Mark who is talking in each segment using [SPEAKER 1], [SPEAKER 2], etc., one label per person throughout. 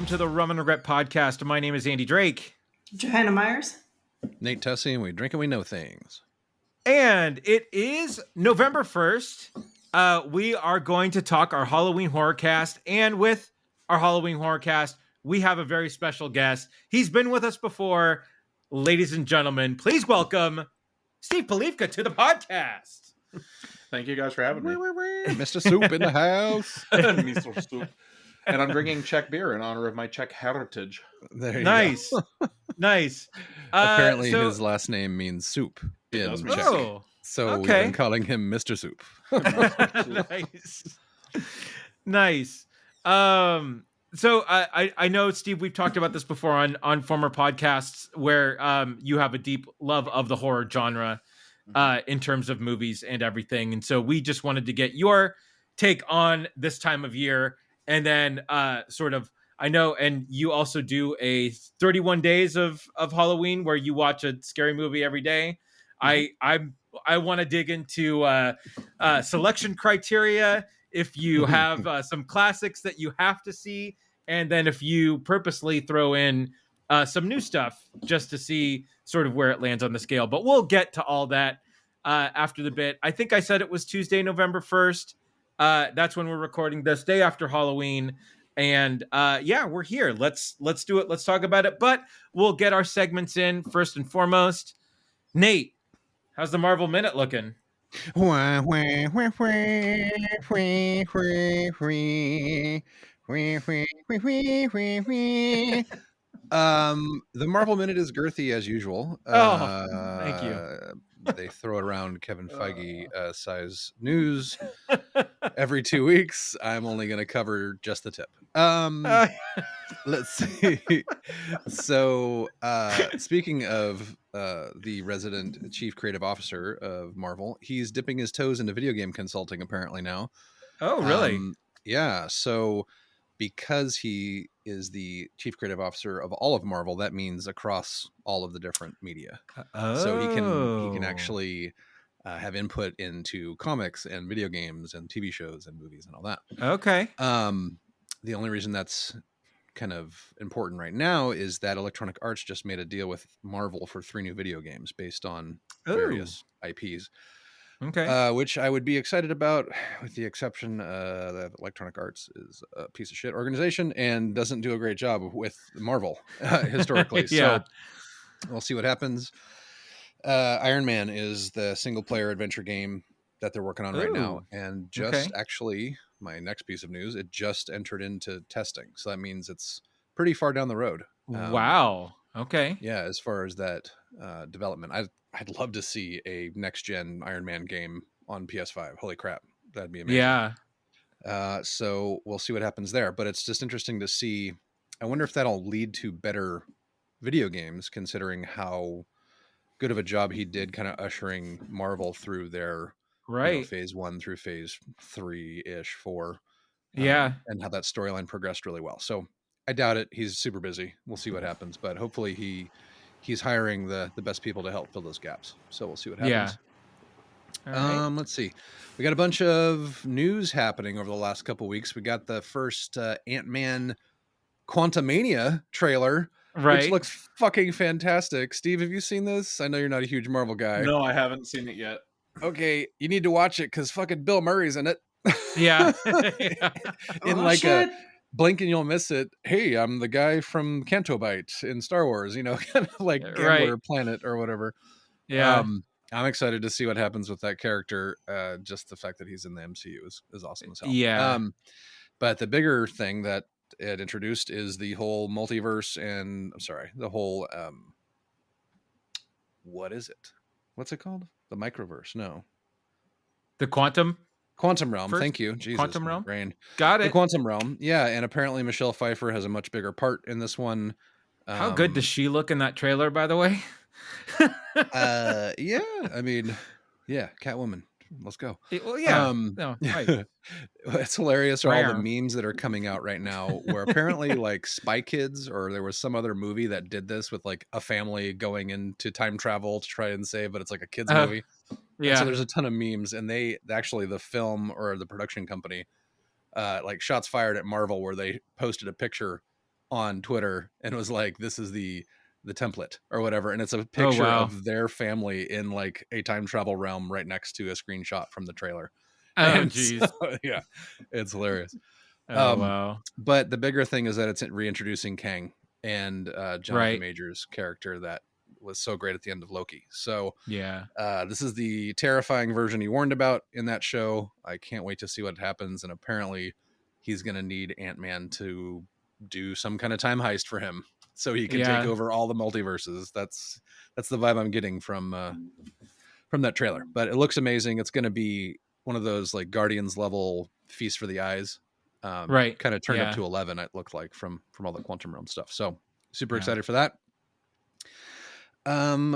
[SPEAKER 1] welcome to the Rum Regret podcast. My name is Andy Drake.
[SPEAKER 2] Johanna Myers.
[SPEAKER 3] Nate Tessie, and we drink and we know things.
[SPEAKER 1] And it is November 1st. We are going to talk our Halloween HorrorCast. And with our Halloween HorrorCast, we have a very special guest. He's been with us before. Ladies and gentlemen, please welcome Steve Polivka to the podcast.
[SPEAKER 4] Thank you guys for having me.
[SPEAKER 3] Mr. Soup in the house.
[SPEAKER 4] Mr. Soup. And I'm drinking Czech beer in honor of my Czech heritage.
[SPEAKER 3] There you
[SPEAKER 1] Nice.
[SPEAKER 3] go.
[SPEAKER 1] Nice.
[SPEAKER 3] Apparently his last name means soup in
[SPEAKER 4] does
[SPEAKER 3] Czech.
[SPEAKER 1] Oh,
[SPEAKER 3] So we've
[SPEAKER 1] okay.
[SPEAKER 3] been calling him Mr. Soup.
[SPEAKER 1] Nice. Nice. So I know, Steve, we've talked about this before on former podcasts where you have a deep love of the horror genre in terms of movies and everything. And so we just wanted to get your take on this time of year. And then sort of, I know, and you also do a 31 days of Halloween where you watch a scary movie every day. I want to dig into selection criteria. If you have some classics that you have to see, and then if you purposely throw in some new stuff just to see sort of where it lands on the scale. But we'll get to all that after the bit. I think I said it was Tuesday, November 1st. That's when we're recording this, day after Halloween. And yeah, we're here. Let's do it. Let's talk about it. But we'll get our segments in first and foremost. Nate, how's the Marvel Minute looking?
[SPEAKER 3] The Marvel Minute is girthy as usual.
[SPEAKER 1] Thank you.
[SPEAKER 3] They throw it around Kevin Feige size news every 2 weeks. I'm only going to cover just the tip. Let's see. So, speaking of the resident chief creative officer of Marvel, he's dipping his toes into video game consulting apparently now.
[SPEAKER 1] Oh, really?
[SPEAKER 3] Yeah. So, because he is the chief creative officer of all of Marvel, that means across all of the different media. So he can actually have input into comics and video games and TV shows and movies and all that.
[SPEAKER 1] Okay.
[SPEAKER 3] The only reason that's kind of important right now is that Electronic Arts just made a deal with Marvel for 3 new video games based on various IPs.
[SPEAKER 1] Okay.
[SPEAKER 3] Which I would be excited about, with the exception that Electronic Arts is a piece of shit organization and doesn't do a great job with Marvel historically.
[SPEAKER 1] Yeah.
[SPEAKER 3] So we'll see what happens. Iron Man is the single player adventure game that they're working on right now. And just actually, my next piece of news, it just entered into testing. So that means it's pretty far down the road.
[SPEAKER 1] Wow. Okay.
[SPEAKER 3] Yeah, as far as that development. I'd love to see a next-gen Iron Man game on PS5. Holy crap. That'd be amazing.
[SPEAKER 1] Yeah.
[SPEAKER 3] So we'll see what happens there. But it's just interesting to see. I wonder if that'll lead to better video games, considering how good of a job he did kind of ushering Marvel through their phase 1 through phase 3-ish, 4.
[SPEAKER 1] Yeah.
[SPEAKER 3] And how that storyline progressed really well. So I doubt it. He's super busy. We'll see what happens. But hopefully he's hiring the best people to help fill those gaps. So we'll see what happens.
[SPEAKER 1] Yeah. All right.
[SPEAKER 3] Let's see. We got a bunch of news happening over the last couple weeks. We got the first Ant-Man Quantumania trailer, which looks fucking fantastic. Steve, have you seen this? I know you're not a huge Marvel guy.
[SPEAKER 4] No, I haven't seen it yet.
[SPEAKER 3] Okay, you need to watch it because fucking Bill Murray's in it.
[SPEAKER 1] Yeah.
[SPEAKER 3] A blink and you'll miss it. Hey, I'm the guy from Canto Bight in Star Wars, kind of like Gambler Planet or whatever.
[SPEAKER 1] Yeah.
[SPEAKER 3] I'm excited to see what happens with that character. Just the fact that he's in the MCU is awesome as hell.
[SPEAKER 1] Yeah.
[SPEAKER 3] But the bigger thing that it introduced is the whole multiverse and the whole what is it? What's it called? The microverse? No.
[SPEAKER 1] The Quantum
[SPEAKER 3] Realm. Thank you. Jesus.
[SPEAKER 1] Quantum Realm.
[SPEAKER 3] Brain.
[SPEAKER 1] Got it.
[SPEAKER 3] The Quantum Realm. Yeah, and apparently Michelle Pfeiffer has a much bigger part in this one.
[SPEAKER 1] How good does she look in that trailer, by the way?
[SPEAKER 3] Yeah. I mean, yeah, Catwoman. Let's go.
[SPEAKER 1] Well, yeah. No, right.
[SPEAKER 3] It's hilarious. All the memes that are coming out right now where apparently like Spy Kids, or there was some other movie that did this with like a family going into time travel to try and save, but it's like a kid's movie. Yeah. And so there's a ton of memes, and they actually, the film or the production company, like shots fired at Marvel, where they posted a picture on Twitter and was like, "This is the template or whatever," and it's a picture
[SPEAKER 1] wow.
[SPEAKER 3] of their family in like a time travel realm right next to a screenshot from the trailer.
[SPEAKER 1] Oh,
[SPEAKER 3] And
[SPEAKER 1] geez.
[SPEAKER 3] so, yeah, it's hilarious.
[SPEAKER 1] Oh, wow.
[SPEAKER 3] But the bigger thing is that it's reintroducing Kang and Jonathan
[SPEAKER 1] Right.
[SPEAKER 3] Majors' character that was so great at the end of Loki. So
[SPEAKER 1] Yeah.
[SPEAKER 3] this is the terrifying version he warned about in that show. I can't wait to see what happens. And apparently he's going to need Ant-Man to do some kind of time heist for him so he can take over all the multiverses. That's the vibe I'm getting from that trailer. But it looks amazing. It's going to be one of those like Guardians level feast for the eyes.
[SPEAKER 1] Right.
[SPEAKER 3] Kind of turned up to 11, it looked like, from all the Quantum Realm stuff. So super excited for that.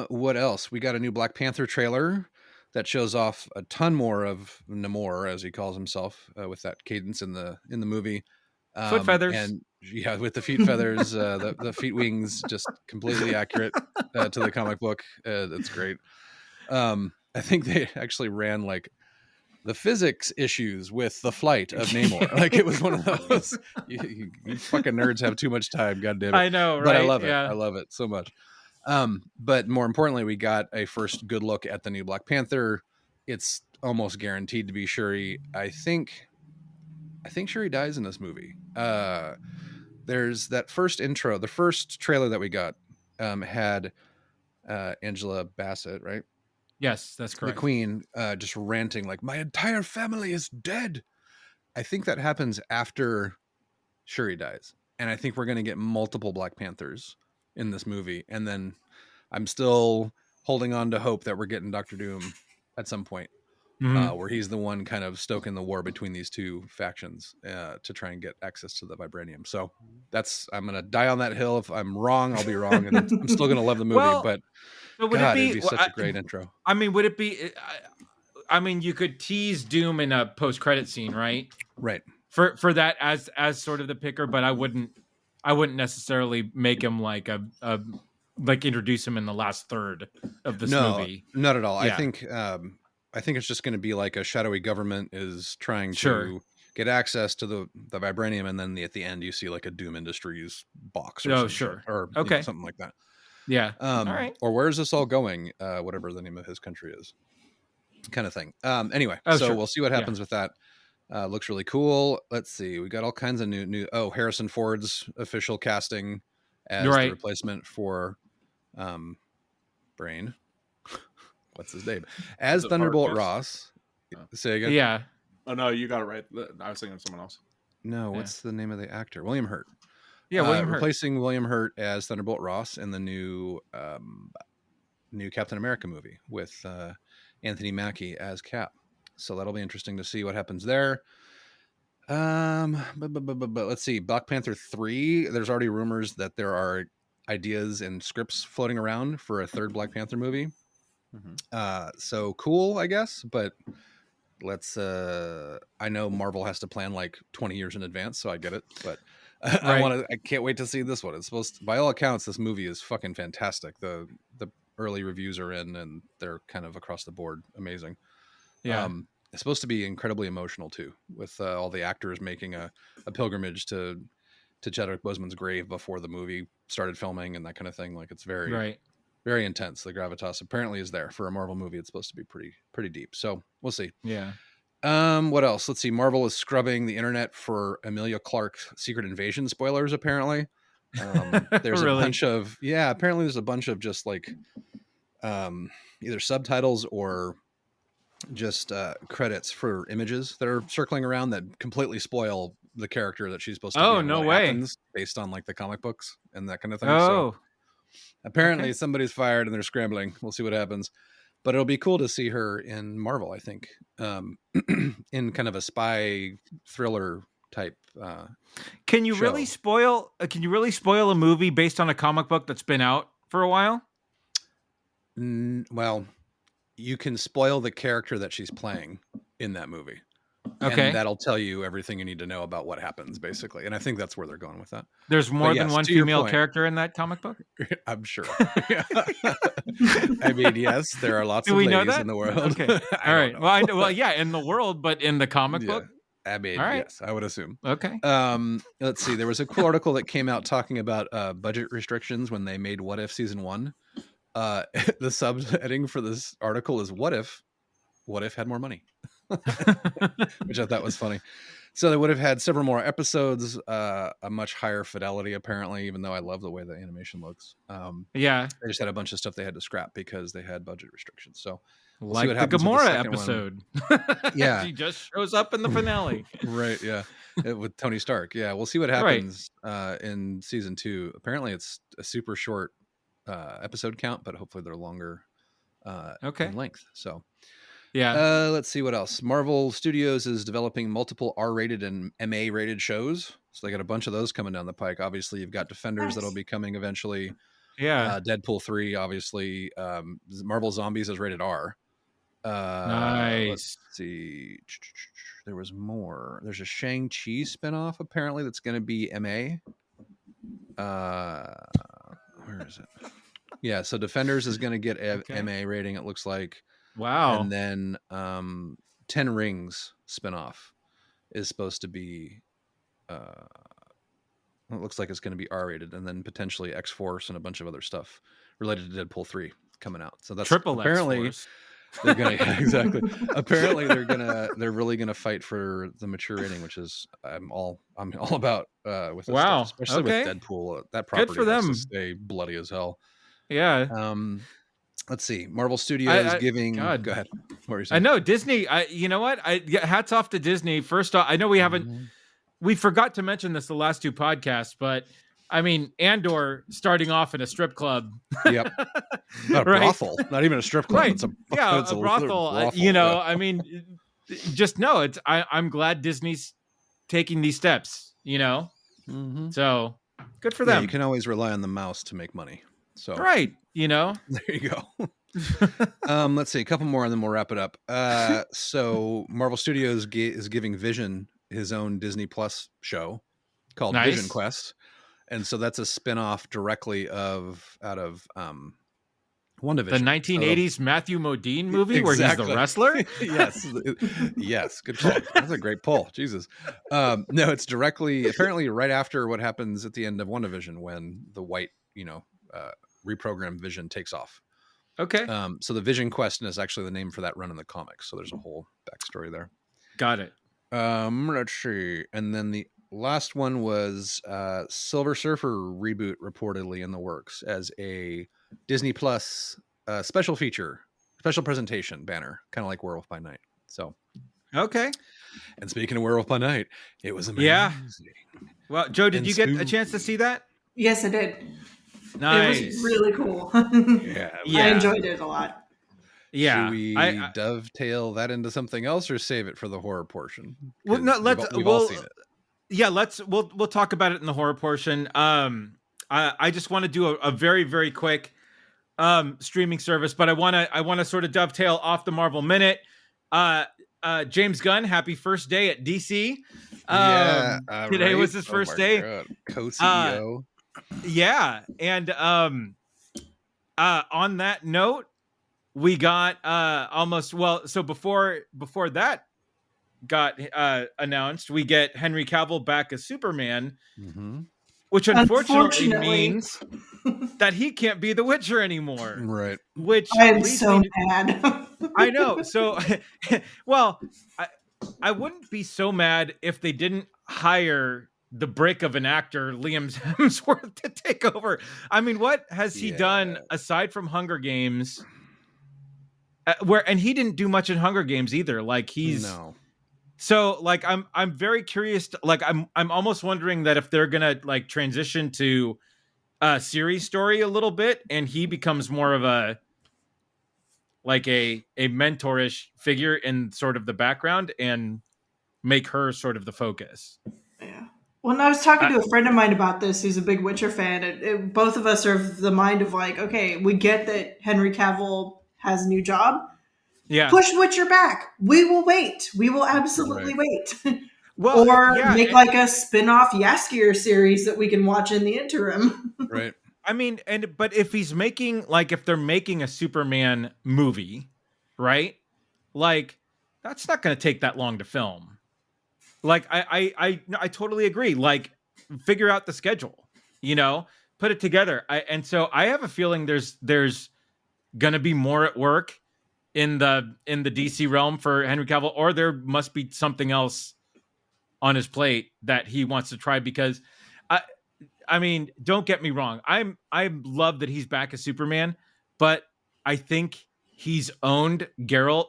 [SPEAKER 3] What else? We got a new Black Panther trailer that shows off a ton more of Namor, as he calls himself, with that cadence in the movie.
[SPEAKER 1] Foot feathers.
[SPEAKER 3] And yeah, with the feet feathers, the feet wings, just completely accurate to the comic book. That's great. I think they actually ran like the physics issues with the flight of Namor. Like it was one of those, you fucking nerds have too much time. God damn it.
[SPEAKER 1] I know, right?
[SPEAKER 3] But I love it. I love it so much. But more importantly, we got a first good look at the new Black Panther. It's almost guaranteed to be Shuri. I think Shuri dies in this movie. There's that first intro, the first trailer that we got, had Angela Bassett, right?
[SPEAKER 1] Yes, that's correct.
[SPEAKER 3] The Queen just ranting like, "My entire family is dead." I think that happens after Shuri dies. And I think we're going to get multiple Black Panthers in this movie. And then I'm still holding on to hope that we're getting Doctor Doom at some point, where he's the one kind of stoking the war between these two factions to try and get access to the vibranium. So I'm going to die on that hill. If I'm wrong, I'll be wrong. And I'm still going to love the movie, but God, it'd be such a great intro.
[SPEAKER 1] I mean, would it be, I mean, you could tease Doom in a post-credit scene, right?
[SPEAKER 3] Right.
[SPEAKER 1] For that as sort of the picker, but I wouldn't necessarily make him like like introduce him in the last third of this movie.
[SPEAKER 3] Not at all. Yeah. I think it's just going to be like a shadowy government is trying to get access to the vibranium, and then at the end you see like a Doom Industries box or something like that.
[SPEAKER 1] Yeah. All right.
[SPEAKER 3] Or where's this all going? Whatever the name of his country is, kind of thing. Anyway, we'll see what happens with that. Looks really cool. Let's see. We got all kinds of new. Oh, Harrison Ford's official casting as the replacement for Brain. What's his name? As Thunderbolt Ross. Say again.
[SPEAKER 1] Yeah.
[SPEAKER 4] Oh no, you got it right. I was thinking of someone else.
[SPEAKER 3] No, what's the name of the actor? William Hurt.
[SPEAKER 1] Yeah, William Hurt.
[SPEAKER 3] Replacing William Hurt as Thunderbolt Ross in the new Captain America movie with Anthony Mackie as Cap. So that'll be interesting to see what happens there. But let's see. Black Panther 3. There's already rumors that there are ideas and scripts floating around for a third Black Panther movie. So cool, I guess. But let's. I know Marvel has to plan like 20 years in advance, so I get it. But I can't wait to see this one. It's supposed to, by all accounts, this movie is fucking fantastic. The early reviews are in, and they're kind of across the board amazing. Yeah. It's supposed to be incredibly emotional too, with all the actors making a pilgrimage to Chadwick Boseman's grave before the movie started filming and that kind of thing. Like it's very, very intense. The gravitas apparently is there for a Marvel movie. It's supposed to be pretty deep. So we'll see.
[SPEAKER 1] Yeah.
[SPEAKER 3] What else? Let's see. Marvel is scrubbing the internet for Emilia Clarke's Secret Invasion spoilers. Apparently, there's apparently there's a bunch of just like either subtitles or just credits for images that are circling around that completely spoil the character that she's supposed to be.
[SPEAKER 1] Oh, no way.
[SPEAKER 3] Based on like the comic books and that kind of thing.
[SPEAKER 1] Oh,
[SPEAKER 3] so apparently somebody's fired and they're scrambling. We'll see what happens, but it'll be cool to see her in Marvel, I think, in kind of a spy thriller type.
[SPEAKER 1] Can you really spoil a movie based on a comic book that's been out for a while?
[SPEAKER 3] Well, you can spoil the character that she's playing in that movie.
[SPEAKER 1] Okay.
[SPEAKER 3] And that'll tell you everything you need to know about what happens, basically. And I think that's where they're going with that.
[SPEAKER 1] There's more than one female character in that comic book?
[SPEAKER 3] I'm sure. I mean, yes, there are lots of ladies in the world.
[SPEAKER 1] Okay. All right. Well, I know, in the world, but in the comic book?
[SPEAKER 3] I mean,
[SPEAKER 1] All right.
[SPEAKER 3] yes, I would assume.
[SPEAKER 1] Okay.
[SPEAKER 3] Let's see. There was a cool article that came out talking about budget restrictions when they made What If season 1. The subheading for this article is What If had more money? Which I thought was funny. So they would have had several more episodes, a much higher fidelity, apparently, even though I love the way the animation looks.
[SPEAKER 1] Yeah.
[SPEAKER 3] They just had a bunch of stuff they had to scrap because they had budget restrictions. So we'll
[SPEAKER 1] like
[SPEAKER 3] see what
[SPEAKER 1] the
[SPEAKER 3] happens with the
[SPEAKER 1] Gamora
[SPEAKER 3] second
[SPEAKER 1] episode.
[SPEAKER 3] Yeah.
[SPEAKER 1] She just shows up in the finale.
[SPEAKER 3] Right, yeah. With Tony Stark. Yeah, we'll see what happens in season 2. Apparently it's a super short episode count, but hopefully they're longer in length. So
[SPEAKER 1] yeah.
[SPEAKER 3] Let's see what else. Marvel Studios is developing multiple R-rated and MA-rated shows. So they got a bunch of those coming down the pike. Obviously, you've got Defenders that'll be coming eventually.
[SPEAKER 1] Yeah.
[SPEAKER 3] Deadpool 3, obviously. Marvel Zombies is rated R.
[SPEAKER 1] Nice.
[SPEAKER 3] Let's see. There was more. There's a Shang-Chi spinoff, apparently, that's going to be MA. Where is it? Yeah, so Defenders is going to get MA rating, it looks like.
[SPEAKER 1] Wow.
[SPEAKER 3] And then 10 Rings spinoff is supposed to be it looks like it's going to be R-rated, and then potentially X-Force and a bunch of other stuff related to Deadpool 3 coming out. So that's
[SPEAKER 1] triple
[SPEAKER 3] apparently
[SPEAKER 1] X-Force.
[SPEAKER 3] They're gonna exactly. Apparently they're really gonna fight for the mature rating, which is I'm all about with this stuff, especially with Deadpool. That property
[SPEAKER 1] for them.
[SPEAKER 3] has to stay bloody as hell.
[SPEAKER 1] Yeah.
[SPEAKER 3] Let's see. Marvel Studios giving.
[SPEAKER 1] God.
[SPEAKER 3] Go ahead. What were you saying?
[SPEAKER 1] I know Disney. You know what? Hats off to Disney. First off, I know we haven't. We forgot to mention this the last 2 podcasts, but I mean, Andor starting off in a strip club.
[SPEAKER 3] Yep. Not a brothel. Not even a strip club.
[SPEAKER 1] Right.
[SPEAKER 3] It's
[SPEAKER 1] a brothel.
[SPEAKER 3] brothel.
[SPEAKER 1] You know, I mean, just know it's. I'm glad Disney's taking these steps. You know, so good for them.
[SPEAKER 3] You can always rely on the mouse to make money. So
[SPEAKER 1] right. You know,
[SPEAKER 3] there you go. Let's see a couple more and then we'll wrap it up. So Marvel Studios is giving Vision his own Disney Plus show called Vision Quest, and so that's a spin-off directly out of WandaVision,
[SPEAKER 1] the 1980s Matthew Modine movie where he's the wrestler.
[SPEAKER 3] yes, good call. That's a great pull. Jesus. No, it's directly apparently right after what happens at the end of WandaVision when the white reprogrammed Vision takes off.
[SPEAKER 1] Okay.
[SPEAKER 3] So the Vision Quest is actually the name for that run in the comics. So there's a whole backstory there.
[SPEAKER 1] Got it.
[SPEAKER 3] Let's see. And then the last one was Silver Surfer reboot reportedly in the works as a Disney Plus special presentation banner, kind of like Werewolf by Night. So
[SPEAKER 1] okay.
[SPEAKER 3] And speaking of Werewolf by Night, it was amazing.
[SPEAKER 1] Yeah. Well, Joe, did you get a chance to see that?
[SPEAKER 2] Yes, I did.
[SPEAKER 1] Nice.
[SPEAKER 2] It was really cool.
[SPEAKER 3] Yeah.
[SPEAKER 2] I enjoyed it a lot.
[SPEAKER 3] Yeah. Should we dovetail that into something else or save it for the horror portion?
[SPEAKER 1] Well, no, we've all seen it. Yeah, we'll talk about it in the horror portion. I just want to do a very, very quick streaming service, but I want to sort of dovetail off the Marvel Minute. James Gunn, happy first day at DC. Today was his first day.
[SPEAKER 3] Co-CEO.
[SPEAKER 1] Yeah, and on that note, we got so before that got announced, we get Henry Cavill back as Superman, which unfortunately means that he can't be the Witcher anymore.
[SPEAKER 3] Right.
[SPEAKER 1] Which
[SPEAKER 2] I am so mad.
[SPEAKER 1] I know. So, well, I wouldn't be so mad if they didn't hire the brick of an actor, Liam Hemsworth, to take over. I mean, what has he done aside from Hunger Games? And he didn't do much in Hunger Games either. Like So like I'm very curious I'm almost wondering that if they're gonna like transition to a series story a little bit and he becomes more of a mentorish figure in sort of the background and make her sort of the focus.
[SPEAKER 2] Yeah. Well, I was talking to a friend of mine about this who's a big Witcher fan, and both of us are of the mind of like, okay, we get that Henry Cavill has a new job.
[SPEAKER 1] Yeah.
[SPEAKER 2] Push Witcher back. We will wait. We will absolutely wait.
[SPEAKER 1] Well,
[SPEAKER 2] or make like a spin-off Yaskier series that we can watch in the interim.
[SPEAKER 3] Right.
[SPEAKER 1] I mean, but if he's making if they're making a Superman movie, right? Like that's not going to take that long to film. Like I totally agree. Like, figure out the schedule, put it together. And so I have a feeling there's gonna be more at work in the DC realm for Henry Cavill, or there must be something else on his plate that he wants to try. Because I mean, don't get me wrong, I love that he's back as Superman, but I think he's owned Geralt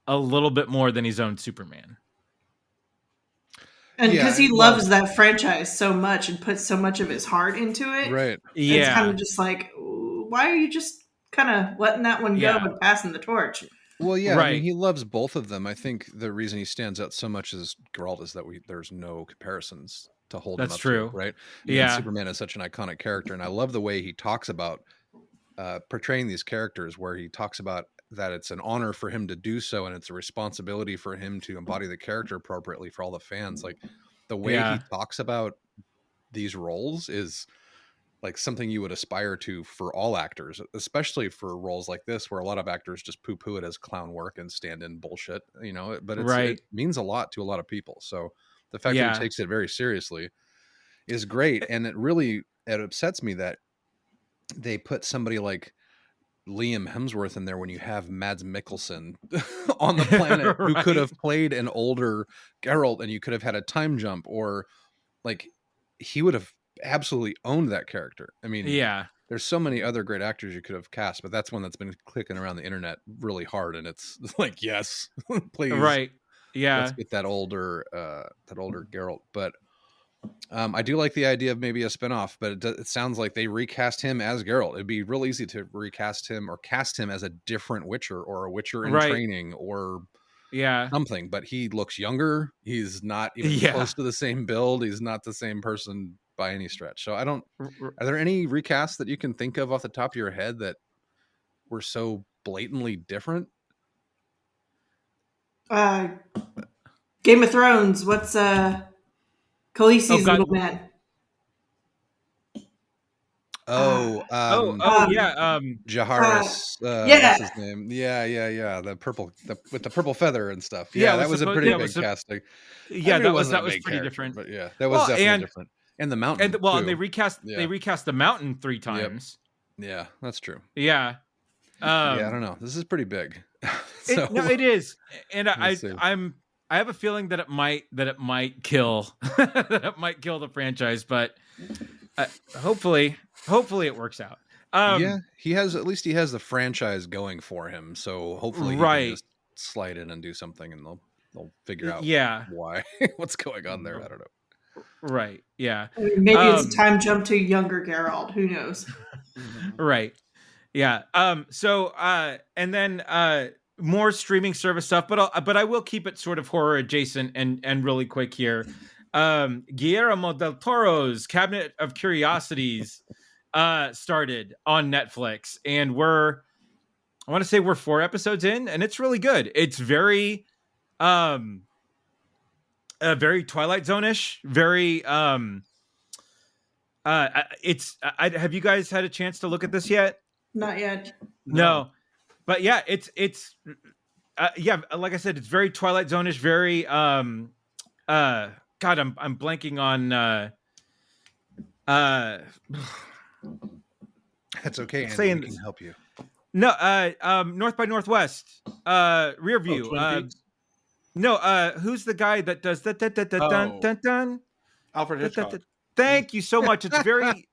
[SPEAKER 1] a little bit more than he's owned Superman.
[SPEAKER 2] And because he loves that franchise so much and puts so much of his heart into it,
[SPEAKER 3] right?
[SPEAKER 2] Yeah, it's kind of just like, why are you just kind of letting that one go and passing the torch?
[SPEAKER 3] Well, yeah,
[SPEAKER 1] right.
[SPEAKER 3] I mean, he loves both of them. I think the reason he stands out so much as Geralt is that there's no comparisons to hold him up. That's true, right? And Superman is such an iconic character, and I love the way he talks about portraying these characters, where he talks about that it's an honor for him to do so, and it's a responsibility for him to embody the character appropriately for all the fans. Like, the way he talks about these roles is like something you would aspire to for all actors, especially for roles like this, where a lot of actors just poo-poo it as clown work and stand-in bullshit, but it means a lot to a lot of people. So the fact that he takes it very seriously is great. And it upsets me that they put somebody like Liam Hemsworth in there when you have Mads Mikkelsen on the planet who could have played an older Geralt, and you could have had a time jump, or like he would have absolutely owned that character. I mean, there's so many other great actors you could have cast, but that's one that's been clicking around the internet really hard, and it's like, yes, please,
[SPEAKER 1] right,
[SPEAKER 3] let's get that older Geralt. But I do like the idea of maybe a spinoff, but it sounds like they recast him as Geralt. It'd be real easy to recast him or cast him as a different Witcher, or a Witcher in training, or something. But he looks younger. He's not even close to the same build. He's not the same person by any stretch. So are there any recasts that you can think of off the top of your head that were so blatantly different?
[SPEAKER 2] Game of Thrones. What's Khaleesi's little man?
[SPEAKER 3] Jaharis. What's his name? Yeah. The purple with the purple feather and stuff. Yeah, that was a pretty big casting.
[SPEAKER 1] Yeah, that was pretty different.
[SPEAKER 3] But yeah, that was definitely different. And the mountain.
[SPEAKER 1] And they recast the mountain 3 times.
[SPEAKER 3] Yep. Yeah, that's true.
[SPEAKER 1] Yeah.
[SPEAKER 3] I don't know. This is pretty big.
[SPEAKER 1] It is, and I have a feeling that it might kill that it might kill the franchise, but hopefully it works out.
[SPEAKER 3] He has the franchise going for him, so hopefully he can just slide in and do something, and they'll figure out why what's going on there. I don't know.
[SPEAKER 1] Right. Yeah.
[SPEAKER 2] I mean, maybe it's a time jump to younger Geralt. Who knows?
[SPEAKER 1] Right. Yeah. So and then more streaming service stuff, but I will keep it sort of horror adjacent and really quick here. Guillermo del Toro's Cabinet of Curiosities started on Netflix, and I want to say we're 4 episodes in, and it's really good. It's very very Twilight Zone-ish, very have you guys had a chance to look at this yet?
[SPEAKER 2] Not yet.
[SPEAKER 1] No. But yeah, it's like I said, it's very Twilight Zone-ish, very God, I'm blanking on
[SPEAKER 3] that's okay, Andy, we can help you.
[SPEAKER 1] No, North by Northwest, Rear View. Who's the guy that does that? Dun.
[SPEAKER 4] Alfred Hitchcock.
[SPEAKER 1] Thank you so much. It's very.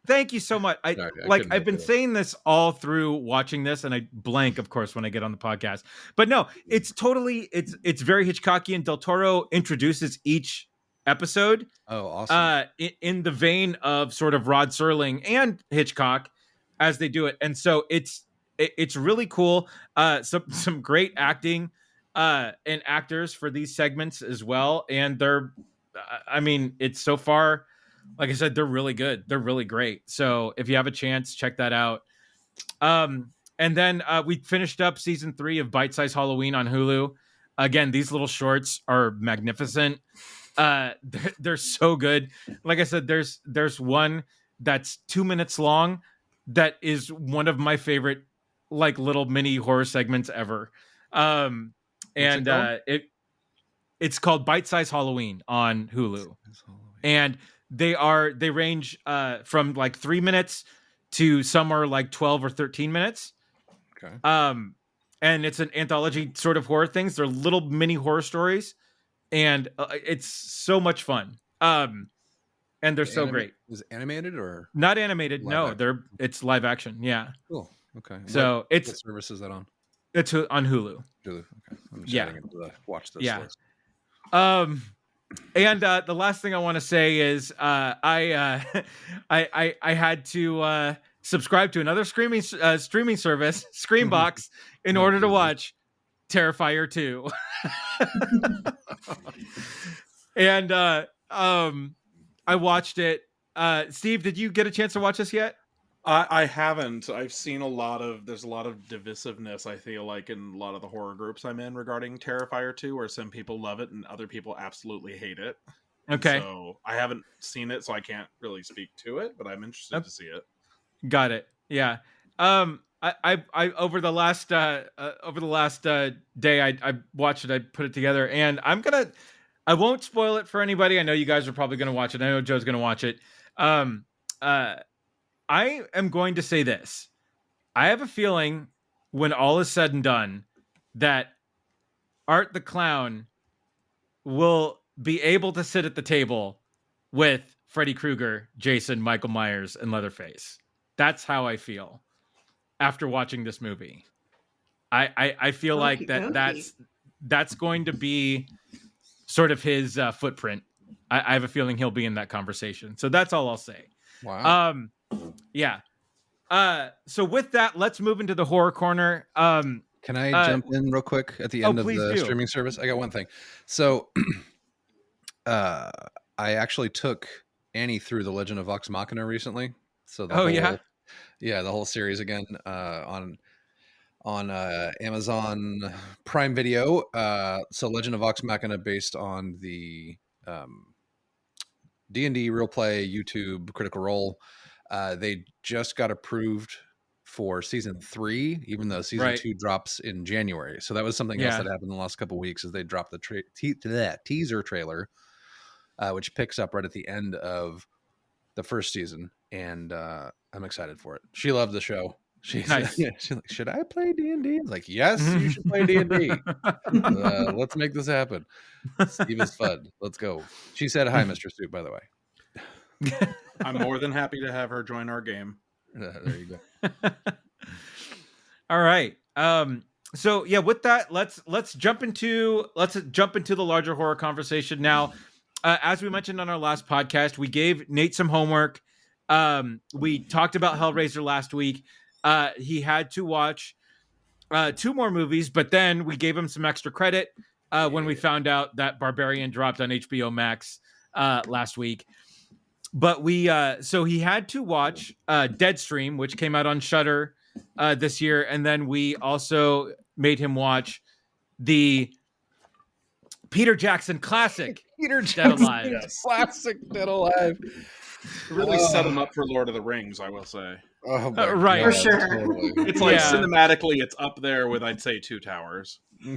[SPEAKER 1] Thank you so much. I've been saying this all through watching this, and I blank, of course, when I get on the podcast. But no, it's totally it's very Hitchcockian. Del Toro introduces each episode.
[SPEAKER 3] Oh, awesome!
[SPEAKER 1] In the vein of sort of Rod Serling and Hitchcock as they do it, and so it's really cool. Some great acting and actors for these segments as well, and they're. I mean, it's so far, like I said, they're really good. They're really great. So if you have a chance, check that out. And then we finished up season 3 of Bite Size Halloween on Hulu. Again, these little shorts are magnificent. They're so good. Like I said, there's one that's 2 minutes long that is one of my favorite, like, little mini horror segments ever. it's called Bite Size Halloween on Hulu, and they range from like 3 minutes to some are like 12 or 13 minutes.
[SPEAKER 3] Okay.
[SPEAKER 1] And it's an anthology sort of horror things. They're little mini horror stories, and it's so much fun. And they're so great.
[SPEAKER 3] Is it animated or
[SPEAKER 1] not animated? No,
[SPEAKER 3] action?
[SPEAKER 1] It's live action. Yeah.
[SPEAKER 3] Cool. Okay.
[SPEAKER 1] So
[SPEAKER 3] what service is that on?
[SPEAKER 1] It's on Hulu.
[SPEAKER 3] Hulu. Okay. I'm just adding it to the watch this list.
[SPEAKER 1] And the last thing I want to say is I had to subscribe to another streaming service, Screambox, in order to watch Terrifier 2. And I watched it. Steve, did you get a chance to watch this yet?
[SPEAKER 4] I haven't. I've seen there's a lot of divisiveness, I feel like, in a lot of the horror groups I'm in regarding Terrifier 2, where some people love it and other people absolutely hate it.
[SPEAKER 1] Okay.
[SPEAKER 4] So I haven't seen it, so I can't really speak to it, but I'm interested to see it.
[SPEAKER 1] Got it. Yeah. I over the last day I watched it, I put it together, and I won't spoil it for anybody. I know you guys are probably going to watch it. I know Joe's going to watch it. I am going to say this. I have a feeling when all is said and done that Art the Clown will be able to sit at the table with Freddy Krueger, Jason, Michael Myers, and Leatherface. That's how I feel after watching this movie. I feel like that's going to be sort of his footprint. I have a feeling he'll be in that conversation. So that's all I'll say.
[SPEAKER 3] Wow.
[SPEAKER 1] Yeah. So with that, let's move into the horror corner.
[SPEAKER 3] Can I jump in real quick at the end of the streaming service? I got one thing. So I actually took Annie through The Legend of Vox Machina recently. So the whole series again on Amazon Prime Video. So Legend of Vox Machina, based on the D&D Real Play YouTube Critical Role. They just got approved for season 3, even though season 2 drops in January. So that was something else that happened in the last couple of weeks, is they dropped the teaser trailer, which picks up right at the end of the first season, and I'm excited for it. She loved the show. She's like, should I play D&D? I was like, yes, you should play D&D. Let's make this happen. Steve is fun. Let's go. She said hi, Mr. Soup, by the way.
[SPEAKER 4] I'm more than happy to have her join our game.
[SPEAKER 3] There you go.
[SPEAKER 1] All right. So yeah, with that, let's jump into the larger horror conversation now. As we mentioned on our last podcast, we gave Nate some homework. We talked about Hellraiser last week. He had to watch 2 more movies, but then we gave him some extra credit when we found out that Barbarian dropped on HBO Max last week. But so he had to watch Deadstream, which came out on Shudder this year, and then we also made him watch the Peter Jackson classic,
[SPEAKER 3] Dead Alive. Classic Dead Alive.
[SPEAKER 4] Really set him up for Lord of the Rings, I will say.
[SPEAKER 3] Oh
[SPEAKER 2] right, for sure.
[SPEAKER 3] Totally.
[SPEAKER 4] It's like cinematically, it's up there with, I'd say, Two Towers. The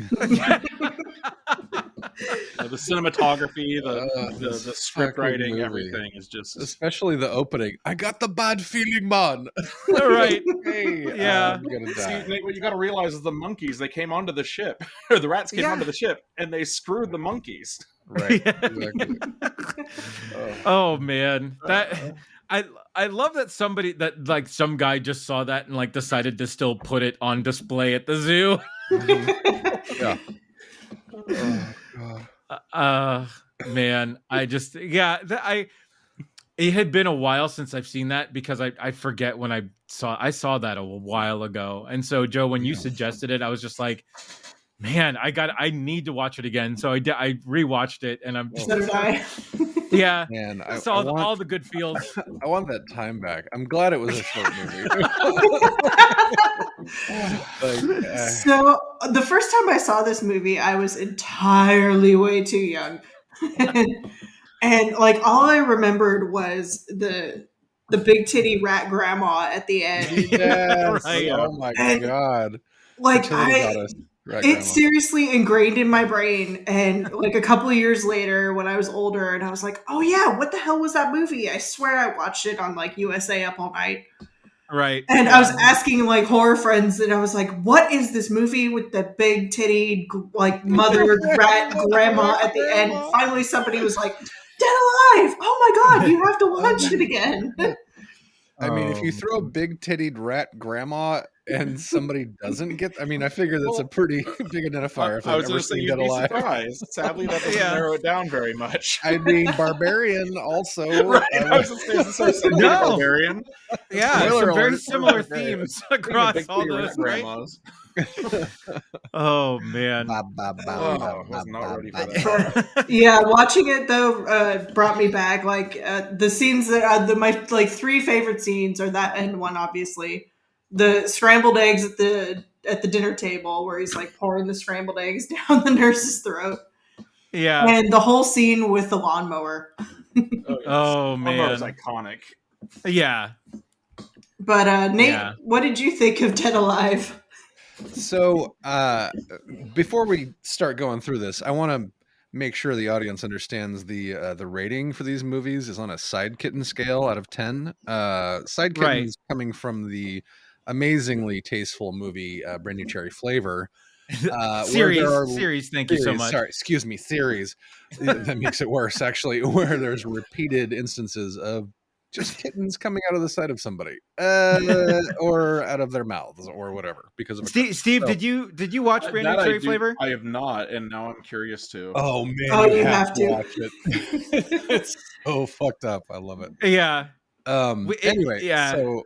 [SPEAKER 4] cinematography, the script writing, movie. Everything is just,
[SPEAKER 3] especially the opening. I got the bad feeling, man.
[SPEAKER 1] Right?
[SPEAKER 3] Hey,
[SPEAKER 1] yeah.
[SPEAKER 3] I'm gonna die.
[SPEAKER 4] See, what you got to realize is the monkeys. They came onto the ship, or the rats came onto the ship, and they screwed the monkeys.
[SPEAKER 3] Right. Exactly.
[SPEAKER 1] Oh man, that I love that some guy just saw that and like decided to still put it on display at the zoo.
[SPEAKER 3] Yeah.
[SPEAKER 1] Oh, God. Man, it had been a while since I've seen that, because I forget when I saw that a while ago. And so Joe, when you suggested it, I was just like, man, I need to watch it again. So I rewatched it, and I'm
[SPEAKER 2] so did I.
[SPEAKER 1] Yeah,
[SPEAKER 3] man,
[SPEAKER 1] I saw all the good feels.
[SPEAKER 3] I want that time back. I'm glad it was a short movie.
[SPEAKER 2] So the first time I saw this movie, I was entirely way too young, and like all I remembered was the big titty rat grandma at the end.
[SPEAKER 3] Yes.
[SPEAKER 1] Right.
[SPEAKER 3] Oh my God.
[SPEAKER 2] Like It's seriously ingrained in my brain. And like a couple of years later, when I was older, and I was like, "Oh yeah, what the hell was that movie?" I swear I watched it on like USA Up All Night.
[SPEAKER 1] Right.
[SPEAKER 2] And I was asking like horror friends, and I was like, "What is this movie with the big titty like mother rat grandma at the end?" Finally, somebody was like, "Dead Alive! Oh my god, you have to watch it again."
[SPEAKER 3] I mean, if you throw a big tittied rat grandma and somebody doesn't get, I mean, I figure that's a pretty big identifier. If
[SPEAKER 4] I
[SPEAKER 3] I've
[SPEAKER 4] was
[SPEAKER 3] ever
[SPEAKER 4] going to say
[SPEAKER 3] seen
[SPEAKER 4] you'd
[SPEAKER 3] Dead
[SPEAKER 4] be
[SPEAKER 3] Alive.
[SPEAKER 4] surprised. Sadly, that doesn't narrow it down very much.
[SPEAKER 3] I mean, Barbarian also.
[SPEAKER 4] Right, I was going to say, so
[SPEAKER 1] No.
[SPEAKER 4] Barbarian.
[SPEAKER 1] Yeah,
[SPEAKER 3] Spoiler
[SPEAKER 1] some very
[SPEAKER 3] alert,
[SPEAKER 1] similar
[SPEAKER 3] Barbarian.
[SPEAKER 1] themes across all those, right?
[SPEAKER 4] grandmas.
[SPEAKER 1] Oh man.
[SPEAKER 4] I was not ready for that.
[SPEAKER 2] Yeah, watching it though brought me back. Like the scenes that my like three favorite scenes are that end one, obviously, the scrambled eggs at the dinner table where he's like pouring the scrambled eggs down the nurse's throat.
[SPEAKER 1] Yeah,
[SPEAKER 2] and the whole scene with the lawnmower.
[SPEAKER 1] Oh man,
[SPEAKER 4] lawnmower's iconic.
[SPEAKER 1] Yeah.
[SPEAKER 2] But Nate, what did you think of Dead Alive?
[SPEAKER 3] So before we start going through this, I want to make sure the audience understands the rating for these movies is on a side kitten scale out of 10. Side kittens coming from the amazingly tasteful movie Brand New Cherry Flavor.
[SPEAKER 1] Series, thank you so much.
[SPEAKER 3] Sorry, excuse me, series. That makes it worse, actually, where there's repeated instances of just kittens coming out of the side of somebody, or out of their mouths, or whatever. Because of
[SPEAKER 1] Steve,
[SPEAKER 3] so,
[SPEAKER 1] did you watch Brand New Cherry Flavor?
[SPEAKER 4] I have not, and now I'm curious to.
[SPEAKER 3] Oh man,
[SPEAKER 2] you have to
[SPEAKER 3] watch it. It's so fucked up. I love it.
[SPEAKER 1] Yeah.
[SPEAKER 3] Anyway,
[SPEAKER 1] yeah.
[SPEAKER 3] So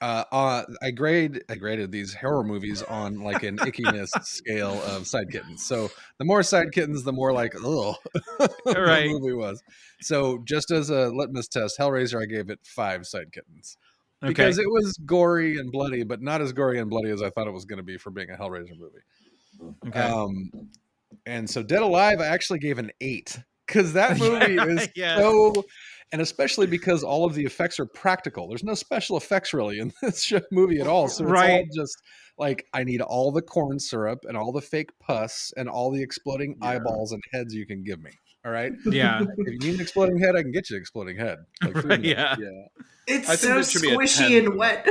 [SPEAKER 3] I graded these horror movies on like an ickiness scale of side kittens. So the more side kittens, the more like the movie was. So just as a litmus test, Hellraiser, I gave it 5 side kittens because it was gory and bloody, but not as gory and bloody as I thought it was going to be for being a Hellraiser movie.
[SPEAKER 1] Okay.
[SPEAKER 3] And so Dead Alive, I actually gave an 8 because that movie is so. And especially because all of the effects are practical. There's no special effects really in this movie at all. So it's all just like, I need all the corn syrup and all the fake pus and all the exploding eyeballs and heads you can give me. All right?
[SPEAKER 1] Yeah.
[SPEAKER 3] If you need an exploding head, I can get you an exploding head. Like
[SPEAKER 2] It's so squishy and wet.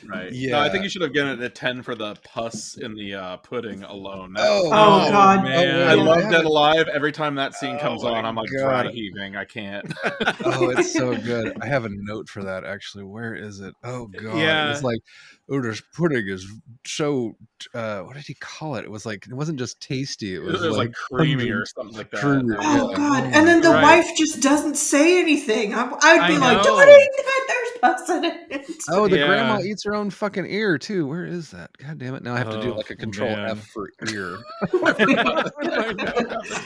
[SPEAKER 4] Right.
[SPEAKER 3] Yeah.
[SPEAKER 4] No, I think you should have given it a 10 for the pus in the pudding alone.
[SPEAKER 2] Oh God,
[SPEAKER 1] man.
[SPEAKER 4] I love Dead Alive. Every time that scene comes on, I'm like dry heaving. I can't.
[SPEAKER 3] It's so good. I have a note for that actually. Where is it? Oh God.
[SPEAKER 1] Yeah.
[SPEAKER 3] It's like, this pudding is so what did he call it? It was like, it wasn't just tasty, it was like
[SPEAKER 4] creamy or something like that.
[SPEAKER 3] Creamy.
[SPEAKER 2] Oh God. And then the wife just doesn't say anything. I'd be like, don't eat that, there's pus in it.
[SPEAKER 3] Oh, the grandma eats her own fucking ear too. Where is that? God damn it. Now I have to do like a control F for ear.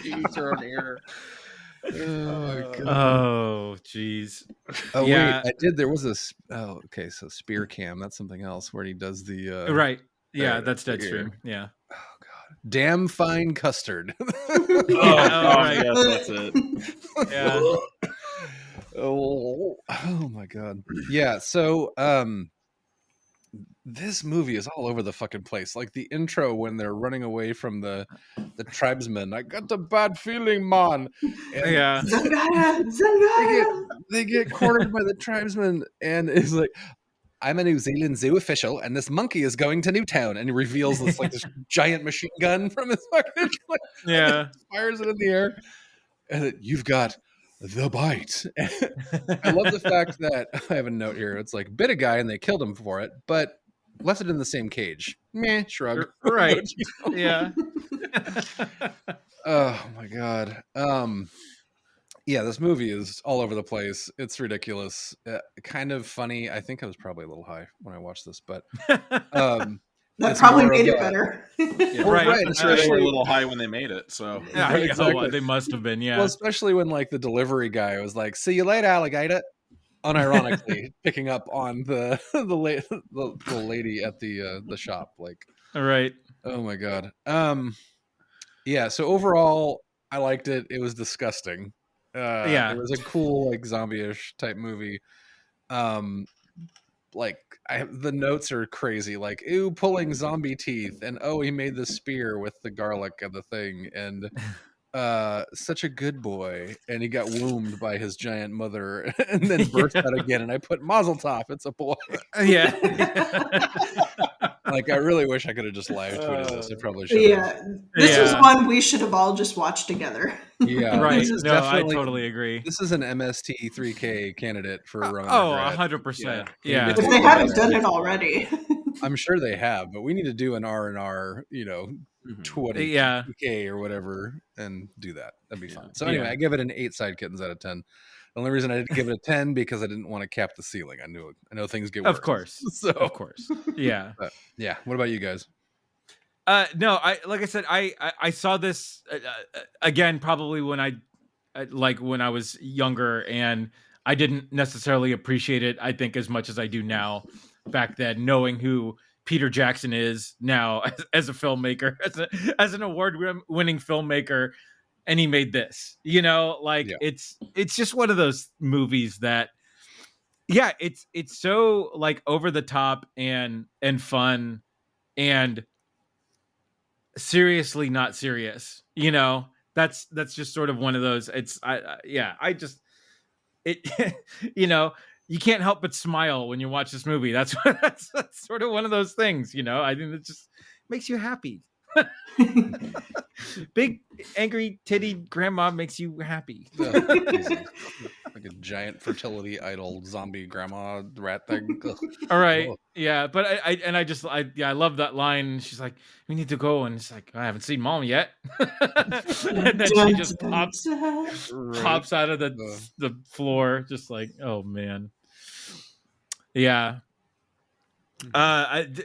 [SPEAKER 3] She eats her own ear. Oh my God.
[SPEAKER 1] Oh jeez.
[SPEAKER 3] Oh wait, I did. There was this. Oh, okay. So Spear Cam. That's something else where he does the.
[SPEAKER 1] Right. Yeah, that's Deadstream. Yeah.
[SPEAKER 3] Oh God. Damn fine custard.
[SPEAKER 4] Right. Yes, that's it.
[SPEAKER 1] Yeah.
[SPEAKER 3] Oh my God. Yeah. So this movie is all over the fucking place. Like the intro when they're running away from the tribesmen. I got a bad feeling, man. And they get cornered by the tribesmen, and it's like, I'm a New Zealand zoo official, and this monkey is going to Newtown, and he reveals this like this giant machine gun from his fucking fires it in the air, and you've got the bite. I love the fact that I have a note here. It's like bit a guy and they killed him for it, but left it in the same cage. Meh, shrug.
[SPEAKER 1] Right. Yeah.
[SPEAKER 3] Oh my God. Yeah, this movie is all over the place. It's ridiculous. Kind of funny. I think I was probably a little high when I watched this, but
[SPEAKER 2] that probably made it better.
[SPEAKER 3] Right.
[SPEAKER 4] Especially they were a little high when they made it. So
[SPEAKER 1] exactly. They must have been. Yeah.
[SPEAKER 3] Well, especially when like the delivery guy was like, "See you later, alligator," unironically picking up on the lady at the shop. Like,
[SPEAKER 1] right.
[SPEAKER 3] Oh my God. Yeah. So overall, I liked it. It was disgusting. It was a cool like zombie-ish type movie. Like the notes are crazy. Like, ooh, pulling zombie teeth, and oh, he made the spear with the garlic and the thing, and such a good boy, and he got wombed by his giant mother, and then burst out again. And I put Mazel Tov, it's a boy.
[SPEAKER 1] Yeah.
[SPEAKER 3] Like, I really wish I could have just live tweeted this. I probably should.
[SPEAKER 2] Yeah, this was one we should have all just watched together.
[SPEAKER 3] Yeah,
[SPEAKER 1] right. No, I totally agree.
[SPEAKER 3] This is an MST3K candidate for Rum
[SPEAKER 1] Regret. 100%. Yeah.
[SPEAKER 2] If they haven't done it already.
[SPEAKER 3] I'm sure they have, but we need to do an R&R, 20K or whatever, and do that. That'd be fun. So anyway, I give it an 8 side kittens out of 10. The only reason I didn't give it a 10 because I didn't want to cap the ceiling. I know things get worse.
[SPEAKER 1] Of course.
[SPEAKER 3] So,
[SPEAKER 1] of course. Yeah.
[SPEAKER 3] But, yeah. What about you guys?
[SPEAKER 1] No, like I said, I saw this again, probably when I was younger, and I didn't necessarily appreciate it, I think, as much as I do now back then, knowing who Peter Jackson is now as a filmmaker, as an award-winning filmmaker. And he made this, it's just one of those movies that, it's so like over the top and fun and seriously not serious, that's just sort of one of those. You can't help but smile when you watch this movie. That's sort of one of those things, I think it just makes you happy. Big angry titty grandma makes you happy.
[SPEAKER 3] Like a giant fertility idol zombie grandma rat thing.
[SPEAKER 1] All right. Yeah, but I love that line. She's like, we need to go, and it's like, I haven't seen mom yet. And then she just pops out of the floor, just like, oh man. Yeah.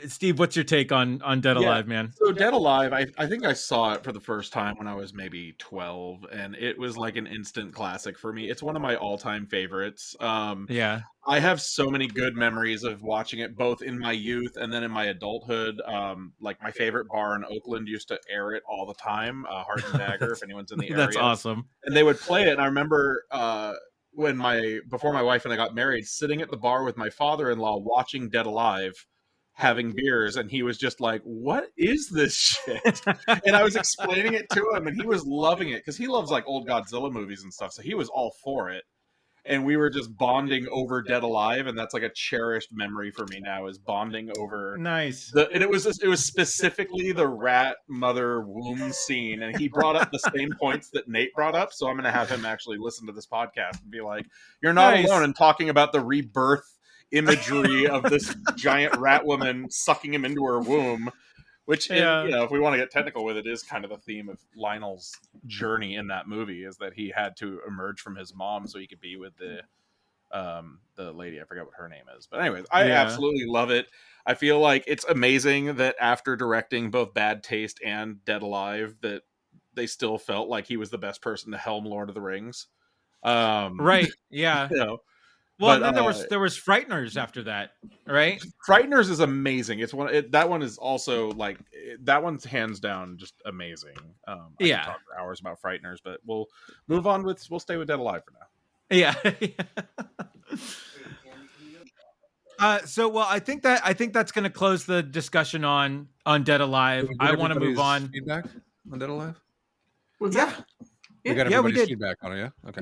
[SPEAKER 1] Steve, what's your take on Dead Alive, man?
[SPEAKER 4] So Dead Alive, I think I saw it for the first time when I was maybe 12, and it was like an instant classic for me. It's one of my all-time favorites. I have so many good memories of watching it, both in my youth and then in my adulthood. Like my favorite bar in Oakland used to air it all the time, Heart and Dagger, if anyone's in the area.
[SPEAKER 1] That's awesome.
[SPEAKER 4] And they would play it, and I remember before my wife and I got married, sitting at the bar with my father-in-law watching Dead Alive, having beers, and he was just like, what is this shit? And I was explaining it to him, and he was loving it because he loves like old Godzilla movies and stuff, so he was all for it. And we were just bonding over Dead Alive, and that's like a cherished memory for me now, is bonding over.
[SPEAKER 1] Nice.
[SPEAKER 4] And it was specifically the rat mother womb scene, and he brought up the same points that Nate brought up. So I'm going to have him actually listen to this podcast and be like, "You're not alone in talking about the rebirth imagery of this giant rat woman sucking him into her womb." Which, if we want to get technical with it, is kind of the theme of Lionel's journey in that movie, is that he had to emerge from his mom so he could be with the lady. I forgot what her name is. But anyways, I absolutely love it. I feel like it's amazing that after directing both Bad Taste and Dead Alive, that they still felt like he was the best person to helm Lord of the Rings.
[SPEAKER 1] Right. Yeah. Well, but, then there was Frighteners after that, right?
[SPEAKER 4] Frighteners is amazing. That one is also like, that one's hands down just amazing. I can talk for hours about Frighteners, but we'll move on we'll stay with Dead Alive for now.
[SPEAKER 1] Yeah. I think that's going to close the discussion on Dead Alive. I want to move on.
[SPEAKER 3] Feedback on Dead Alive?
[SPEAKER 2] What's that?
[SPEAKER 3] We got everybody's feedback on it, yeah? Okay.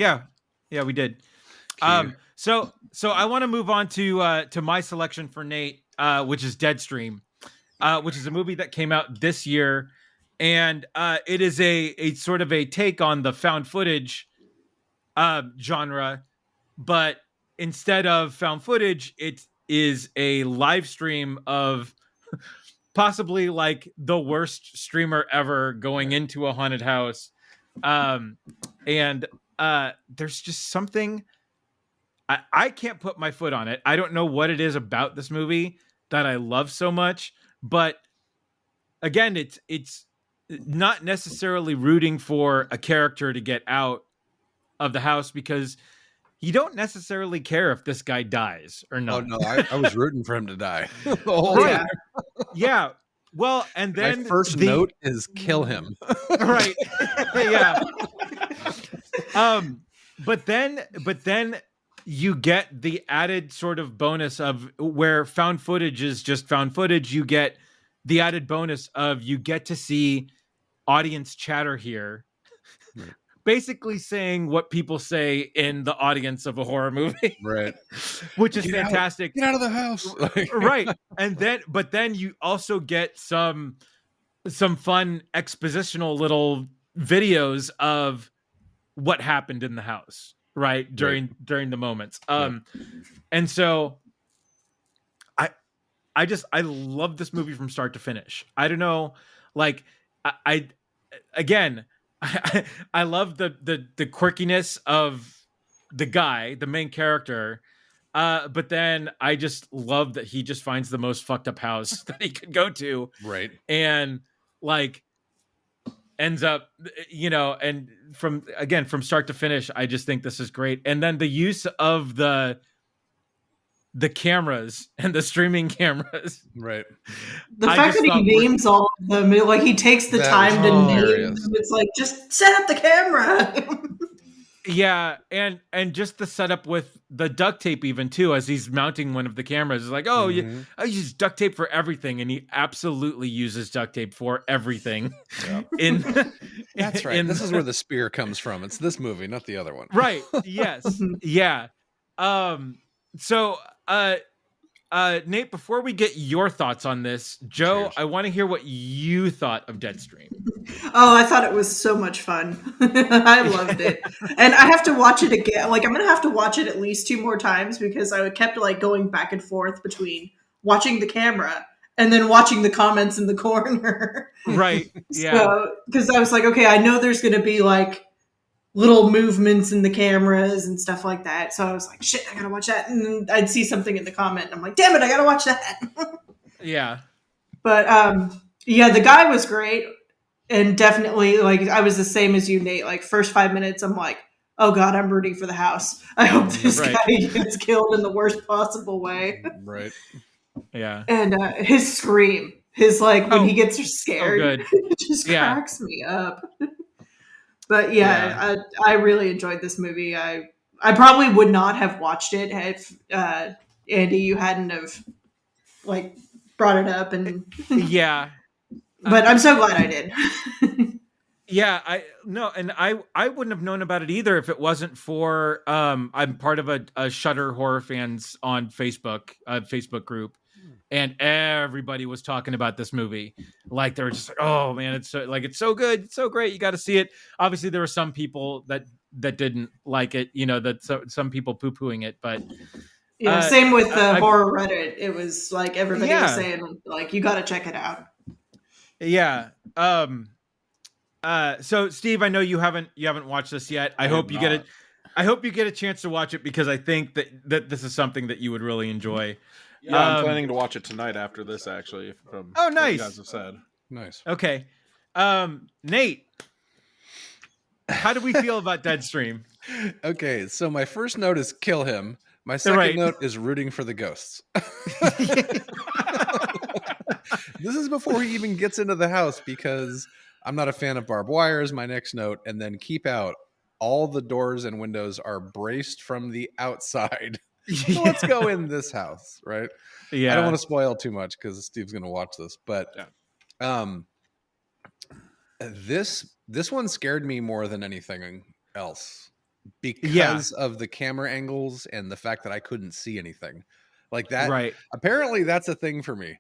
[SPEAKER 1] Yeah, we did. So I want to move on to my selection for Nate, which is Deadstream, which is a movie that came out this year, and it is a sort of a take on the found footage genre, but instead of found footage, it is a live stream of possibly like the worst streamer ever going into a haunted house, and there's just something. I can't put my foot on it. I don't know what it is about this movie that I love so much, but again, it's not necessarily rooting for a character to get out of the house, because you don't necessarily care if this guy dies or not.
[SPEAKER 3] Oh no, I was rooting for him to die.
[SPEAKER 1] Right. Yeah. Well, and then
[SPEAKER 3] my first note is kill him.
[SPEAKER 1] Right. Yeah. But then you get the added sort of bonus of where found footage is just found footage. You get the added bonus of you get to see audience chatter here.
[SPEAKER 3] Right.
[SPEAKER 1] Basically saying what people say in the audience of a horror movie.
[SPEAKER 3] Right.
[SPEAKER 1] Which is fantastic.
[SPEAKER 3] Get out of the house.
[SPEAKER 1] Right. And then you also get some fun expositional little videos of what happened in the house, right? During the moments. And so I love this movie from start to finish. I don't know, like I again, I love the quirkiness of the guy, the main character. But then I just love that he just finds the most fucked up house that he could go to.
[SPEAKER 3] Right.
[SPEAKER 1] And like ends up, and from start to finish, I just think this is great. And then the use of the cameras and the streaming cameras.
[SPEAKER 3] Right.
[SPEAKER 2] The fact that he names all of them, like he takes the time to name them, it's like, just set up the camera.
[SPEAKER 1] Yeah, and just the setup with the duct tape even too, as he's mounting one of the cameras, is like, I use duct tape for everything, and he absolutely uses duct tape for everything. Yeah.
[SPEAKER 3] That's right. This is where the spear comes from. It's this movie, not the other one.
[SPEAKER 1] Right. Yes. Yeah. So, Nate, before we get your thoughts on this, Joe, cheers. I want to hear what you thought of Deadstream.
[SPEAKER 2] Oh, I thought it was so much fun. I loved it. And I have to watch it again. Like, I'm going to have to watch it at least 2 more times because I kept like going back and forth between watching the camera and then watching the comments in the corner.
[SPEAKER 1] Right. Yeah.
[SPEAKER 2] So, because I was like, okay, I know there's going to be like little movements in the cameras and stuff like that. So I was like, shit, I got to watch that. And I'd see something in the comment and I'm like, damn it, I got to watch that.
[SPEAKER 1] Yeah.
[SPEAKER 2] But yeah, the guy was great. And definitely, like, I was the same as you, Nate. Like, first 5 minutes, I'm like, oh, God, I'm rooting for the house. I hope this guy gets killed in the worst possible way.
[SPEAKER 3] Right.
[SPEAKER 1] Yeah.
[SPEAKER 2] And his scream, when he gets scared, it just cracks me up. But, yeah. I really enjoyed this movie. I probably would not have watched it if, Andy, you hadn't have, like, brought it up. And
[SPEAKER 1] yeah.
[SPEAKER 2] But I'm so glad I did.
[SPEAKER 1] Yeah, I wouldn't have known about it either if it wasn't for I'm part of a Shudder horror fans on Facebook group, and everybody was talking about this movie. Like they were just like, oh man, it's so good, it's so great, you got to see it. Obviously, there were some people that didn't like it, that some people poo-pooing it, but
[SPEAKER 2] yeah, same with the horror Reddit. It was like everybody was saying like, you got to check it out.
[SPEAKER 1] Yeah. So Steve, I know you haven't watched this yet. I hope you get a chance to watch it because I think that this is something that you would really enjoy.
[SPEAKER 4] Yeah, I'm planning to watch it tonight after this, actually. From
[SPEAKER 1] nice.
[SPEAKER 4] What you guys have said.
[SPEAKER 3] Nice.
[SPEAKER 1] Okay. Nate, how do we feel about Deadstream?
[SPEAKER 3] Okay, so my first note is kill him. My second note is rooting for the ghosts. This is before he even gets into the house because I'm not a fan of barbed wires. My next note, and then keep out. All the doors and windows are braced from the outside. So let's go in this house, right?
[SPEAKER 1] Yeah.
[SPEAKER 3] I don't want to spoil too much because Steve's going to watch this, but this one scared me more than anything else because of the camera angles and the fact that I couldn't see anything like that.
[SPEAKER 1] Right.
[SPEAKER 3] Apparently, that's a thing for me.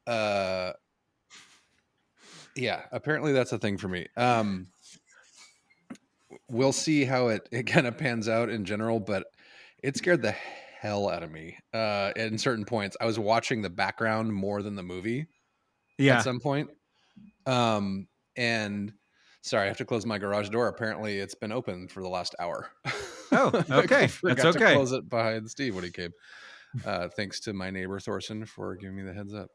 [SPEAKER 3] Apparently that's a thing for me. We'll see how it kind of pans out in general, but it scared the hell out of me. In certain points, I was watching the background more than the movie.
[SPEAKER 1] Yeah.
[SPEAKER 3] At some point. And sorry, I have to close my garage door. Apparently, it's been open for the last hour.
[SPEAKER 1] Oh, okay. That's okay.
[SPEAKER 3] To close it behind Steve when he came. Thanks to my neighbor Thorson for giving me the heads up.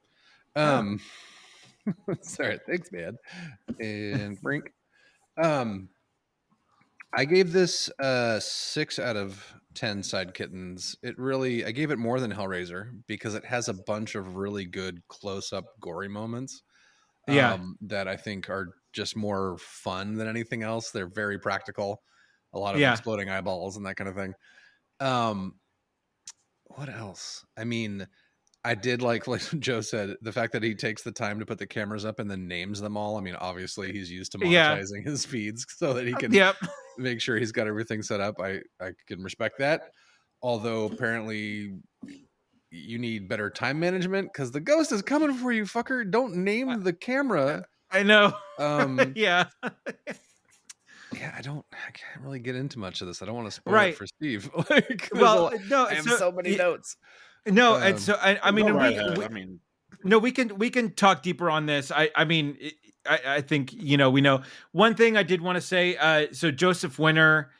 [SPEAKER 3] Sorry, thanks, man. And Brink. I gave this 6 out of 10 side kittens. I gave it more than Hellraiser because it has a bunch of really good close-up gory moments. That I think are just more fun than anything else. They're very practical. A lot of exploding eyeballs and that kind of thing. What else? I mean, I did like Joe said, the fact that he takes the time to put the cameras up and then names them all. I mean, obviously he's used to monetizing his feeds so that he can make sure he's got everything set up. I can respect that. Although apparently you need better time management because the ghost is coming for you, fucker. Don't name the camera.
[SPEAKER 1] I know.
[SPEAKER 3] Yeah, I can't really get into much of this. I don't want to spoil it for Steve. Like, I have so many notes.
[SPEAKER 1] No, and so I mean, we can talk deeper on this. I mean, I think we know one thing I did want to say. So Joseph Winter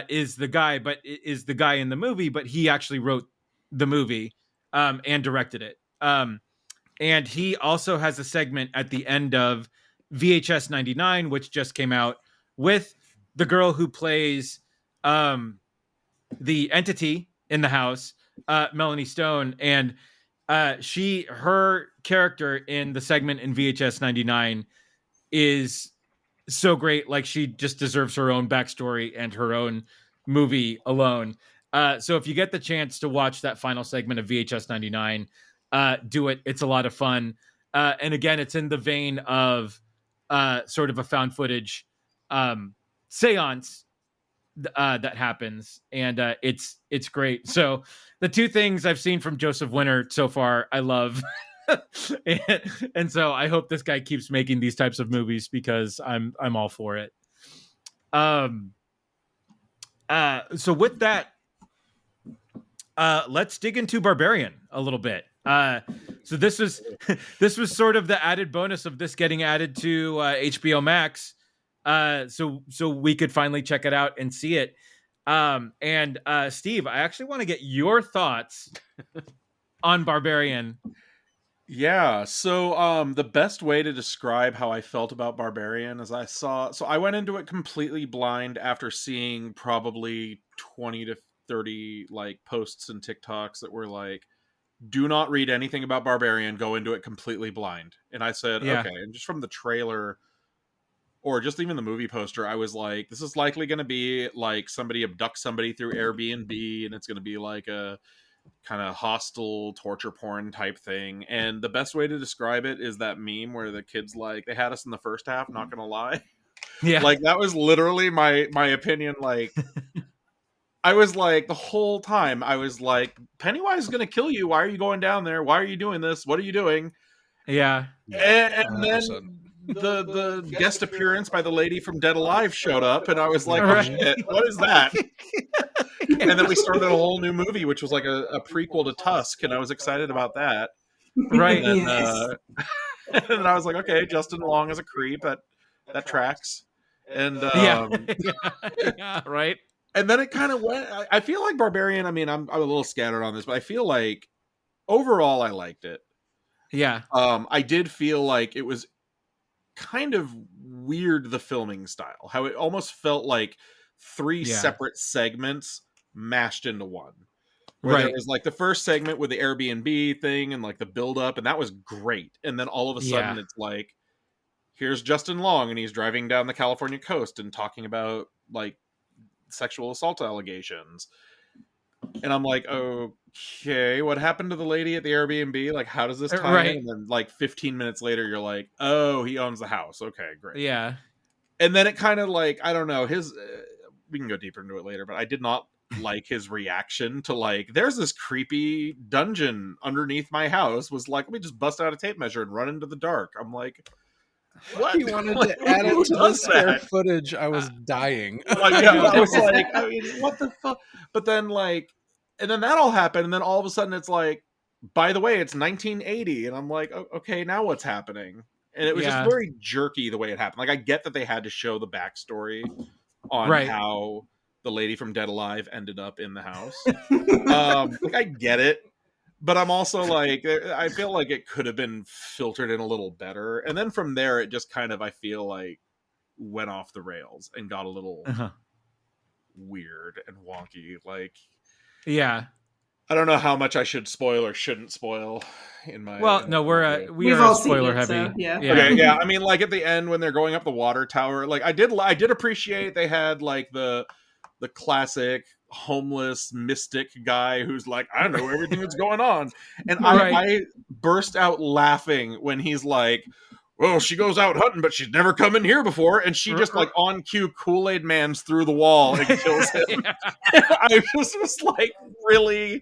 [SPEAKER 1] is the guy, but is the guy in the movie, but he actually wrote the movie and directed it. And he also has a segment at the end of VHS 99, which just came out, with the girl who plays the entity in the house, Melanie Stone, and her character in the segment in VHS 99 is so great. Like, she just deserves her own backstory and her own movie alone. So if you get the chance to watch that final segment of VHS 99, do it. It's a lot of fun. And again, it's in the vein of sort of a found footage seance that happens, and it's great. So the two things I've seen from Joseph Winter so far, I love. and so I hope this guy keeps making these types of movies because I'm all for it. So with that, let's dig into Barbarian a little bit. So this was sort of the added bonus of this getting added to HBO Max. So we could finally check it out and see it. And Steve, I actually want to get your thoughts on Barbarian.
[SPEAKER 4] Yeah, so the best way to describe how I felt about Barbarian is I went into it completely blind after seeing probably 20 to 30 like posts and TikToks that were like, do not read anything about Barbarian, go into it completely blind. And I said, okay, and just from the trailer or just even the movie poster, I was like, this is likely going to be like somebody abducts somebody through Airbnb and it's going to be like a kind of hostile torture porn type thing. And the best way to describe it is that meme where the kid's like, they had us in the first half, not gonna lie. Yeah, like that was literally my opinion. Like I was like, the whole time I was like, Pennywise is gonna kill you, why are you going down there, why are you doing this, what are you doing?
[SPEAKER 1] And
[SPEAKER 4] then the guest appearance by the lady from Dead Alive showed up, and I was like, oh shit, what is that? And then we started a whole new movie, which was like a prequel to Tusk, and I was excited about that.
[SPEAKER 1] Right.
[SPEAKER 4] And then, and I was like, okay, Justin Long is a creep. That tracks. And
[SPEAKER 1] right.
[SPEAKER 4] And then it kind of went. I feel like Barbarian. I mean, I'm a little scattered on this, but I feel like overall I liked it.
[SPEAKER 1] Yeah.
[SPEAKER 4] I did feel like it was kind of weird, the filming style, how it almost felt like three separate segments mashed into one. Where there was like the first segment with the Airbnb thing and like the build up, and that was great. And then all of a sudden it's like, here's Justin Long and he's driving down the California coast and talking about like sexual assault allegations. And I'm like, okay, what happened to the lady at the Airbnb? Like, how does this tie in? And then like 15 minutes later, you're like, oh, he owns the house. Okay, great.
[SPEAKER 1] Yeah.
[SPEAKER 4] And then it kind of like, I don't know, we can go deeper into it later, but I did not like his reaction to like, there's this creepy dungeon underneath my house, was like, let me just bust out a tape measure and run into the dark. I'm like, what?
[SPEAKER 3] He wanted to add it to the spare footage. I was dying.
[SPEAKER 4] Like, I was like, I mean, what the fuck? But then like, and then that all happened, and then all of a sudden it's like, by the way, it's 1980, and I'm like, okay, now what's happening? And it was just very jerky the way it happened. Like, I get that they had to show the backstory on how the lady from Dead Alive ended up in the house. Like, I get it, but I'm also like, I feel like it could have been filtered in a little better. And then from there, it just kind of, I feel like, went off the rails and got a little weird and wonky. Like,
[SPEAKER 1] yeah,
[SPEAKER 4] I don't know how much I should spoil or shouldn't spoil in my.
[SPEAKER 1] Well, no, we are spoiler heavy.
[SPEAKER 2] So, yeah.
[SPEAKER 4] Okay, yeah. I mean, like at the end when they're going up the water tower, like I did appreciate they had like the classic homeless mystic guy who's like, I know everything that's going on. And
[SPEAKER 1] Right.
[SPEAKER 4] I burst out laughing when he's like, well, she goes out hunting, but she's never come in here before. And she just like on cue Kool-Aid Man's through the wall and kills him.
[SPEAKER 1] Yeah.
[SPEAKER 4] I just was like, really?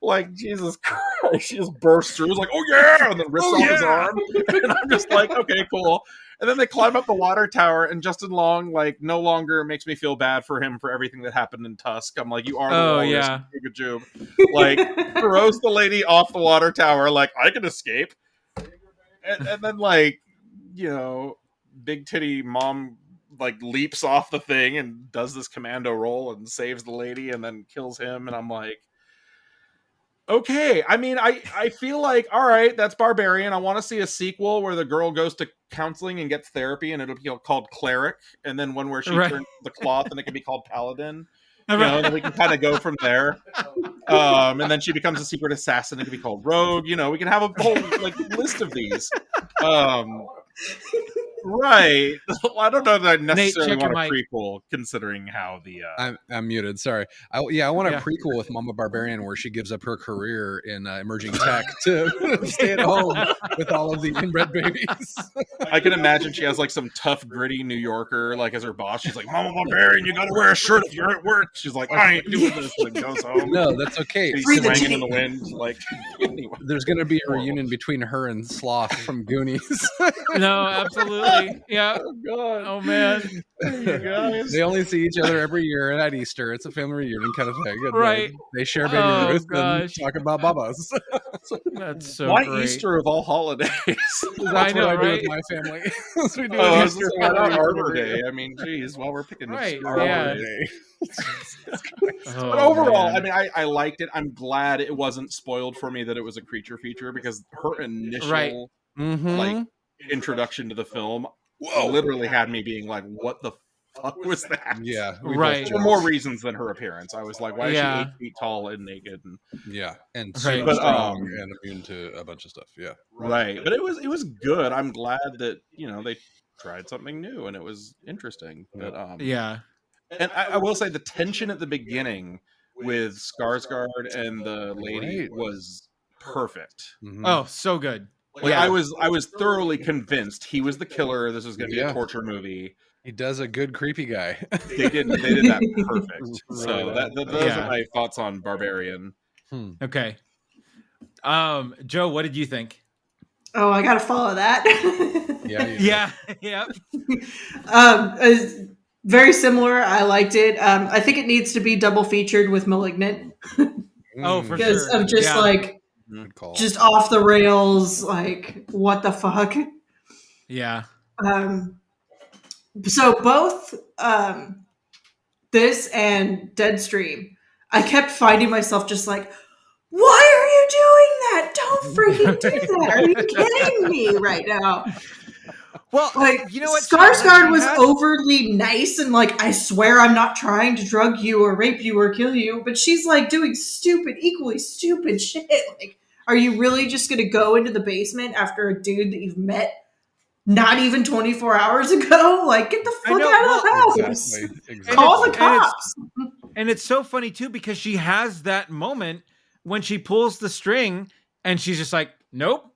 [SPEAKER 4] Like, Jesus Christ. She just bursts through. It's like, oh yeah! And then rips off his arm. And I'm just like, okay, cool. And then they climb up the water tower, and Justin Long, like, no longer makes me feel bad for him for everything that happened in Tusk. I'm like, you are the walrus.
[SPEAKER 1] Yeah.
[SPEAKER 4] Good. Like, throws the lady off the water tower, like, I can escape. And then, like, you know, big titty mom, like, leaps off the thing and does this commando roll and saves the lady and then kills him. And I'm like, okay. I mean, I feel like, all right, that's Barbarian. I want to see a sequel where the girl goes to counseling and gets therapy, and it'll be called Cleric. And then one where she turns the cloth and it can be called Paladin. You know, and then we can kind of go from there. And then she becomes a secret assassin. It can be called Rogue. You know, we can have a whole like list of these. Right. I don't know that I necessarily want a prequel, considering how the
[SPEAKER 3] I'm muted. Sorry. I want a prequel with Mama Barbarian where she gives up her career in emerging tech to stay at home with all of the inbred babies.
[SPEAKER 4] I can imagine she has like some tough, gritty New Yorker like as her boss. She's like, Mama Barbarian, you got to wear a shirt if you're at work. She's like, I ain't doing this. And goes home.
[SPEAKER 3] No, that's okay.
[SPEAKER 4] She's swinging in the wind. Like,
[SPEAKER 3] anyway. There's going to be a reunion between her and Sloth from Goonies.
[SPEAKER 1] No, absolutely. Yeah.
[SPEAKER 4] Oh God.
[SPEAKER 1] Oh man.
[SPEAKER 4] You guys.
[SPEAKER 3] They only see each other every year at Easter. It's a family reunion kind of thing. And
[SPEAKER 1] right.
[SPEAKER 3] They share Baby Ruth and talk about Babas.
[SPEAKER 1] That's so
[SPEAKER 4] Why
[SPEAKER 1] great.
[SPEAKER 4] Easter of all holidays?
[SPEAKER 3] That's what I do with my family. That's what we do
[SPEAKER 4] with
[SPEAKER 3] Easter.
[SPEAKER 4] Arbor Day. I mean, geez, while we're picking
[SPEAKER 1] Arbor
[SPEAKER 4] Day. But overall, I mean, I liked it. I'm glad it wasn't spoiled for me that it was a creature feature, because her initial like introduction to the film literally had me being like, what the fuck was that?
[SPEAKER 3] Yeah,
[SPEAKER 1] for
[SPEAKER 4] more reasons than her appearance. I was like, why is she 8 feet tall and naked?
[SPEAKER 3] And super strong and immune to a bunch of stuff.
[SPEAKER 4] Right. But it was good. I'm glad that, you know, they tried something new and it was interesting. But and I will say the tension at the beginning with Skarsgård and the lady was perfect.
[SPEAKER 1] Oh, so good.
[SPEAKER 4] Like, I was thoroughly convinced he was the killer. This was going to be a torture movie.
[SPEAKER 3] He does a good creepy guy.
[SPEAKER 4] They did that perfect. So those are my thoughts on Barbarian.
[SPEAKER 1] Okay. Joe, what did you think?
[SPEAKER 2] Oh, I gotta follow that.
[SPEAKER 1] Yeah.
[SPEAKER 2] Very similar. I liked it. I think it needs to be double featured with Malignant.
[SPEAKER 1] Oh, for
[SPEAKER 2] because
[SPEAKER 1] sure.
[SPEAKER 2] of just like just off the rails, like what the fuck?
[SPEAKER 1] Yeah.
[SPEAKER 2] So both this and Deadstream, I kept finding myself just like, why are you doing that? Don't freaking do that. Are you kidding me right now?
[SPEAKER 1] Well,
[SPEAKER 2] like,
[SPEAKER 1] you know what?
[SPEAKER 2] Skarsgård was overly nice and like, I swear I'm not trying to drug you or rape you or kill you, but she's like doing equally stupid shit. Like, are you really just going to go into the basement after a dude that you've met not even 24 hours ago? Like, get the fuck out of the house.
[SPEAKER 3] Exactly.
[SPEAKER 2] Call the cops.
[SPEAKER 1] And it's so funny too, because she has that moment when she pulls the string and she's just like, nope.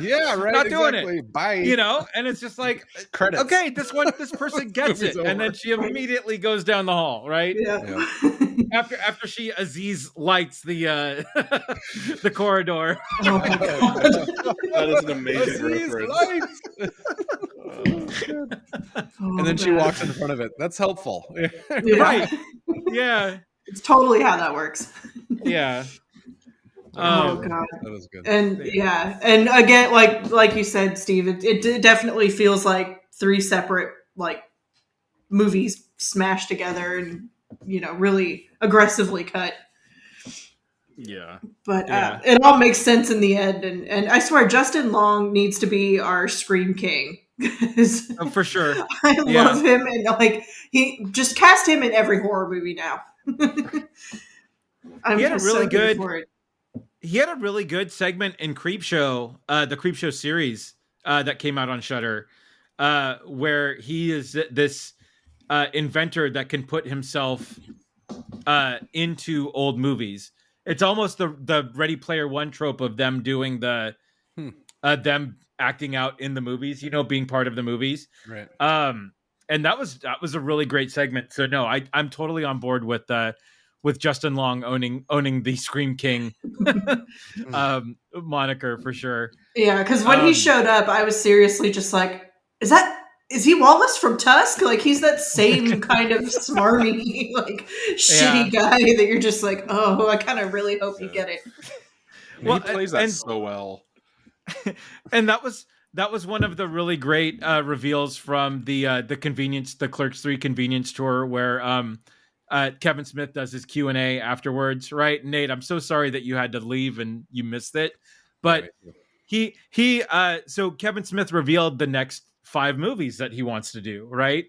[SPEAKER 3] Yeah, right.
[SPEAKER 1] Not doing it.
[SPEAKER 3] Bye.
[SPEAKER 1] You know, and it's just like,
[SPEAKER 3] credits.
[SPEAKER 1] Okay, this person gets it, and then she immediately goes down the hall, right?
[SPEAKER 2] Yeah.
[SPEAKER 1] After she Aziz lights the the corridor.
[SPEAKER 2] Oh my God.
[SPEAKER 4] That is an amazing reference.
[SPEAKER 3] And then she walks in front of it. That's helpful.
[SPEAKER 2] Yeah.
[SPEAKER 1] Right. Yeah.
[SPEAKER 2] It's totally how that works.
[SPEAKER 1] Yeah.
[SPEAKER 2] Oh God,
[SPEAKER 3] that was good.
[SPEAKER 2] And and again, like you said, Steve, it definitely feels like three separate like movies smashed together and really aggressively cut.
[SPEAKER 4] Yeah,
[SPEAKER 2] but it all makes sense in the end, and I swear Justin Long needs to be our Scream King.
[SPEAKER 1] For sure,
[SPEAKER 2] I love him, and like he just cast him in every horror movie now.
[SPEAKER 1] He had a really good. He had a really good segment in Creepshow, the Creepshow series that came out on Shudder, where he is this inventor that can put himself into old movies. It's almost the Ready Player One trope of them doing the them acting out in the movies, being part of the movies.
[SPEAKER 3] Right.
[SPEAKER 1] And that was a really great segment. So no, I'm totally on board with Justin Long owning the Scream King moniker for sure.
[SPEAKER 2] Yeah, because when he showed up, I was seriously just like, is he Wallace from Tusk? Like, he's that same kind of smarmy, like, shitty guy that you're just like, oh, I kind of really hope you get it.
[SPEAKER 4] Well, he plays that so well.
[SPEAKER 1] And that was one of the really great reveals from the Clerks 3 convenience tour, where Kevin Smith does his Q&A afterwards, right? Nate, I'm so sorry that you had to leave and you missed it, but so Kevin Smith revealed the next 5 movies that he wants to do, right?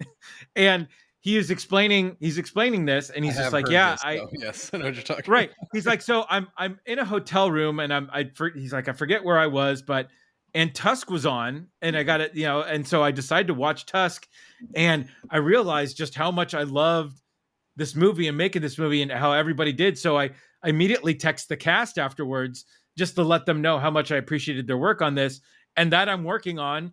[SPEAKER 1] And he's explaining this, and he's just like, yes, I know what you're talking right. About. He's like, so I'm in a hotel room, and he's like, I forget where I was, and Tusk was on, and I got it, and so I decided to watch Tusk, and I realized just how much I loved this movie and making this movie, and how everybody did. So I immediately text the cast afterwards just to let them know how much I appreciated their work on this, and that I'm working on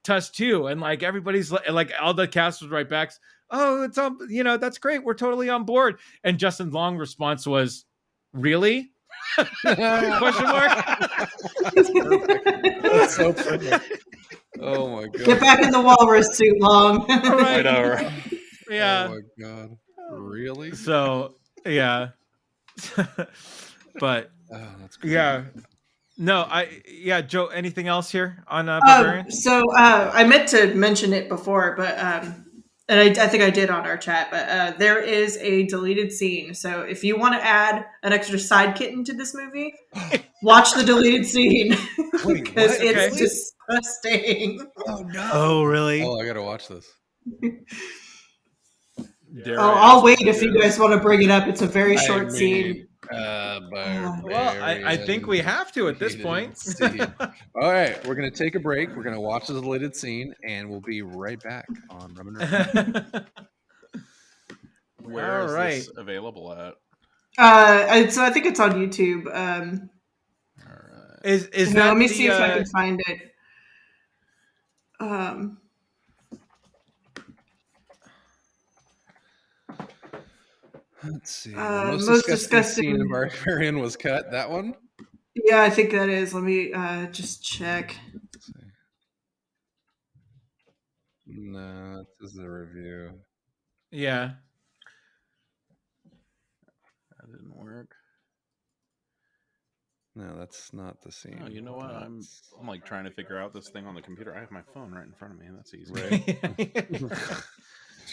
[SPEAKER 1] Tusk 2. And like everybody's like, all the cast was right back. Oh, it's on, that's great. We're totally on board. And Justin Long's response was, really? Question mark.
[SPEAKER 3] That's so perfect. Oh my god.
[SPEAKER 2] Get back in the walrus suit, Long.
[SPEAKER 4] I know, right?
[SPEAKER 1] Yeah.
[SPEAKER 3] Oh my god. Really?
[SPEAKER 1] So yeah. But
[SPEAKER 3] that's great.
[SPEAKER 1] Yeah. No, Joe, anything else here on Barbarian?
[SPEAKER 2] So I meant to mention it before, but and I think I did on our chat, but there is a deleted scene. So if you want to add an extra side kitten to this movie, watch the deleted scene because it's disgusting.
[SPEAKER 3] Oh no!
[SPEAKER 1] Oh really?
[SPEAKER 3] Oh, I gotta watch this.
[SPEAKER 2] I'll wait if you guys want to bring it up. It's a very short scene.
[SPEAKER 1] Well, I think we have to at this point.
[SPEAKER 3] All right, we're going to take a break. We're going to watch this deleted scene, and we'll be right back on Rum Regret.
[SPEAKER 4] Where is this available
[SPEAKER 2] at? So I think it's on YouTube.
[SPEAKER 4] All right.
[SPEAKER 1] Is that?
[SPEAKER 2] Let me see if I can find it.
[SPEAKER 3] Let's see. Most disgusting scene in Barbarian was cut. That one?
[SPEAKER 2] Yeah, I think that is. Let me just check.
[SPEAKER 3] Let's see. No, this is a review.
[SPEAKER 1] Yeah.
[SPEAKER 4] That didn't work.
[SPEAKER 3] No, that's not the scene.
[SPEAKER 4] Oh, you know what? I'm like trying to figure out this thing on the computer. I have my phone right in front of me. That's easy. Right?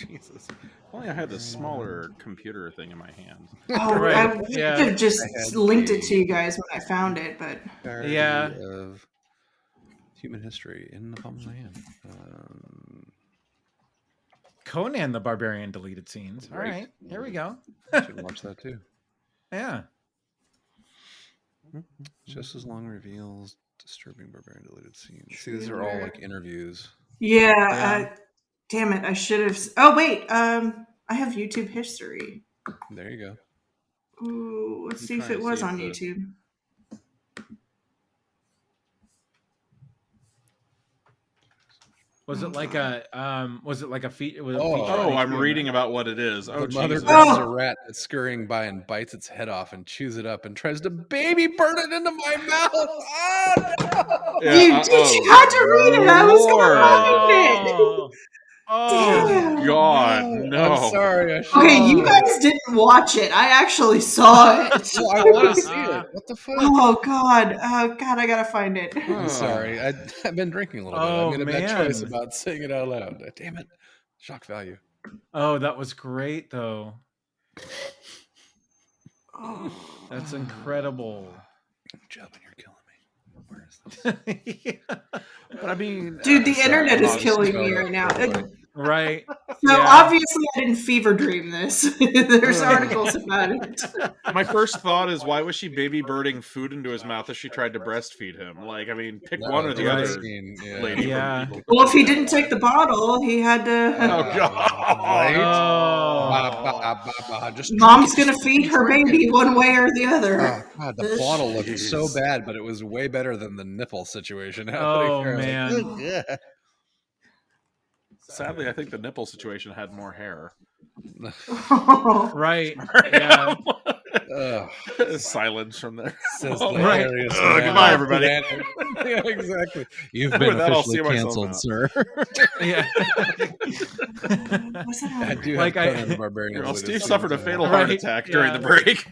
[SPEAKER 4] Jesus. If only I had this smaller computer thing in my hand.
[SPEAKER 2] Oh, right. I would have just linked it to you guys when I found it, but
[SPEAKER 1] yeah.
[SPEAKER 3] Of human history in the palm of my hand.
[SPEAKER 1] Conan the Barbarian deleted scenes. All right, here we go.
[SPEAKER 3] Should watch that too.
[SPEAKER 1] Yeah.
[SPEAKER 3] Just as long reveals disturbing Barbarian deleted scenes. See, these are all like interviews.
[SPEAKER 2] Yeah. Damn it! I should have. Oh wait, I have YouTube history.
[SPEAKER 3] There you go.
[SPEAKER 2] Ooh, let's see if it was on YouTube.
[SPEAKER 1] Was it like a feature?
[SPEAKER 4] I'm reading about what it is. Oh,
[SPEAKER 3] the mother grabs a rat that's scurrying by and bites its head off and chews it up and tries to baby burn it into my mouth. Oh, no.
[SPEAKER 2] Yeah, you had to read it. I was going to find it.
[SPEAKER 4] Oh God, no!
[SPEAKER 3] I'm sorry.
[SPEAKER 2] Okay, you guys didn't watch it. I actually saw it.
[SPEAKER 3] Well, I want to see it. What the fuck?
[SPEAKER 2] Oh God! I gotta find it.
[SPEAKER 3] I'm sorry. I've been drinking a little bit. I made a bad choice about saying it out loud. Damn it! Shock value.
[SPEAKER 1] Oh, that was great though. That's incredible.
[SPEAKER 3] Jubin, you're killing me. Where is this?
[SPEAKER 4] But I mean,
[SPEAKER 2] dude, the internet is killing me right now.
[SPEAKER 1] Right.
[SPEAKER 2] So obviously I didn't fever dream this. There's articles about it.
[SPEAKER 4] My first thought is, why was she baby birding food into his mouth as she tried to breastfeed him? Like, I mean, pick one or the other, lady.
[SPEAKER 1] Yeah.
[SPEAKER 2] Well, if he didn't take the bottle, he had to.
[SPEAKER 4] Oh God!
[SPEAKER 2] Mom's gonna feed her baby one way or the other.
[SPEAKER 3] Oh God, the bottle looked so bad, but it was way better than the nipple situation.
[SPEAKER 1] Oh man.
[SPEAKER 3] Yeah.
[SPEAKER 4] Sadly, I think the nipple situation had more hair.
[SPEAKER 1] Right. Yeah.
[SPEAKER 4] Silence from there.
[SPEAKER 3] Says
[SPEAKER 1] Right.
[SPEAKER 4] Goodbye, everybody.
[SPEAKER 3] Yeah, exactly. You've been officially canceled, sir.
[SPEAKER 1] Yeah.
[SPEAKER 3] I do
[SPEAKER 1] Like
[SPEAKER 3] have Barbarian.
[SPEAKER 4] Well, Steve suffered a fatal heart attack during the break.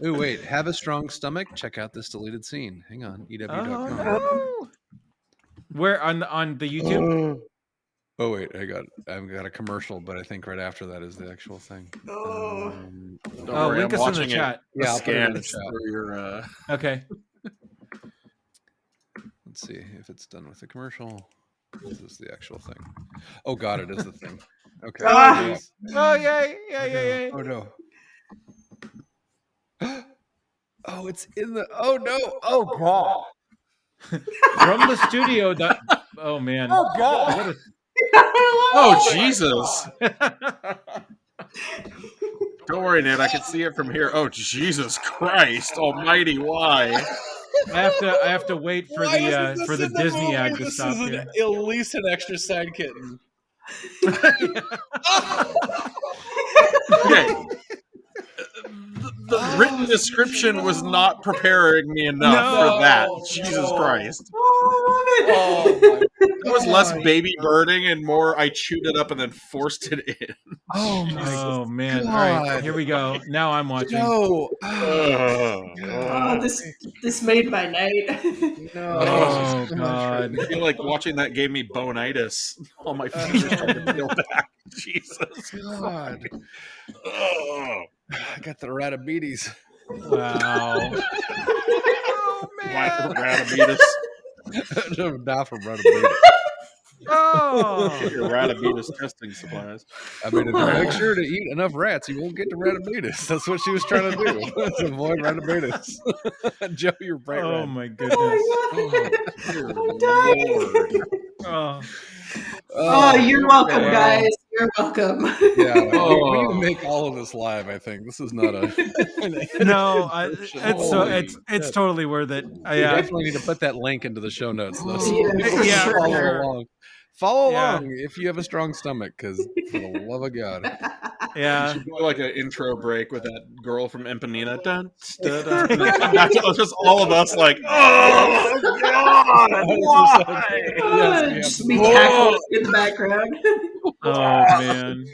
[SPEAKER 3] Oh wait, have a strong stomach? Check out this deleted scene. Hang on, EW.com.
[SPEAKER 1] Where on the YouTube?
[SPEAKER 3] Oh wait, I've got a commercial, but I think right after that is the actual thing.
[SPEAKER 1] Link us in the chat.
[SPEAKER 3] Yeah, I'll put it in the
[SPEAKER 4] chat.
[SPEAKER 1] Okay.
[SPEAKER 3] Let's see if it's done with the commercial. This is the actual thing. Oh God, it is the thing. Okay.
[SPEAKER 1] Oh yay!
[SPEAKER 3] Oh no. Oh, it's in the. Oh no! Oh God!
[SPEAKER 1] From the studio. Oh man!
[SPEAKER 3] Oh God!
[SPEAKER 4] Oh Jesus! Don't worry, Ned. I can see it from here. Oh Jesus Christ Almighty! Why?
[SPEAKER 1] I have to wait for the Disney ad to stop here.
[SPEAKER 3] At least an extra side kitten.
[SPEAKER 4] Okay. The written description was not preparing me enough for that. Jesus Christ.
[SPEAKER 2] Oh,
[SPEAKER 4] It was less baby birding and more I chewed it up and then forced it in.
[SPEAKER 1] Oh man.
[SPEAKER 3] God.
[SPEAKER 1] All right, here we go. Now I'm watching.
[SPEAKER 3] No.
[SPEAKER 2] This made my night.
[SPEAKER 1] Oh God.
[SPEAKER 4] I feel like watching that gave me bonitis. All my fingers tried to peel back. Jesus
[SPEAKER 3] God.
[SPEAKER 4] Oh.
[SPEAKER 3] I got the ratabetes.
[SPEAKER 1] Wow.
[SPEAKER 4] Why for ratabetes?
[SPEAKER 3] Not from ratabetes.
[SPEAKER 1] Oh.
[SPEAKER 4] Your ratabetes testing supplies.
[SPEAKER 3] I mean, if you make sure to eat enough rats, you won't get to ratabetes. That's what she was trying to do. To avoid ratabetes. Joe, you're bright red.
[SPEAKER 1] Oh my goodness.
[SPEAKER 2] I'm dying.
[SPEAKER 1] Oh.
[SPEAKER 2] You're welcome, guys. You're welcome.
[SPEAKER 3] Yeah, we need to make all of this live. I think this is not a.
[SPEAKER 1] No, it's totally worth it.
[SPEAKER 3] We definitely need to put that link into the show notes. Though.
[SPEAKER 2] Yeah, for
[SPEAKER 3] follow
[SPEAKER 2] sure.
[SPEAKER 3] along. Follow along if you have a strong stomach, because for the love of God.
[SPEAKER 1] Yeah.
[SPEAKER 4] You should go like an intro break with that girl from Empanina. Dun, dun, dun, and then come back to just all of us like, oh God, why?
[SPEAKER 2] Just be cackling in the background.
[SPEAKER 1] Oh man.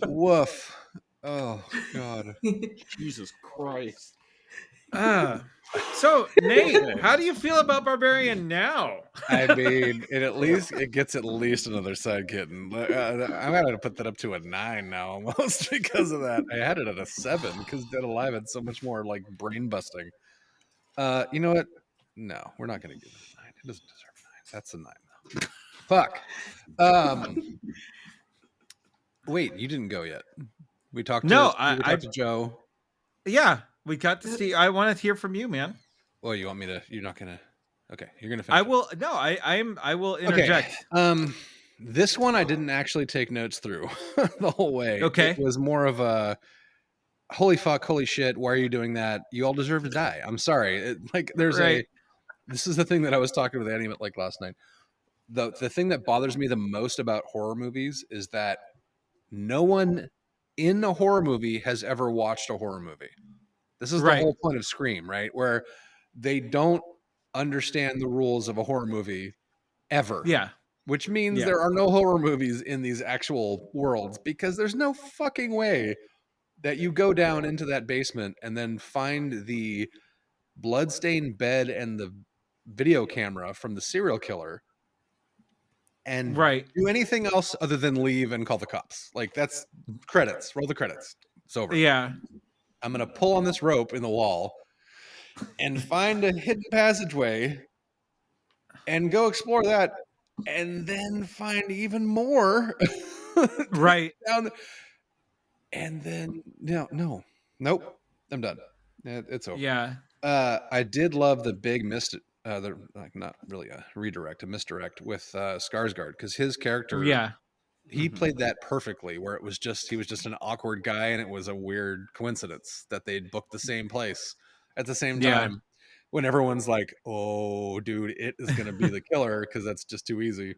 [SPEAKER 3] Woof. Oh God.
[SPEAKER 4] Jesus Christ.
[SPEAKER 1] So Nate, how do you feel about Barbarian now?
[SPEAKER 3] I mean, it gets at least another side kitten. I'm gonna put that up to a 9 now, almost because of that. I had it at a 7 because Dead Alive had so much more like brain busting. You know what? No, we're not gonna give it a 9. It doesn't deserve a 9. That's a 9 though. Fuck. Wait, you didn't go yet. We talked. I talked to Joe.
[SPEAKER 1] Yeah. We got to see. I want to hear from you, man.
[SPEAKER 3] Well, you want me to? You're not gonna. Okay, you're gonna finish.
[SPEAKER 1] I will. No, I will interject.
[SPEAKER 3] Okay. This one I didn't actually take notes through the whole way.
[SPEAKER 1] Okay,
[SPEAKER 3] it was more of a holy fuck, holy shit. Why are you doing that? You all deserve to die. I'm sorry. This is the thing that I was talking with Annie like last night. The thing that bothers me the most about horror movies is that no one in a horror movie has ever watched a horror movie. This is the whole point of Scream, right? Where they don't understand the rules of a horror movie ever.
[SPEAKER 1] Yeah.
[SPEAKER 3] Which means there are no horror movies in these actual worlds because there's no fucking way that you go down into that basement and then find the bloodstained bed and the video camera from the serial killer and do anything else other than leave and call the cops. Like that's credits. Roll the credits. It's over.
[SPEAKER 1] Yeah.
[SPEAKER 3] I'm going to pull on this rope in the wall and find a hidden passageway and go explore that and then find even more.
[SPEAKER 1] Right.
[SPEAKER 3] Down, and then nope, I'm done. It's over.
[SPEAKER 1] Yeah.
[SPEAKER 3] I did love the big not really a redirect, a misdirect with Skarsgård, because his character,
[SPEAKER 1] Yeah.
[SPEAKER 3] he played that perfectly, where he was just an awkward guy, and it was a weird coincidence that they'd booked the same place at the same time, when everyone's like, oh dude, it is going to be the killer, because that's just too easy.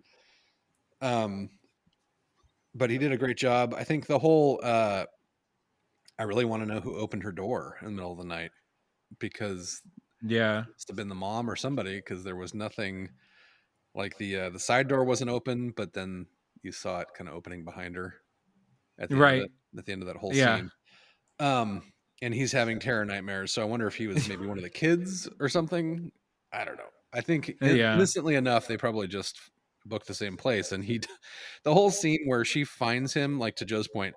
[SPEAKER 3] But he did a great job. I think the whole I really want to know who opened her door in the middle of the night, because
[SPEAKER 1] Yeah.
[SPEAKER 3] it must have been the mom or somebody, because there was nothing, like the side door wasn't open, but then you saw it kind of opening behind her at the end of it, at the end of that whole scene. And he's having terror nightmares, so I wonder if he was maybe one of the kids or something. I don't know. I think innocently enough, they probably just booked the same place. And the whole scene where she finds him, like to Joe's point,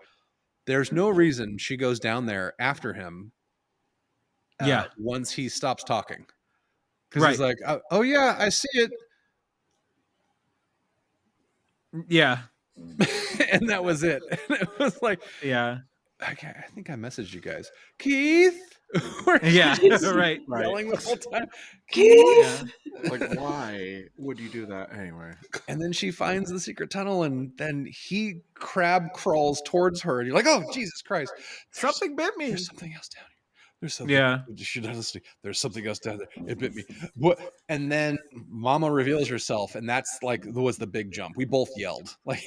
[SPEAKER 3] there's no reason she goes down there after him. Once he stops talking, because he's like, oh yeah, I see it.
[SPEAKER 1] Yeah.
[SPEAKER 3] And that was it. And it was like, okay, I think I messaged you guys, Keith.
[SPEAKER 1] Right.
[SPEAKER 3] Yelling the whole time,
[SPEAKER 2] Keith.
[SPEAKER 4] Like, why would you do that anyway?
[SPEAKER 3] And then she finds the secret tunnel, and then he crab crawls towards her, and you're like, oh Jesus Christ,
[SPEAKER 1] something bit me.
[SPEAKER 3] There's something else down here. There's something. There's something else down there. It bit me. What? And then Mama reveals herself, and that's like was the big jump. We both yelled. Like,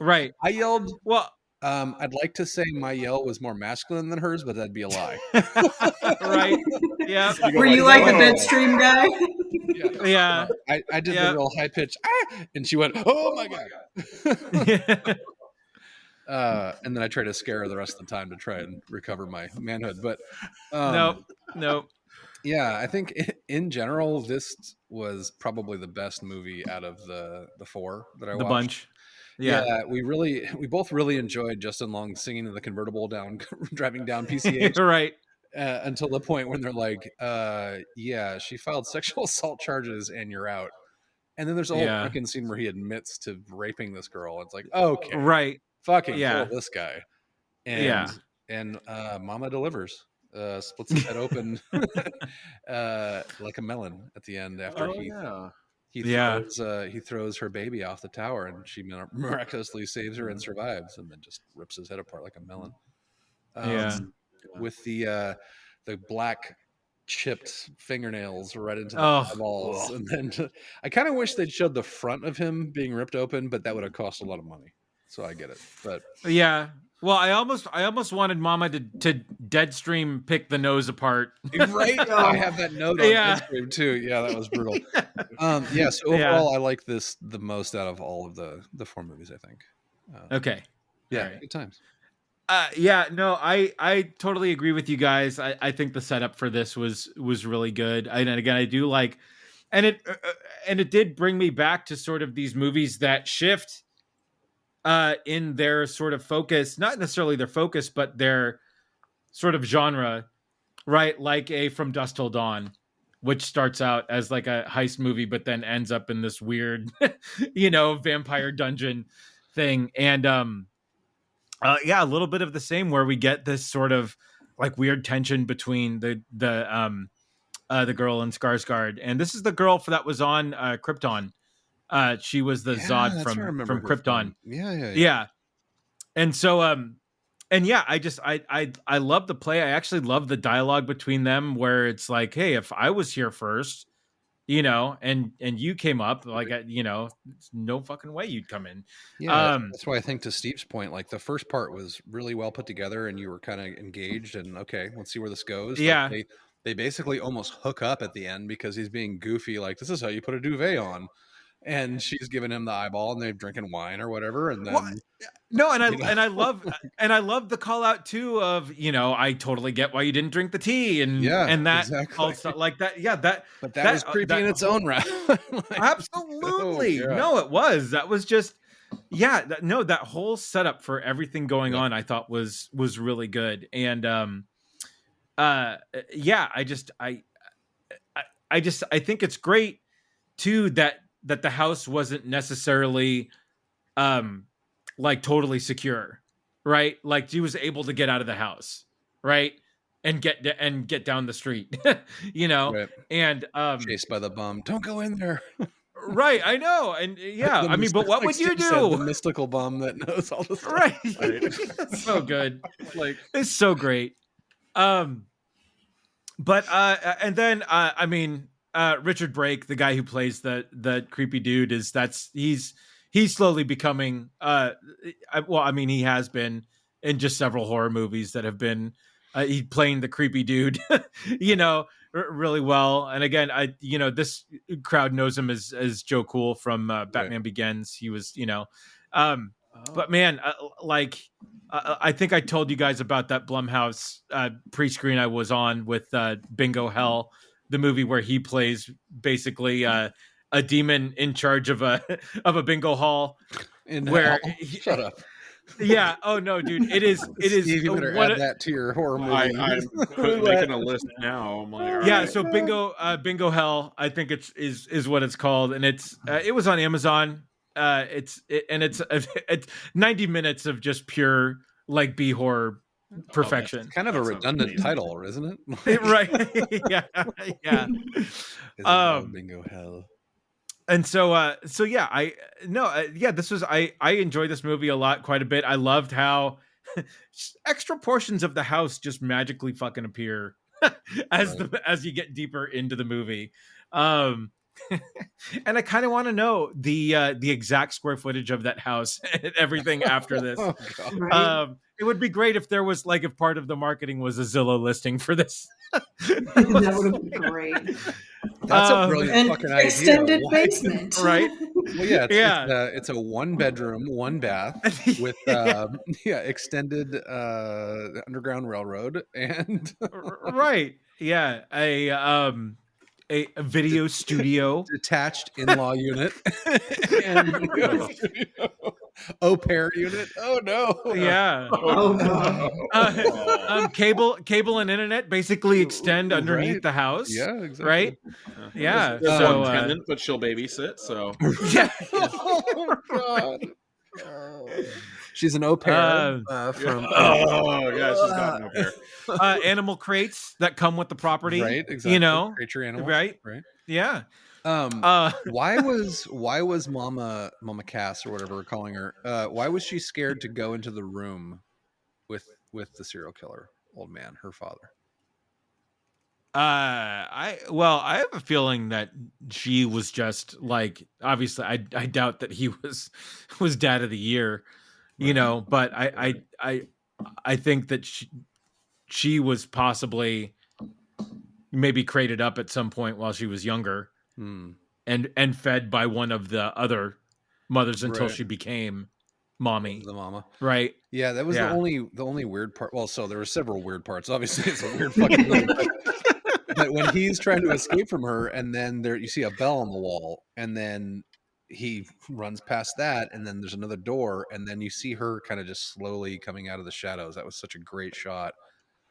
[SPEAKER 1] right.
[SPEAKER 3] I yelled.
[SPEAKER 1] Well,
[SPEAKER 3] I'd like to say my yell was more masculine than hers, but that'd be a lie.
[SPEAKER 1] Right. Yeah.
[SPEAKER 2] Were you like the Deadstream guy?
[SPEAKER 1] Yeah.
[SPEAKER 3] I did the real high pitch, and she went, "Oh my god." And then I tried to scare her the rest of the time to try and recover my manhood. But
[SPEAKER 1] nope.
[SPEAKER 3] Yeah, I think in general, this was probably the best movie out of the four that I watched.
[SPEAKER 1] The bunch.
[SPEAKER 3] Yeah, we both really enjoyed Justin Long singing in the convertible driving down PCH.
[SPEAKER 1] Right.
[SPEAKER 3] Until the point when they're like, yeah, she filed sexual assault charges and you're out. And then there's a whole fucking scene where he admits to raping this girl. It's like, okay.
[SPEAKER 1] Right.
[SPEAKER 3] Fucking kill this guy. And Mama delivers. Splits his head open like a melon at the end after he throws her baby off the tower, and she miraculously saves her and survives, and then just rips his head apart like a melon. With the black chipped fingernails right into the eyeballs. And then I kind of wish they'd showed the front of him being ripped open, but that would have cost a lot of money. So I get it. But
[SPEAKER 1] well, I almost wanted Mama to Deadstream pick the nose apart.
[SPEAKER 3] Right? I have that note on Deadstream too. Yeah, that was brutal. So overall I like this the most out of all of the four movies, I think.
[SPEAKER 1] Okay.
[SPEAKER 3] Yeah, right. Good times.
[SPEAKER 1] I totally agree with you guys. I think the setup for this was really good. And again, I do like, and it did bring me back to sort of these movies that shift in their sort of focus, not necessarily their focus, but their sort of genre, right? Like a From Dusk Till Dawn, which starts out as like a heist movie, but then ends up in this weird, vampire dungeon thing. And, a little bit of the same, where we get this sort of like weird tension between the girl and Skarsgård, and this is the girl that was on Krypton. She was the Zod from Krypton. Yeah. And so, I love the play. I actually love the dialogue between them, where it's like, hey, if I was here first, and you came up, like, it's no fucking way you'd come in.
[SPEAKER 3] Yeah, that's why I think, to Steve's point, like the first part was really well put together, and you were kind of engaged, and okay, let's see where this goes.
[SPEAKER 1] Yeah.
[SPEAKER 3] Like they basically almost hook up at the end, because he's being goofy, like, this is how you put a duvet on. And she's giving him the eyeball, and they're drinking wine or whatever. And then
[SPEAKER 1] I love the call out too of, I totally get why you didn't drink the tea, and that all stuff like that. Yeah, that
[SPEAKER 3] was creepy in its own right.
[SPEAKER 1] Absolutely. No, it was. That was just that whole setup for everything going on, I thought was really good. And I think it's great too that the house wasn't necessarily like totally secure, right? Like she was able to get out of the house, right? And get down the street, you know,
[SPEAKER 3] Right.
[SPEAKER 1] and
[SPEAKER 3] Chased by the bum. Don't go in there.
[SPEAKER 1] right, I know, and yeah, I mean, but what would you do?
[SPEAKER 3] The mystical bum that knows all the stuff.
[SPEAKER 1] Right, so good,
[SPEAKER 4] Like,
[SPEAKER 1] it's so great. But and then I mean, Richard Brake, the guy who plays the creepy dude, he's slowly becoming well, I mean, he has been in just several horror movies that have been he playing the creepy dude, you know, really well. And again, this crowd knows him as Joe Cool from Batman Begins. He was, you know, but man, I think I told you guys about that Blumhouse pre-screen I was on with Bingo Hell, the movie where he plays basically a demon in charge of a bingo hall.
[SPEAKER 3] Shut up.
[SPEAKER 1] Yeah. Oh no, dude. It is.
[SPEAKER 3] Steve, you better add that to your horror movie.
[SPEAKER 4] I'm making a list now. I'm like,
[SPEAKER 1] yeah.
[SPEAKER 4] right.
[SPEAKER 1] So Bingo Hell, I think is what it's called, and it was on Amazon. It's 90 minutes of just pure like B horror perfection.
[SPEAKER 3] It's kind of a redundant title, isn't it?
[SPEAKER 1] Right. Yeah.
[SPEAKER 3] Bingo Hell.
[SPEAKER 1] And so yeah, I enjoyed this movie a lot, quite a bit. I loved how extra portions of the house just magically fucking appear as you get deeper into the movie. And I kind of want to know the exact square footage of that house and everything after this. It would be great if there was like, if part of the marketing was a Zillow listing for this.
[SPEAKER 2] That would have been great.
[SPEAKER 3] That's a brilliant fucking idea.
[SPEAKER 2] Extended basement,
[SPEAKER 1] right?
[SPEAKER 3] Well, it's a 1 bedroom, 1 bath with extended underground railroad and
[SPEAKER 1] right. Yeah, a video studio,
[SPEAKER 3] detached in-law unit, and au pair unit. Oh no!
[SPEAKER 1] Yeah. Cable and internet basically extend underneath the house.
[SPEAKER 3] Yeah, exactly.
[SPEAKER 1] Right. Yeah.
[SPEAKER 4] There's
[SPEAKER 1] so
[SPEAKER 4] one tenant, but she'll babysit. So
[SPEAKER 1] yeah.
[SPEAKER 3] Oh god. She's an au pair from.
[SPEAKER 4] Oh yeah, she's got an au pair.
[SPEAKER 1] Animal crates that come with the property,
[SPEAKER 3] right? Exactly.
[SPEAKER 1] You know,
[SPEAKER 3] create your animals,
[SPEAKER 1] right? Yeah.
[SPEAKER 3] Why was Mama Cass or whatever we're calling her? Why was she scared to go into the room with the serial killer old man, her father?
[SPEAKER 1] I have a feeling that she was just like, obviously I doubt that he was dad of the year, you know, but I think that she was possibly maybe crated up at some point while she was younger and fed by one of the other mothers until she became mommy.
[SPEAKER 3] The mama.
[SPEAKER 1] Right.
[SPEAKER 3] Yeah, that was the only weird part. Well, so there were several weird parts. Obviously it's a weird fucking movie, but when he's trying to escape from her and then there you see a bell on the wall and then he runs past that and then there's another door and then you see her kind of just slowly coming out of the shadows. That was such a great shot.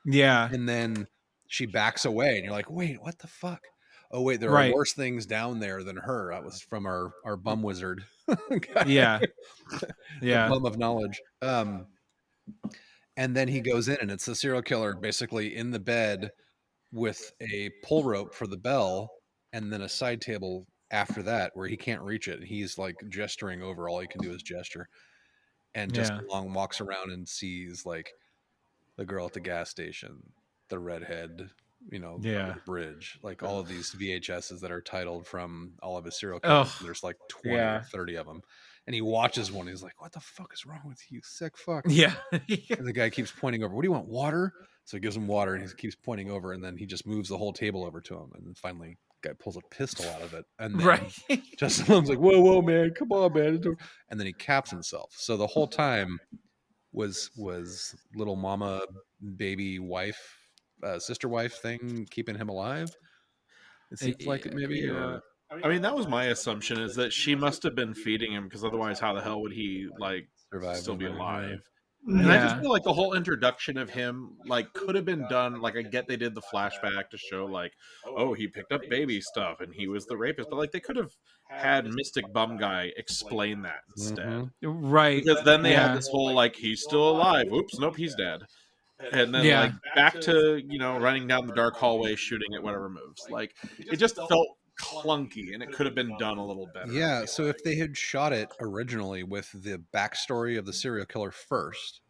[SPEAKER 1] Yeah.
[SPEAKER 3] And then she backs away and you're like, wait, what the fuck? Oh wait, there are worse things down there than her. That was from our bum wizard.
[SPEAKER 1] Yeah.
[SPEAKER 3] The bum of knowledge. And then he goes in and it's the serial killer basically in the bed with a pull rope for the bell and then a side table after that where he can't reach it. He's like gesturing over. All he can do is gesture and just long walks around and sees like the girl at the gas station, the redhead, you know, the bridge, like all of these VHSs that are titled from all of his serial killers. There's like 20 or 30 of them. And he watches one. He's like, what the fuck is wrong with you, sick fuck?
[SPEAKER 1] Yeah.
[SPEAKER 3] And the guy keeps pointing over. What do you want, water? So he gives him water and he keeps pointing over. And then he just moves the whole table over to him. And then finally, the guy pulls a pistol out of it. And then Justin Long's like, whoa, man, come on, man. And then he caps himself. So the whole time was little mama, baby, wife, sister wife thing keeping him alive. It seems like it maybe.
[SPEAKER 4] I mean, that was my assumption, is that she must have been feeding him, because otherwise how the hell would he like
[SPEAKER 3] survive,
[SPEAKER 4] still be alive? And I just feel like the whole introduction of him like could have been done. Like, I get they did the flashback to show like, oh, he picked up baby stuff and he was the rapist, but like they could have had Mystic Bum Guy explain that instead,
[SPEAKER 1] right?
[SPEAKER 4] Because then they had this whole like, he's still alive. Oops, nope, he's dead. And then like back to, you know, running down the dark hallway, shooting at whatever moves. Like, it just felt clunky, and it could have been done a little better.
[SPEAKER 3] Yeah, so if they had shot it originally with the backstory of the serial killer first,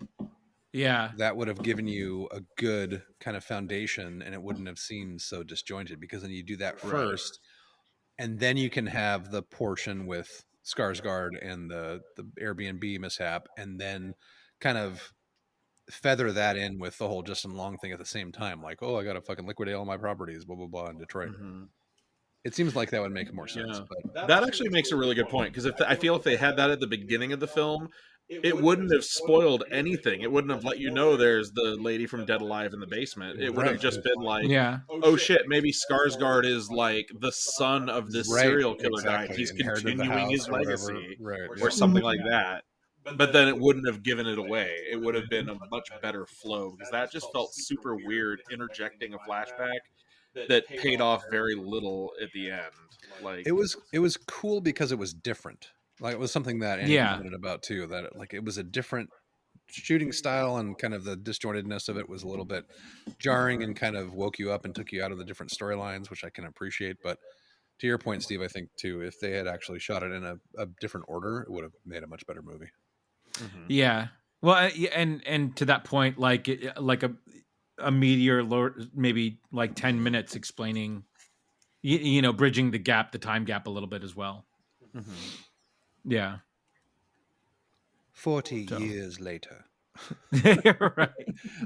[SPEAKER 3] that would have given you a good kind of foundation, and it wouldn't have seemed so disjointed, because then you do that first, and then you can have the portion with Skarsgård and the Airbnb mishap, and then kind of feather that in with the whole Justin Long thing at the same time, like, oh, I gotta fucking liquidate all my properties, blah blah blah, in Detroit. It seems like that would make more sense. But
[SPEAKER 4] that actually makes a really good point, because I feel if they had that at the beginning of the film, it wouldn't have spoiled anything. It wouldn't have let you know there's the lady from Dead Alive in the basement. It would have just been like, oh shit, maybe Skarsgård is like the son of this serial killer guy. He's continuing his legacy, or something like that. But then it wouldn't have given it away. It would have been a much better flow, because that just felt super weird, interjecting a flashback that paid off very little at the end. Like,
[SPEAKER 3] it was cool because it was different. Like, it was something that Andy commented about too, that like it was a different shooting style, and kind of the disjointedness of it was a little bit jarring and kind of woke you up and took you out of the different storylines, which I can appreciate. But to your point, Steve, I think too, if they had actually shot it in a different order, it would have made a much better movie.
[SPEAKER 1] Yeah. Well, and to that point, like a meteor lord, maybe like 10 minutes explaining, you know, bridging the gap, the time gap a little bit as well. Yeah.
[SPEAKER 3] 40 years later.
[SPEAKER 1] Right.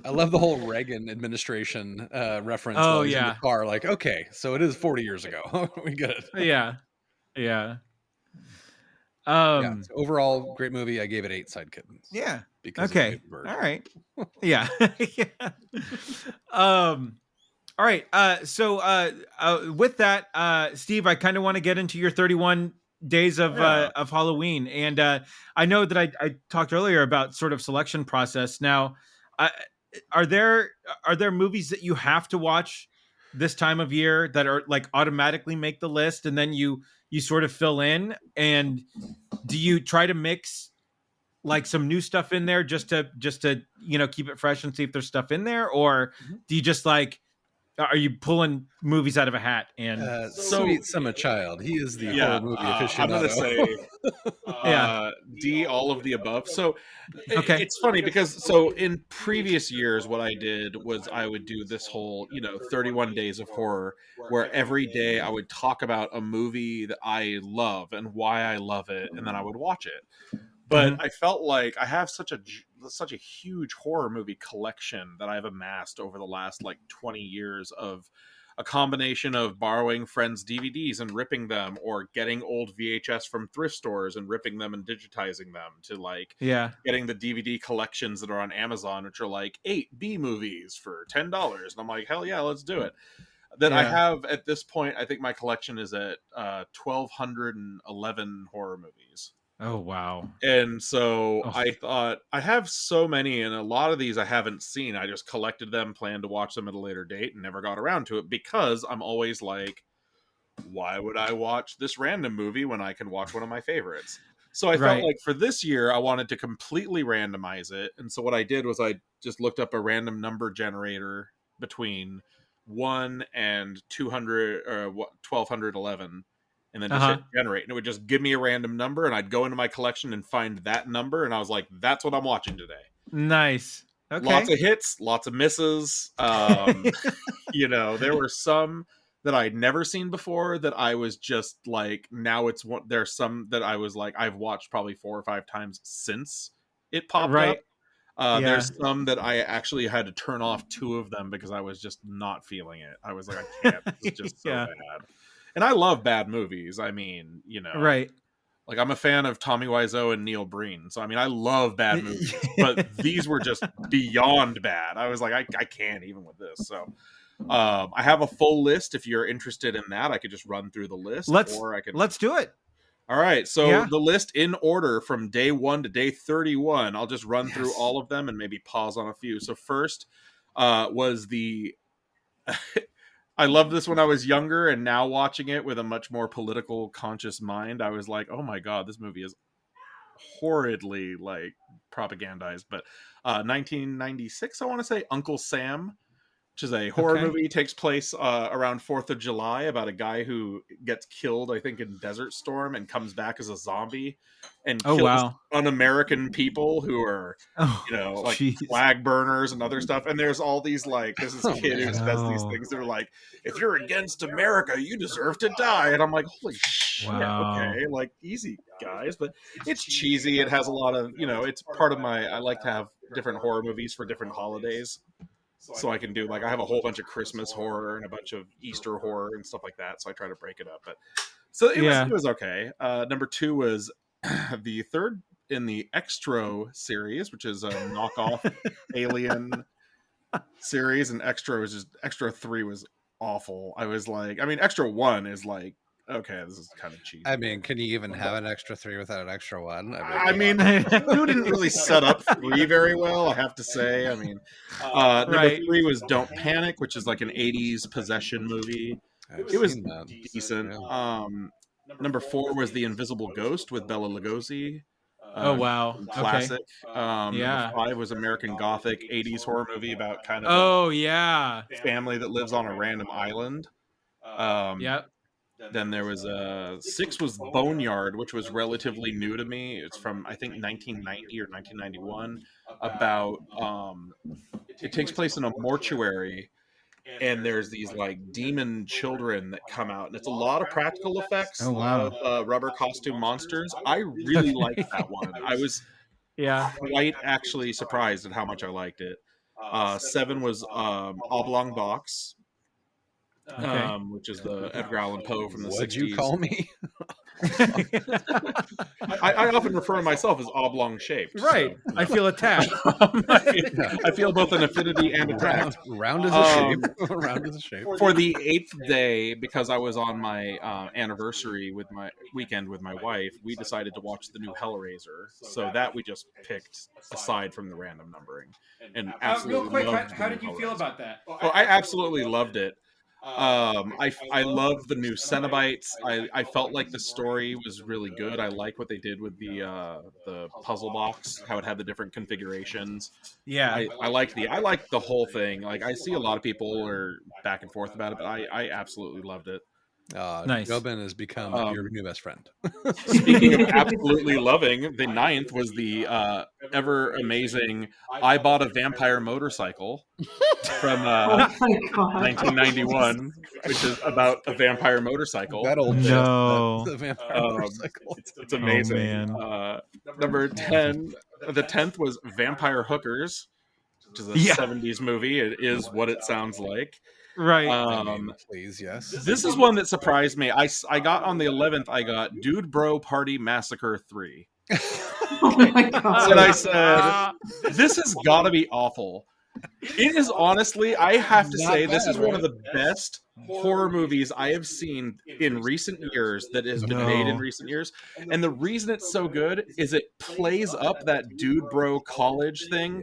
[SPEAKER 3] I love the whole Reagan administration reference.
[SPEAKER 1] Oh,
[SPEAKER 3] in the car, like, okay, so it is 40 years ago. We get it.
[SPEAKER 1] Yeah.
[SPEAKER 3] So overall, great movie. I gave it 8 side kittens.
[SPEAKER 1] Yeah.
[SPEAKER 3] Because
[SPEAKER 1] okay. All right. Yeah. All right. So with that, Steve, I kind of want to get into your 31 days of Halloween, and I know that I talked earlier about sort of selection process. Now, are there movies that you have to watch this time of year that are like automatically make the list, and then you sort of fill in? And do you try to mix like some new stuff in there just to you know, keep it fresh and see if there's stuff in there, or do you just like, are you pulling movies out of a hat? And
[SPEAKER 3] sweet summer child, he is the horror movie aficionado.
[SPEAKER 4] I'm gonna say D, all of the above. So it's funny because so in previous years what I did was I would do this whole, you know, 31 days of horror, where every day I would talk about a movie that I love and why I love it, and then I would watch it. But I felt like I have such a huge horror movie collection that I've amassed over the last like 20 years, of a combination of borrowing friends' DVDs and ripping them, or getting old VHS from thrift stores and ripping them and digitizing them, to like getting the DVD collections that are on Amazon, which are like 8 B movies for $10. And I'm like, hell yeah, let's do it. Then I have, at this point, I think my collection is at 1,211 horror movies.
[SPEAKER 1] Oh, wow.
[SPEAKER 4] And so I thought, I have so many, and a lot of these I haven't seen. I just collected them, planned to watch them at a later date, and never got around to it, because I'm always like, why would I watch this random movie when I can watch one of my favorites? So I felt like for this year, I wanted to completely randomize it. And so what I did was I just looked up a random number generator between 1 and 200 or 1,211. And then just hit generate, and it would just give me a random number, and I'd go into my collection and find that number, and I was like, that's what I'm watching today.
[SPEAKER 1] Nice. Okay.
[SPEAKER 4] Lots of hits, lots of misses. You know, there were some that I'd never seen before that I was just like, now it's one. There's some that I was like, I've watched probably 4 or 5 times since it popped up. There's some that I actually had to turn off 2 of them because I was just not feeling it. I was like, I can't. It's just so bad. And I love bad movies. I mean, you know, like I'm a fan of Tommy Wiseau and Neil Breen. So, I mean, I love bad movies, but these were just beyond bad. I was like, I can't even with this. So I have a full list. If you're interested in that, I could just run through the list.
[SPEAKER 1] Let's do it.
[SPEAKER 4] All right, so
[SPEAKER 1] Yeah.
[SPEAKER 4] the list in order from day 1 to day 31. I'll just run through all of them and maybe pause on a few. So first was the I loved this when I was younger, and now watching it with a much more political conscious mind, I was like, oh my god, this movie is horridly like propagandized. But 1996, I want to say, Uncle Sam, which is a horror movie, takes place around 4th of July, about a guy who gets killed, I think, in Desert Storm and comes back as a zombie and kills un-American people who are, like flag burners and other stuff. And there's all these, like, there's this kid who does these things that are like, if you're against America, you deserve to die. And I'm like, holy shit, okay, like, easy, guys. But it's cheesy. It has a lot of, it's part of I like to have different horror movies for different holidays. So I can do, like, I have a whole bunch of Christmas horror and a bunch of Easter horror and stuff like that. So I try to break it up. But so it was okay. Number 2 was the third in the Extra series, which is a knockoff Alien series. And Extra 3 was awful. I was like, Extra 1 is like, okay, this is kind of cheap.
[SPEAKER 3] Can you even have an Extra 3 without an Extra 1?
[SPEAKER 4] Who didn't really set up 3 very well, I have to say. Number 3 was Don't Panic, which is like an 80s possession movie. It was decent. Yeah. Number 4 was The Invisible Ghost with Bela Lugosi. Classic.
[SPEAKER 1] Okay.
[SPEAKER 4] Number 5 was American Gothic, 80s horror movie about kind of a family that lives on a random island. Then there was 6 was Boneyard, which was relatively new to me. It's from, I think, 1990 or 1991. About it takes place in a mortuary, and there's these like demon children that come out, and it's a lot of practical effects, a lot of rubber costume monsters. I really liked that one. I was quite actually surprised at how much I liked it. 7 was Oblong Box. Which is the Edgar Allan Poe from the 60s.
[SPEAKER 3] What'd you call me?
[SPEAKER 4] I often refer to myself as oblong shaped.
[SPEAKER 1] Right. So, I feel attacked.
[SPEAKER 4] I feel both an affinity and attacked.
[SPEAKER 3] Round as a shape. Round as a shape.
[SPEAKER 4] For the 8th day, because I was on my anniversary with my weekend with my wife, we decided to watch the new Hellraiser. So that we just picked aside from the random numbering. And absolutely
[SPEAKER 1] real quick, how did you feel about that?
[SPEAKER 4] Oh, I absolutely loved it. I love the new Cenobites. I felt like the story was really good. I like what they did with the puzzle box, how it had the different configurations.
[SPEAKER 1] Yeah,
[SPEAKER 4] I like the whole thing. Like, I see a lot of people are back and forth about it, but I absolutely loved it.
[SPEAKER 3] Nice. Gobin has become your new best friend.
[SPEAKER 4] Speaking of absolutely loving, the 9th was the ever amazing I Bought a Vampire Motorcycle from 1991, which is about a vampire motorcycle.
[SPEAKER 3] That old
[SPEAKER 1] the
[SPEAKER 3] vampire motorcycle.
[SPEAKER 4] It's amazing. Number 10, the 10th was Vampire Hookers, which is a 70s movie. It is what it sounds like.
[SPEAKER 1] Right.
[SPEAKER 3] Please, yes.
[SPEAKER 4] This is one that surprised me. I got on the 11th, I got Dude Bro Party Massacre 3.
[SPEAKER 2] Oh my god.
[SPEAKER 4] And I said, this has got to be awful. It is honestly, I have to say, this is one of the best horror movies I have seen in recent years that has been made in recent years. And the reason it's so good is it plays up that dude bro college thing,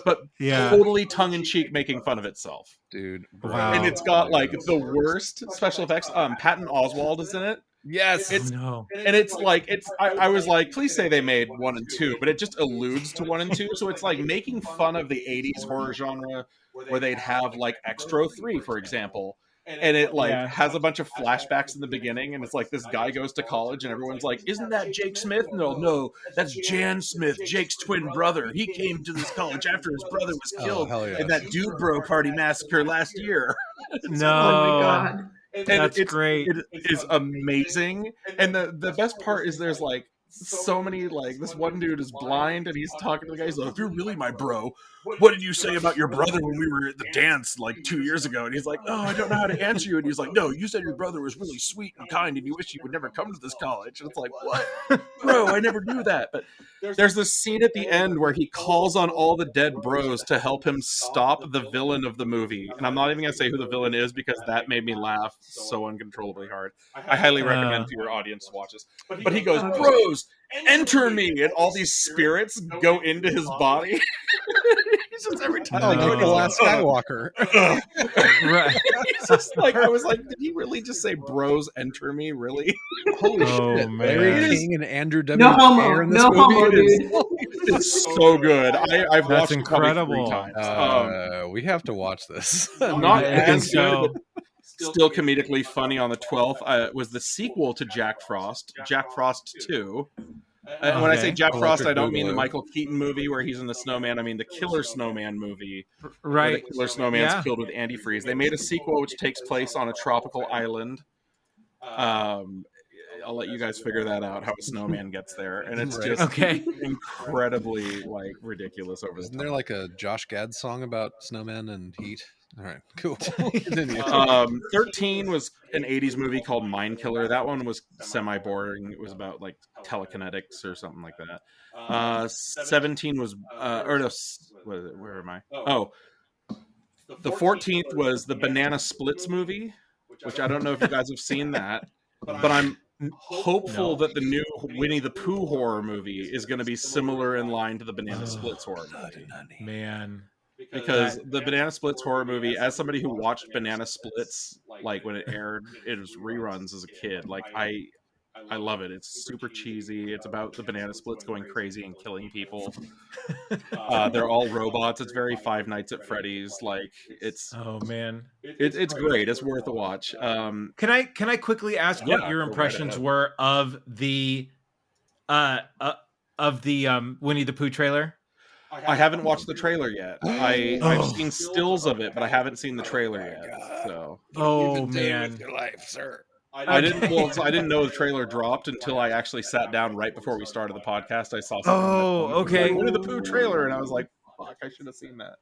[SPEAKER 4] but totally tongue-in-cheek making fun of itself.
[SPEAKER 3] Dude,
[SPEAKER 1] wow.
[SPEAKER 4] And it's got like the worst special effects. Patton Oswalt is in it.
[SPEAKER 3] Yes.
[SPEAKER 4] And it's like, I was like, please say they made 1 and 2, but it just alludes to 1 and 2. So it's like making fun of the 80s horror genre where they'd have like Extra 3, for example. And it like has a bunch of flashbacks in the beginning, and it's like this guy goes to college, and everyone's like, "Isn't that Jake Smith?" No, that's Jan Smith, Jake's twin brother. He came to this college after his brother was killed in that Dude Bro Party massacre last year.
[SPEAKER 1] No,
[SPEAKER 2] oh my god,
[SPEAKER 4] and
[SPEAKER 1] that's great.
[SPEAKER 4] It is amazing, and the best part is there's like so many, like, this one dude is blind, and he's talking to the guy. He's like, "If you're really my bro, what did you say about your brother when we were at the dance like 2 years ago? And he's like, oh, I don't know how to answer you. And he's like, no, you said your brother was really sweet and kind and you wish he would never come to this college. And it's like, what? Bro, I never knew that. But there's this scene at the end where he calls on all the dead bros to help him stop the villain of the movie. And I'm not even going to say who the villain is because that made me laugh so uncontrollably hard. I highly recommend for your audience to watch this. But he goes, bros, enter me. And all these spirits go into his body. He's just every time
[SPEAKER 3] like the last Skywalker.
[SPEAKER 1] Right.
[SPEAKER 4] He's just like, I was like, did he really just say bros enter me? Really?
[SPEAKER 3] Holy shit.
[SPEAKER 1] Man.
[SPEAKER 3] Larry King and Andrew W.
[SPEAKER 2] No homo.
[SPEAKER 3] Ayer in this
[SPEAKER 2] No
[SPEAKER 3] movie.
[SPEAKER 2] homo, dude.
[SPEAKER 4] It's so good. I've
[SPEAKER 1] That's
[SPEAKER 4] watched it probably
[SPEAKER 1] incredible.
[SPEAKER 4] 3 times.
[SPEAKER 3] We have to watch this.
[SPEAKER 4] Not
[SPEAKER 1] I
[SPEAKER 4] as
[SPEAKER 1] think so.
[SPEAKER 4] good, but still comedically funny on the 12th. Was the sequel to Jack Frost, Jack Frost 2. And when I say Jack Frost, I don't mean the Michael Keaton movie where he's in the snowman. I mean the Killer Snowman movie.
[SPEAKER 1] Right.
[SPEAKER 4] Where the Killer Snowman's killed with antifreeze. They made a sequel which takes place on a tropical island. I'll let you guys figure that out, how a snowman gets there. And it's just incredibly like ridiculous over
[SPEAKER 3] Isn't there like a Josh Gad song about snowmen and heat? All right, cool.
[SPEAKER 4] 13 was an 80s movie called Mind Killer. That one was semi-boring. It was about like telekinetics or something like that. 17 was where am I? Oh, the 14th was the Banana Splits movie, which I don't know if you guys have seen that, but I'm hopeful that the new Winnie the Pooh horror movie is going to be similar in line to the Banana Splits horror movie.
[SPEAKER 1] Man.
[SPEAKER 4] Because the Banana Splits horror movie, as somebody who watched Banana Splits, like when it aired, it was reruns as a kid. Like I love it. It's super cheesy. It's about the Banana Splits going crazy and killing people. They're all robots. It's very Five Nights at Freddy's. Like it's it's great. It's worth a watch.
[SPEAKER 1] Can I quickly ask what your impressions were of the Winnie the Pooh trailer?
[SPEAKER 4] I haven't watched the trailer yet. I've seen stills of it, but I haven't seen the trailer yet. So,
[SPEAKER 3] man, your life, sir.
[SPEAKER 4] I didn't know the trailer dropped until I actually sat down right before we started the podcast. I saw something. Winnie the Pooh trailer, and I was like, "Fuck, I should have seen that."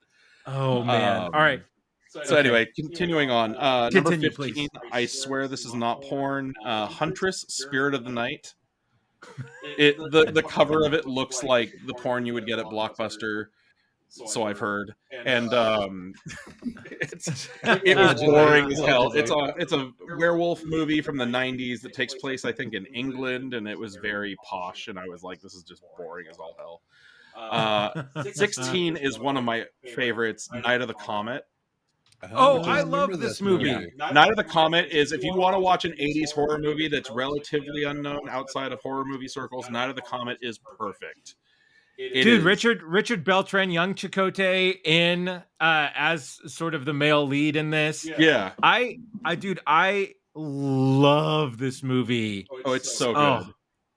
[SPEAKER 1] Oh man! All right.
[SPEAKER 4] So anyway, continuing on. Number 15.
[SPEAKER 1] Please.
[SPEAKER 4] I swear this is not porn. Huntress, Spirit of the Night. The cover of it looks like the porn you would get at Blockbuster, so I've heard, and it was boring as hell. It's a werewolf movie from the 90s that takes place, I think, in England, and it was very posh, and I was like, this is just boring as all hell. 16 is one of my favorites, Night of the Comet.
[SPEAKER 1] I love this movie.
[SPEAKER 4] Yeah. Night of the Comet is, if you want to watch an 80s horror movie that's relatively unknown outside of horror movie circles, Night of the Comet is perfect.
[SPEAKER 1] Dude, Richard Beltran, young Chakotay in as sort of the male lead in this.
[SPEAKER 4] Yeah.
[SPEAKER 1] I love this movie.
[SPEAKER 4] Oh, it's so good.
[SPEAKER 1] Oh,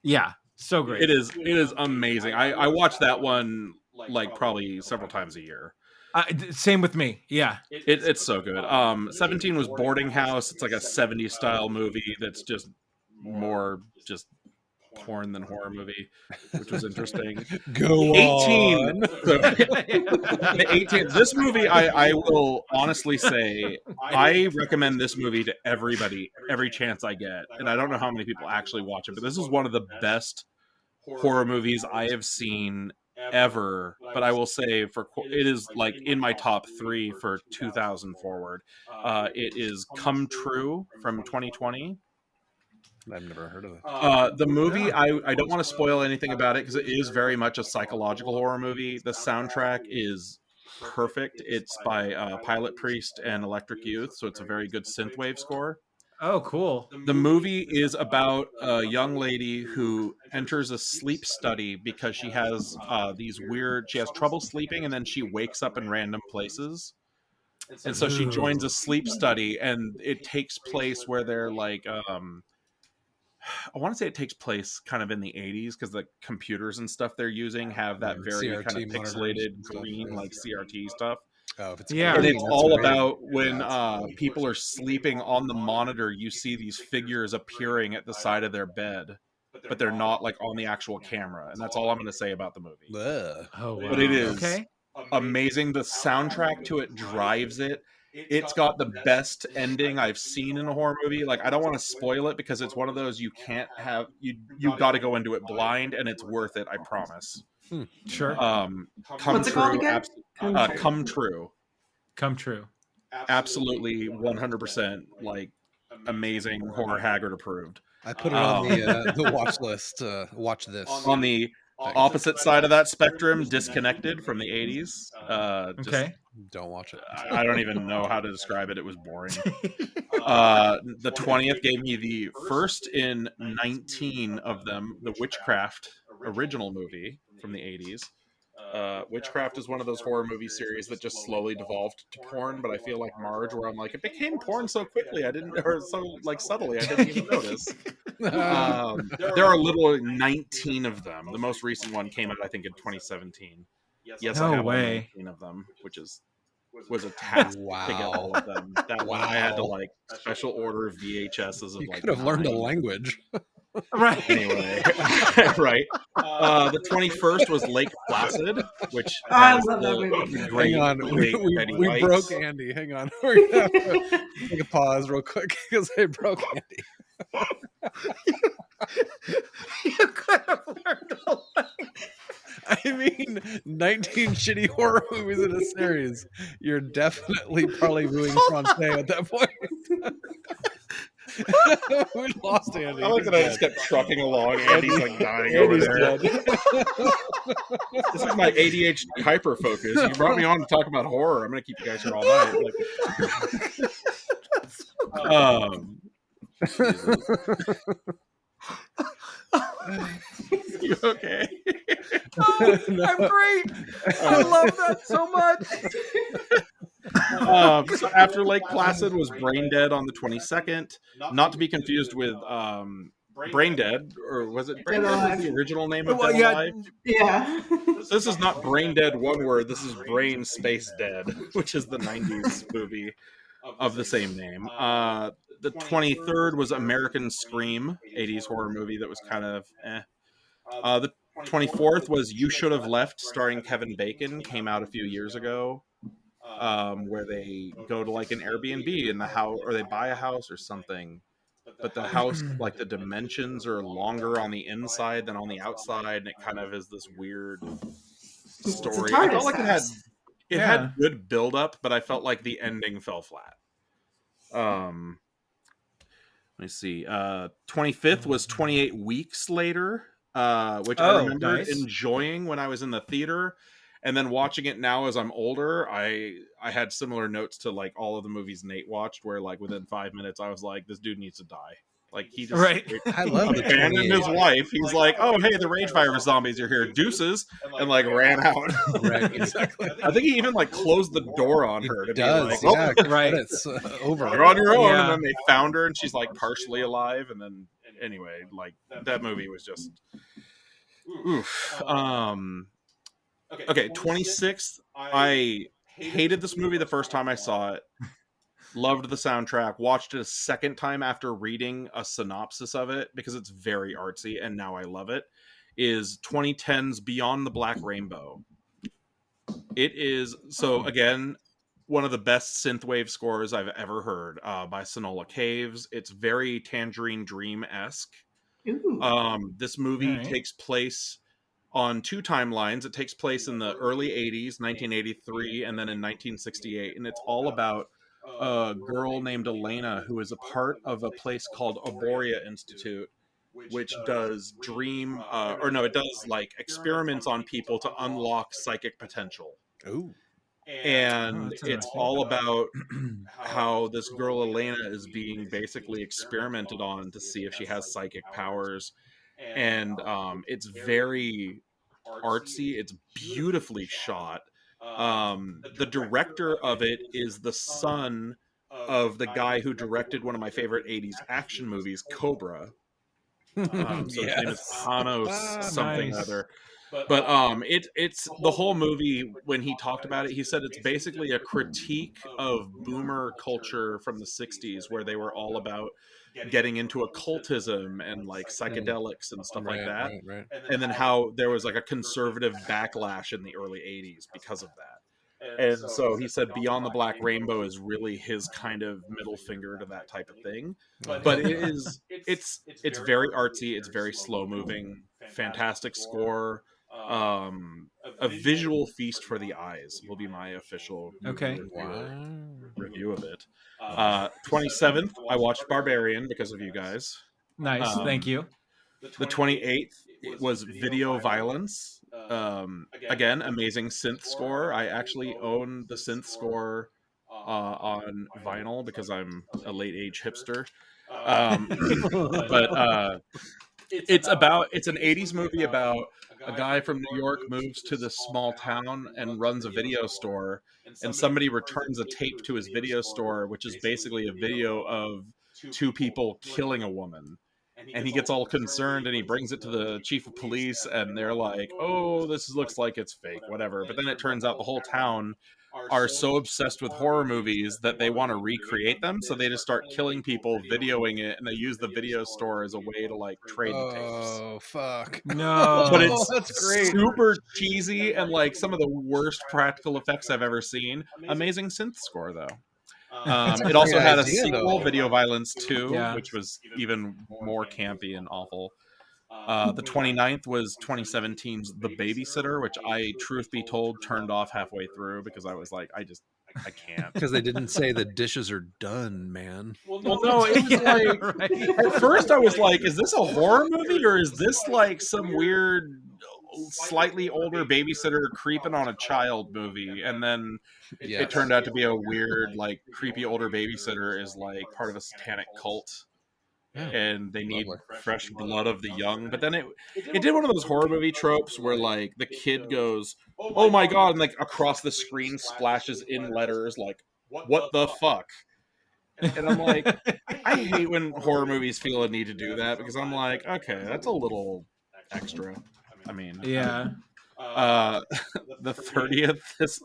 [SPEAKER 1] yeah, so great.
[SPEAKER 4] It is amazing. I watch that one like probably several times a year.
[SPEAKER 1] Same with me. Yeah,
[SPEAKER 4] it's so good. 17 was Boarding House. It's like a 70s style movie that's just more just porn than horror movie, which was interesting.
[SPEAKER 3] Go
[SPEAKER 4] 18.
[SPEAKER 3] on.
[SPEAKER 4] The 18. This movie, I will honestly say, I recommend this movie to everybody every chance I get, and I don't know how many people actually watch it, but this is one of the best horror movies I have seen ever. But I will say it is like in my top 3 for 2000 forward. It is Come True from 2020.
[SPEAKER 3] I've never heard of it.
[SPEAKER 4] The movie, I don't want to spoil anything about it because it is very much a psychological horror movie. The soundtrack is perfect. It's by Pilot Priest and Electric Youth, so it's a very good synthwave score.
[SPEAKER 1] Oh, cool.
[SPEAKER 4] The movie is about a young lady who enters a sleep study because she has she has trouble sleeping, and then she wakes up in random places. And so she joins a sleep study, and it takes place where they're like, I want to say it takes place kind of in the 80s because the computers and stuff they're using have that very
[SPEAKER 3] CRT
[SPEAKER 4] kind of pixelated green, like CRT stuff.
[SPEAKER 3] Oh, if it's
[SPEAKER 4] And it's all about when people are sleeping on the monitor, you see these figures appearing at the side of their bed, but they're not like on the actual camera. And that's all I'm going to say about the movie.
[SPEAKER 3] Oh,
[SPEAKER 1] wow.
[SPEAKER 4] But it is.
[SPEAKER 1] Okay.
[SPEAKER 4] amazing. The soundtrack to it drives it. It's got the best ending I've seen in a horror movie. Like, I don't want to spoil it because it's one of those you can't have. You got to go into it blind, and it's worth it. I promise.
[SPEAKER 1] Sure.
[SPEAKER 4] Come
[SPEAKER 2] What's it called again?
[SPEAKER 4] Come True.
[SPEAKER 1] Come True.
[SPEAKER 4] Absolutely, 100%. Like, amazing horror Haggard approved.
[SPEAKER 3] I put it on the watch list. Watch this.
[SPEAKER 4] On the opposite side of that spectrum, Disconnected from the 80s.
[SPEAKER 1] Okay.
[SPEAKER 3] Don't watch it.
[SPEAKER 4] I don't even know how to describe it. It was boring. The 20th gave me the first in 19 of them, the Witchcraft original movie from the 80s. Witchcraft is one of those horror movie series that just slowly devolved to porn, but I feel like Marge, where I'm like, it became porn so quickly, or so like subtly, I didn't even notice. There are a little 19 of them. The most recent one came out, I think, in 2017. Yes,
[SPEAKER 1] No
[SPEAKER 4] I have
[SPEAKER 1] way.
[SPEAKER 4] 19 of them, which was a task to get all of them. That one I had to like special order VHSs of
[SPEAKER 3] You
[SPEAKER 4] like.
[SPEAKER 3] could have learned a language.
[SPEAKER 1] Right.
[SPEAKER 4] Anyway, right. The 21st was Lake Placid, which
[SPEAKER 2] I
[SPEAKER 4] has
[SPEAKER 2] love that
[SPEAKER 4] the
[SPEAKER 2] movie.
[SPEAKER 4] great
[SPEAKER 3] Hang on,
[SPEAKER 4] Betty
[SPEAKER 3] we
[SPEAKER 4] White.
[SPEAKER 3] broke Andy. Hang on, we're gonna have to take a pause real quick because I broke Andy.
[SPEAKER 1] You could have learned a language.
[SPEAKER 3] I mean, 19 shitty horror movies in a series. You're definitely probably doing Francais at that point. We lost Andy.
[SPEAKER 4] I like that I just kept trucking along. Andy's like dying over
[SPEAKER 3] Andy's
[SPEAKER 4] there.
[SPEAKER 3] dead.
[SPEAKER 4] This is my ADHD hyper focus. You brought me on to talk about horror. I'm going to keep you guys here all night. You okay?
[SPEAKER 1] Oh, I'm great. I love that so much.
[SPEAKER 4] So after Lake Placid was Brain Dead on the 22nd, not to be confused with Brain Dead, or was it Brain Dead? Was the original name of Dead Alive?
[SPEAKER 2] Yeah.
[SPEAKER 4] This is not Brain Dead, one word. This is Brain Space Dead, which is the 90s movie of the same name. The 23rd was American Scream, 80s horror movie that was kind of The 24th was You Should Have Left, starring Kevin Bacon, came out a few years ago, where they go to like an Airbnb in the house, or they buy a house or something. But the house, like the dimensions are longer on the inside than on the outside, and it kind of is this weird story. I felt like it had good build up, but I felt like the ending fell flat. Let me see. 25th was 28 Weeks Later, which I remember enjoying when I was in the theater, and then watching it now as I'm older. I had similar notes to like all of the movies Nate watched, where like within 5 minutes I was like, this dude needs to die. Like he just
[SPEAKER 3] I love
[SPEAKER 4] abandoned his wife. He's like, oh hey, the rage virus zombies are here, deuces, and like ran out.
[SPEAKER 3] Right, exactly.
[SPEAKER 4] I think he even like closed the door on her. To
[SPEAKER 3] does,
[SPEAKER 4] be like,
[SPEAKER 3] yeah, right. It's over.
[SPEAKER 4] You're on your own, and then they found her, and she's like partially alive. And then anyway, like that movie was just oof. Okay, 26th. I hated this movie the first time I saw it. Loved the soundtrack. Watched it a second time after reading a synopsis of it because it's very artsy, and now I love it. Is 2010's Beyond the Black Rainbow. It is, so again, one of the best synthwave scores I've ever heard, by Sonola Caves. It's very Tangerine Dream-esque. This movie takes place on two timelines. It takes place in the early 80s, 1983, and then in 1968, and it's all about a girl named Elena who is a part of a place called Arborea Institute, which does it does like experiments on people to unlock psychic potential.
[SPEAKER 3] Ooh.
[SPEAKER 4] And it's all about how this girl Elena is being basically experimented on to see if she has psychic powers. And it's very artsy. It's beautifully shot. The director of it is the son of the guy who directed one of my favorite 80s action movies, Cobra. So his name is Panos something other. But it's the whole movie. When he talked about it, he said it's basically a critique of boomer culture from the 60s, where they were all about getting into occultism and like psychedelics and stuff like that.
[SPEAKER 3] Right.
[SPEAKER 4] And then how there was like a conservative backlash in the early 80s because of that. And so he said Beyond the Black Rainbow is really his kind of middle finger to that type of thing. But it's very artsy, it's very slow moving, fantastic score, a visual feast for the eyes will be my official review of it. 27th, I watched Barbarian because of you guys.
[SPEAKER 1] Nice, thank you.
[SPEAKER 4] The 28th was Video Violence. Again, amazing synth score. I actually own the synth score on vinyl because I'm a late age hipster. But it's an 80s movie about a guy from New York moves to this small town and runs a video store, and somebody returns a tape to his video store, which is basically a video of two people killing a woman. And he gets all concerned and he brings it to the chief of police, and they're like, oh, this looks like it's fake, whatever. But then it turns out the whole town are so obsessed with horror movies that they want to recreate them, so they just start killing people, videoing it, and they use the video store as a way to like trade the tapes.
[SPEAKER 3] Oh fuck!
[SPEAKER 1] No,
[SPEAKER 4] but it's
[SPEAKER 3] that's great.
[SPEAKER 4] Super cheesy and like some of the worst practical effects I've ever seen. Amazing synth score though. It also had a sequel, Video Violence 2, which was even more campy and awful. The 29th was 2017's The Babysitter, which I, truth be told, turned off halfway through because I was like, I can't.
[SPEAKER 3] Because they didn't say the dishes are done, man.
[SPEAKER 4] Well, no, it was like, right. At first I was like, is this a horror movie or is this like some weird, slightly older babysitter creeping on a child movie? And then it turned out to be a weird, like, creepy older babysitter is like part of a satanic cult. And they need fresh blood of the young. But then it did one of those horror movie tropes where like the kid goes, oh my god, and like across the screen splashes in letters like, what the fuck? And I'm like, I hate when horror movies feel a need to do that, because I'm like, okay, that's a little extra. I mean,
[SPEAKER 1] yeah.
[SPEAKER 4] The 30th is,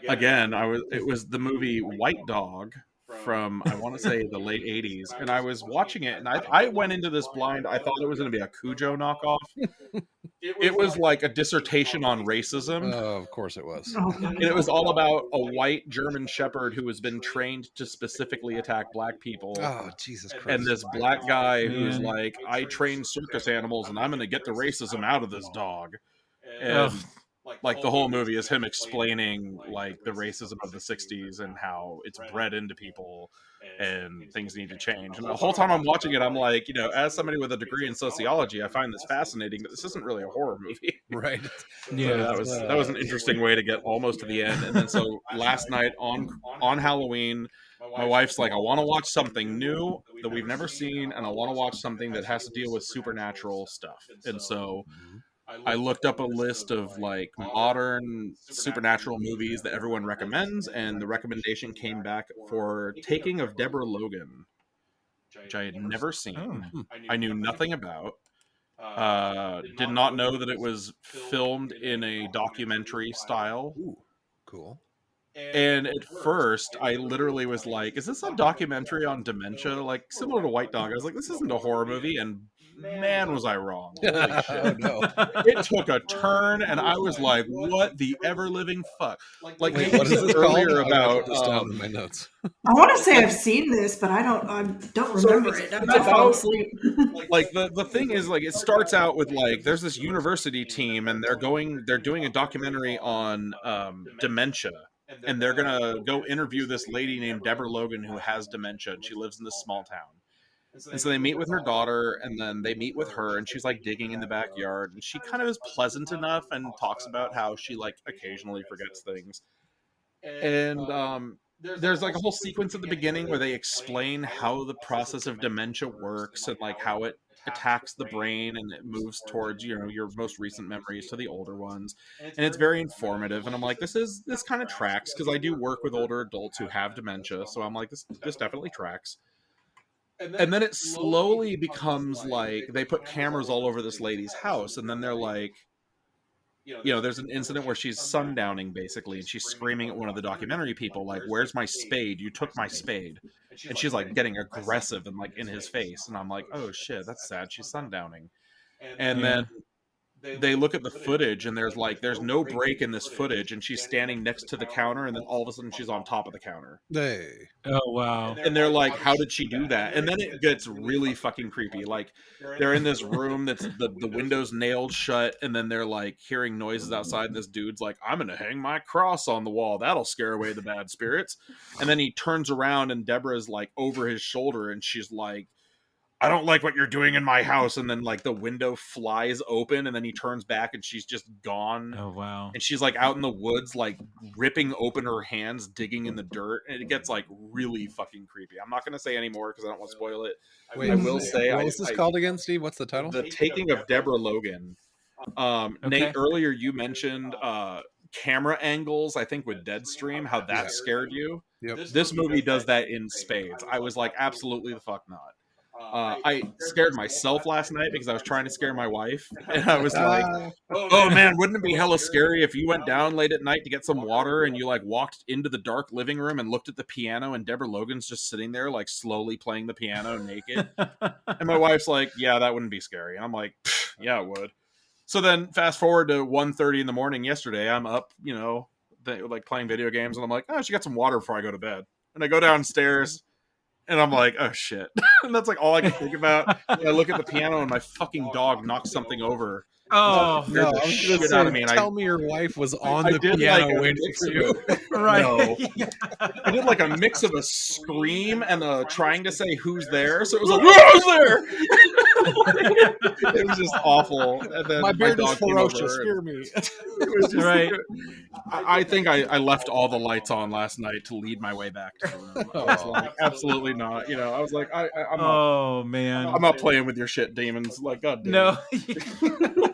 [SPEAKER 4] again, it was the movie White Dog from, I want to say, the late 80s, and I was watching it, and I went into this blind. I thought it was going to be a Cujo knockoff. It was like a dissertation on racism.
[SPEAKER 3] Oh, of course it was.
[SPEAKER 4] And it was all about a white German shepherd who has been trained to specifically attack black people.
[SPEAKER 3] Oh, Jesus Christ.
[SPEAKER 4] And this black guy who's like, I train circus animals and I'm going to get the racism out of this dog. And like the whole movie is him explaining like the racism of the 60s and how it's bred into people and things need to change. And the whole time I'm watching it, I'm like, you know, as somebody with a degree in sociology, I find this fascinating, but this isn't really a horror movie.
[SPEAKER 3] Right.
[SPEAKER 4] Yeah, so that was an interesting way to get almost to the end. And then so last night on Halloween, my wife's like, I want to watch something new that we've never seen, and I want to watch something that has to deal with supernatural stuff. And so I looked up a list of like modern supernatural movies that everyone recommends, and the recommendation came back for Taking of Deborah Logan, which I had never seen. I knew nothing about. Did not know that it was filmed in a documentary style.
[SPEAKER 3] Ooh, cool.
[SPEAKER 4] And at first, I literally was like, is this a documentary on dementia? Like, similar to White Dog. I was like, this isn't a horror movie, and man, was I wrong. Holy shit.
[SPEAKER 3] No.
[SPEAKER 4] It took a turn, and I was like, what the ever-living fuck? Like,
[SPEAKER 3] Wait,
[SPEAKER 4] what
[SPEAKER 3] what
[SPEAKER 4] is
[SPEAKER 3] is this
[SPEAKER 4] earlier
[SPEAKER 3] called?
[SPEAKER 4] about...
[SPEAKER 3] This down in my notes.
[SPEAKER 2] I want to say I've seen this, but I don't remember it. I might fall asleep.
[SPEAKER 4] Like the thing is, like, it starts out with like there's this university team, and they're doing a documentary on dementia, and they're gonna go interview this lady named Deborah Logan who has dementia, and she lives in this small town. And so they meet with her daughter, and then they meet with her, and she's like digging in the backyard, and she kind of is pleasant enough and talks about how she like occasionally forgets things. And there's like a whole sequence at the beginning where they explain how the process of dementia works and like how it attacks the brain and it moves towards, you know, your most recent memories to the older ones. And it's very informative. And I'm like, this kind of tracks, because I do work with older adults who have dementia. So I'm like, this definitely tracks. And then it slowly becomes like they put cameras all over this lady's house, and then they're like, there's an incident where she's sundowning basically, and she's screaming at one of the documentary people, like, "Where's my spade? You took my spade." And she's like getting aggressive and like in his face. And I'm like, oh shit, that's sad. She's sundowning. And then they look at the footage, and there's no break in this footage, and she's standing next to the counter, and then all of a sudden she's on top of the counter.
[SPEAKER 3] Hey.
[SPEAKER 1] Oh wow.
[SPEAKER 4] And they're like, how did she do that? And then it gets really fucking creepy. Like, they're in this room that's the windows nailed shut, and then they're like hearing noises outside. This dude's like, I'm gonna hang my cross on the wall, that'll scare away the bad spirits. And then he turns around, and Deborah's like over his shoulder, and she's like, I don't like what you're doing in my house. And then like the window flies open, and then he turns back, and she's just gone.
[SPEAKER 1] Oh wow.
[SPEAKER 4] And she's like out in the woods, like ripping open her hands, digging in the dirt, and it gets like really fucking creepy. I'm not gonna say anymore because I don't want to spoil it.
[SPEAKER 3] Wait,
[SPEAKER 4] I will say,
[SPEAKER 3] what was this called again, Steve? What's the title?
[SPEAKER 4] The Taking of Deborah Logan. Nate, earlier you mentioned camera angles, I think with Deadstream, how that scared you.
[SPEAKER 3] Yep.
[SPEAKER 4] This movie does that in spades. I was like, absolutely the fuck not. I scared myself last night because I was trying to scare my wife, and I was like, oh man, wouldn't it be hella scary if you went down late at night to get some water, and you like walked into the dark living room and looked at the piano, and Deborah Logan's just sitting there like slowly playing the piano naked. And my wife's like, yeah, that wouldn't be scary. And I'm like, yeah, it would. So then fast forward to 1:30 in the morning yesterday, I'm up, like playing video games, and I'm like, oh, I should get some water before I go to bed. And I go downstairs, and I'm like, oh shit. And that's like all I can think about. And I look at the piano, and my fucking dog knocks something over.
[SPEAKER 3] Oh no!
[SPEAKER 4] I was gonna say,
[SPEAKER 3] out of me, tell me your wife was on the piano waiting for you.
[SPEAKER 1] Right?
[SPEAKER 4] No. I did like a mix of a scream and a trying to say who's there. So it was like, who's there? It was just awful. And then
[SPEAKER 3] my beard is ferocious.
[SPEAKER 4] Hear
[SPEAKER 3] me.
[SPEAKER 1] Right.
[SPEAKER 4] I think I left all the lights on last night to lead my way back to the room. I was like, absolutely not. I was like, I'm
[SPEAKER 1] oh man,
[SPEAKER 4] I'm not playing with your shit, demons. Like, god damn.
[SPEAKER 1] No.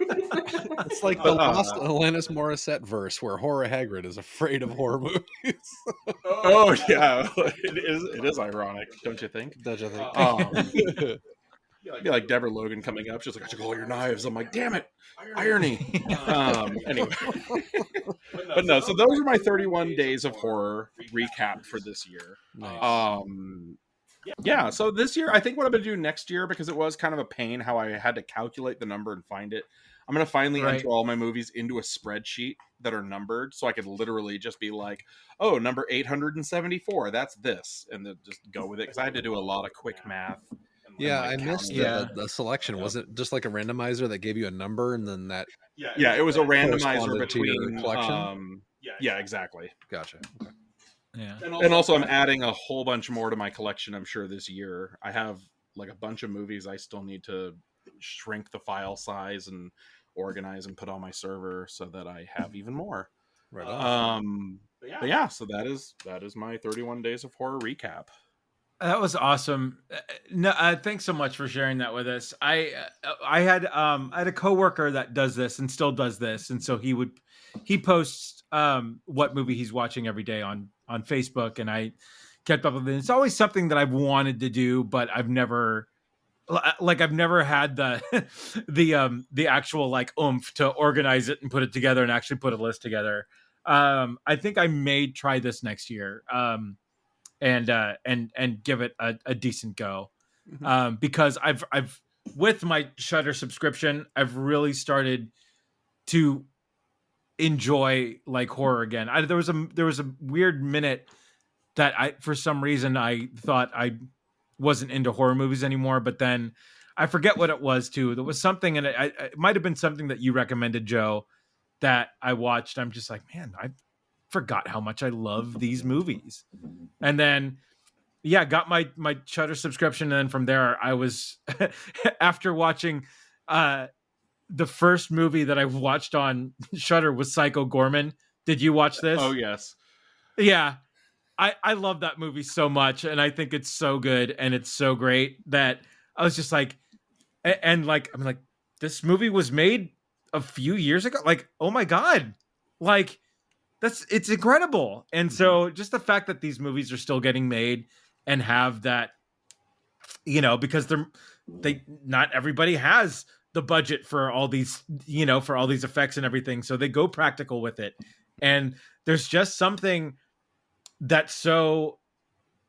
[SPEAKER 3] It's like the lost Alanis Morissette verse where Horror Hagrid is afraid of horror movies.
[SPEAKER 4] Oh yeah, it is ironic, don't you think?
[SPEAKER 3] Don't you think?
[SPEAKER 4] Be like Deborah Logan coming up. She's like, I took all your knives. I'm like, damn it, irony. Anyway, but no. So those are my 31 days of horror recap for this year.
[SPEAKER 3] Nice.
[SPEAKER 4] Yeah. So this year, I think what I'm gonna do next year, because it was kind of a pain how I had to calculate the number and find it. I'm gonna finally enter all my movies into a spreadsheet that are numbered, so I could literally just be like, oh, number 874. That's this, and then just go with it, because I had to do a lot of quick math.
[SPEAKER 3] Yeah, I missed the selection. Was it just like a randomizer that gave you a number, and then that?
[SPEAKER 4] Yeah, it was a randomizer between
[SPEAKER 3] collection.
[SPEAKER 4] Yeah, exactly.
[SPEAKER 3] Gotcha. Okay.
[SPEAKER 1] Yeah,
[SPEAKER 4] and also I'm adding a whole bunch more to my collection. I'm sure this year I have like a bunch of movies I still need to shrink the file size and organize and put on my server so that I have even more.
[SPEAKER 3] Right on.
[SPEAKER 4] But yeah, so that is my 31 days of horror recap.
[SPEAKER 1] That was awesome. No, thanks so much for sharing that with us. I had a coworker that does this and still does this, and so he posts what movie he's watching every day on Facebook, and I kept up with it. It's always something that I've wanted to do, but I've never had the actual like oomph to organize it and put it together and actually put a list together. I think I may try this next year. And give it a decent go, because I've with my Shudder subscription, I've really started to enjoy like horror again. There was a weird minute that for some reason I thought I wasn't into horror movies anymore, but then I forget what it was too. There was something, and it might have been something that you recommended, Joe, that I watched. I'm just like, man, I forgot how much I love these movies. And then got my Shudder subscription, and then from there I was after watching the first movie that I watched on Shudder was Psycho Gorman. Did you watch this?
[SPEAKER 4] Oh yes.
[SPEAKER 1] Yeah. I love that movie so much, and I think it's so good and it's so great that I was just like, and like I'm like, this movie was made a few years ago. Like, oh my God. Like, it's incredible. And so just the fact that these movies are still getting made and have that, because they not everybody has the budget for all these, for all these effects and everything. So they go practical with it. And there's just something that's so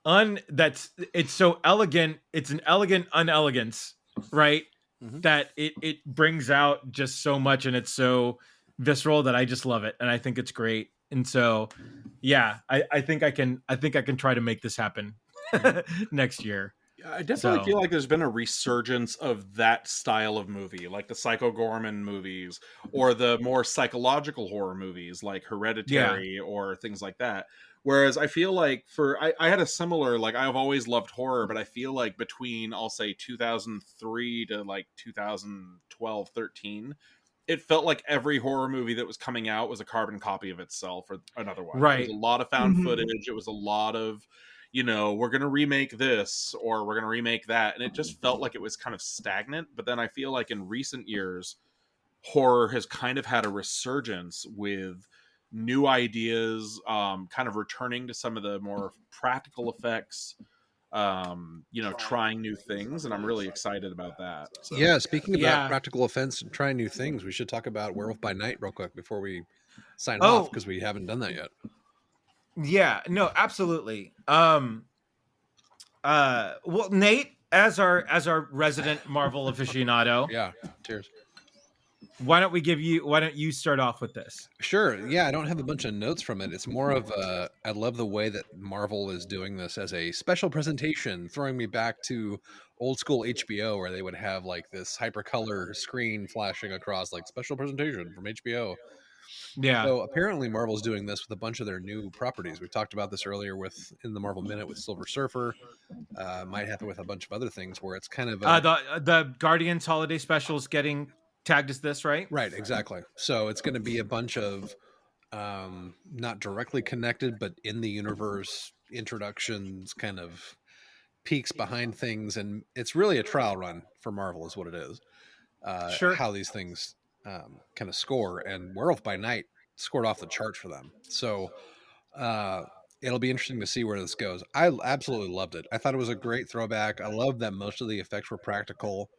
[SPEAKER 1] it's so elegant. It's an elegant unelegance, right?
[SPEAKER 3] Mhm.
[SPEAKER 1] That it brings out just so much, and it's so visceral that I just love it. And I think it's great. And so, yeah, I think I can try to make this happen next year.
[SPEAKER 4] I definitely feel like there's been a resurgence of that style of movie, like the Psycho Gorman movies, or the more psychological horror movies like Hereditary or things like that. Whereas I feel like I had a similar, like, I've always loved horror, but I feel like between, I'll say 2003 to like 2012, 13, it felt like every horror movie that was coming out was a carbon copy of itself or another one.
[SPEAKER 1] Right.
[SPEAKER 4] It was a lot of found footage. It was a lot of, we're going to remake this or we're going to remake that. And it just felt like it was kind of stagnant. But then I feel like in recent years, horror has kind of had a resurgence with new ideas, kind of returning to some of the more practical effects, trying new things. And I'm really excited about that. So.
[SPEAKER 3] Yeah, speaking about practical effects and trying new things, we should talk about Werewolf by Night real quick before we sign off, because we haven't done that yet.
[SPEAKER 1] Yeah, no, absolutely. Well, Nate, as our resident Marvel aficionado,
[SPEAKER 3] yeah, cheers.
[SPEAKER 1] Why don't you start off with this?
[SPEAKER 3] Sure. Yeah, I don't have a bunch of notes from it. It's more of I love the way that Marvel is doing this as a special presentation, throwing me back to old school HBO, where they would have like this hypercolor screen flashing across, like, special presentation from HBO.
[SPEAKER 1] Yeah.
[SPEAKER 3] So apparently Marvel's doing this with a bunch of their new properties. We talked about this earlier in the Marvel Minute with Silver Surfer. Might happen with a bunch of other things where it's kind of
[SPEAKER 1] the Guardians holiday specials getting tagged as this, right?
[SPEAKER 3] Right, exactly. So it's going to be a bunch of not directly connected, but in the universe introductions, kind of peeks behind things, and it's really a trial run for Marvel is what it is.
[SPEAKER 1] Sure.
[SPEAKER 3] How these things kind of score, and Werewolf by Night scored off the charts for them. So it'll be interesting to see where this goes. I absolutely loved it. I thought it was a great throwback. I love that most of the effects were practical.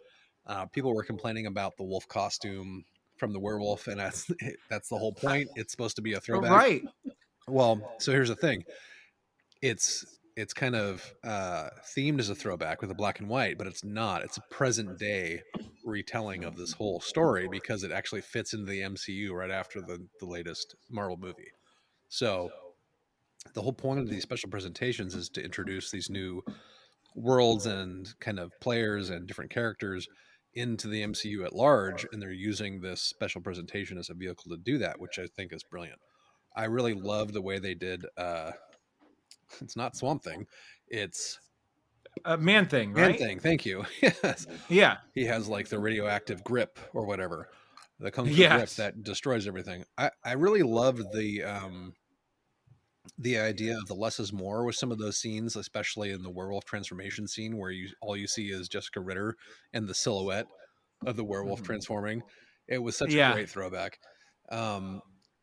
[SPEAKER 3] People were complaining about the wolf costume from the werewolf, and that's the whole point. It's supposed to be a throwback,
[SPEAKER 1] right?
[SPEAKER 3] Well, so here's the thing: it's kind of themed as a throwback with a black and white, but it's not. It's a present day retelling of this whole story because it actually fits into the MCU right after the latest Marvel movie. So the whole point of these special presentations is to introduce these new worlds and kind of players and different characters into the MCU at large, and they're using this special presentation as a vehicle to do that, which I think is brilliant. I really love the way they did it's not Swamp Thing, it's
[SPEAKER 1] Man Thing, right?
[SPEAKER 3] Man Thing, thank you. Yes.
[SPEAKER 1] Yeah.
[SPEAKER 3] He has like the radioactive grip or whatever, the kung fu grip that destroys everything. I really loved the idea of the less is more with some of those scenes, especially in the werewolf transformation scene where all you see is Jessica Ritter and the silhouette of the werewolf transforming. It was such a great throwback.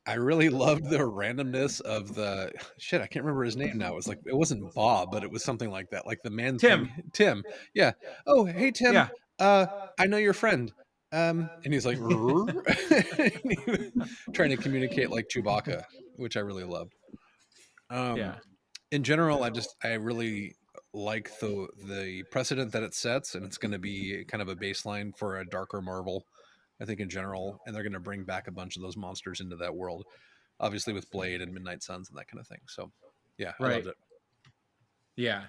[SPEAKER 3] I really loved the randomness of the shit. I can't remember his name now. It wasn't Bob, but it was something like that. Like the man
[SPEAKER 1] Tim.
[SPEAKER 3] Tim. Yeah. Oh, hey Tim. Yeah. I know your friend. And he's like trying to communicate like Chewbacca, which I really loved. In general, I really like the precedent that it sets, and it's going to be kind of a baseline for a darker Marvel, I think, in general, and they're going to bring back a bunch of those monsters into that world, obviously with Blade and Midnight Suns and that kind of thing. So yeah, I loved it.
[SPEAKER 1] Yeah.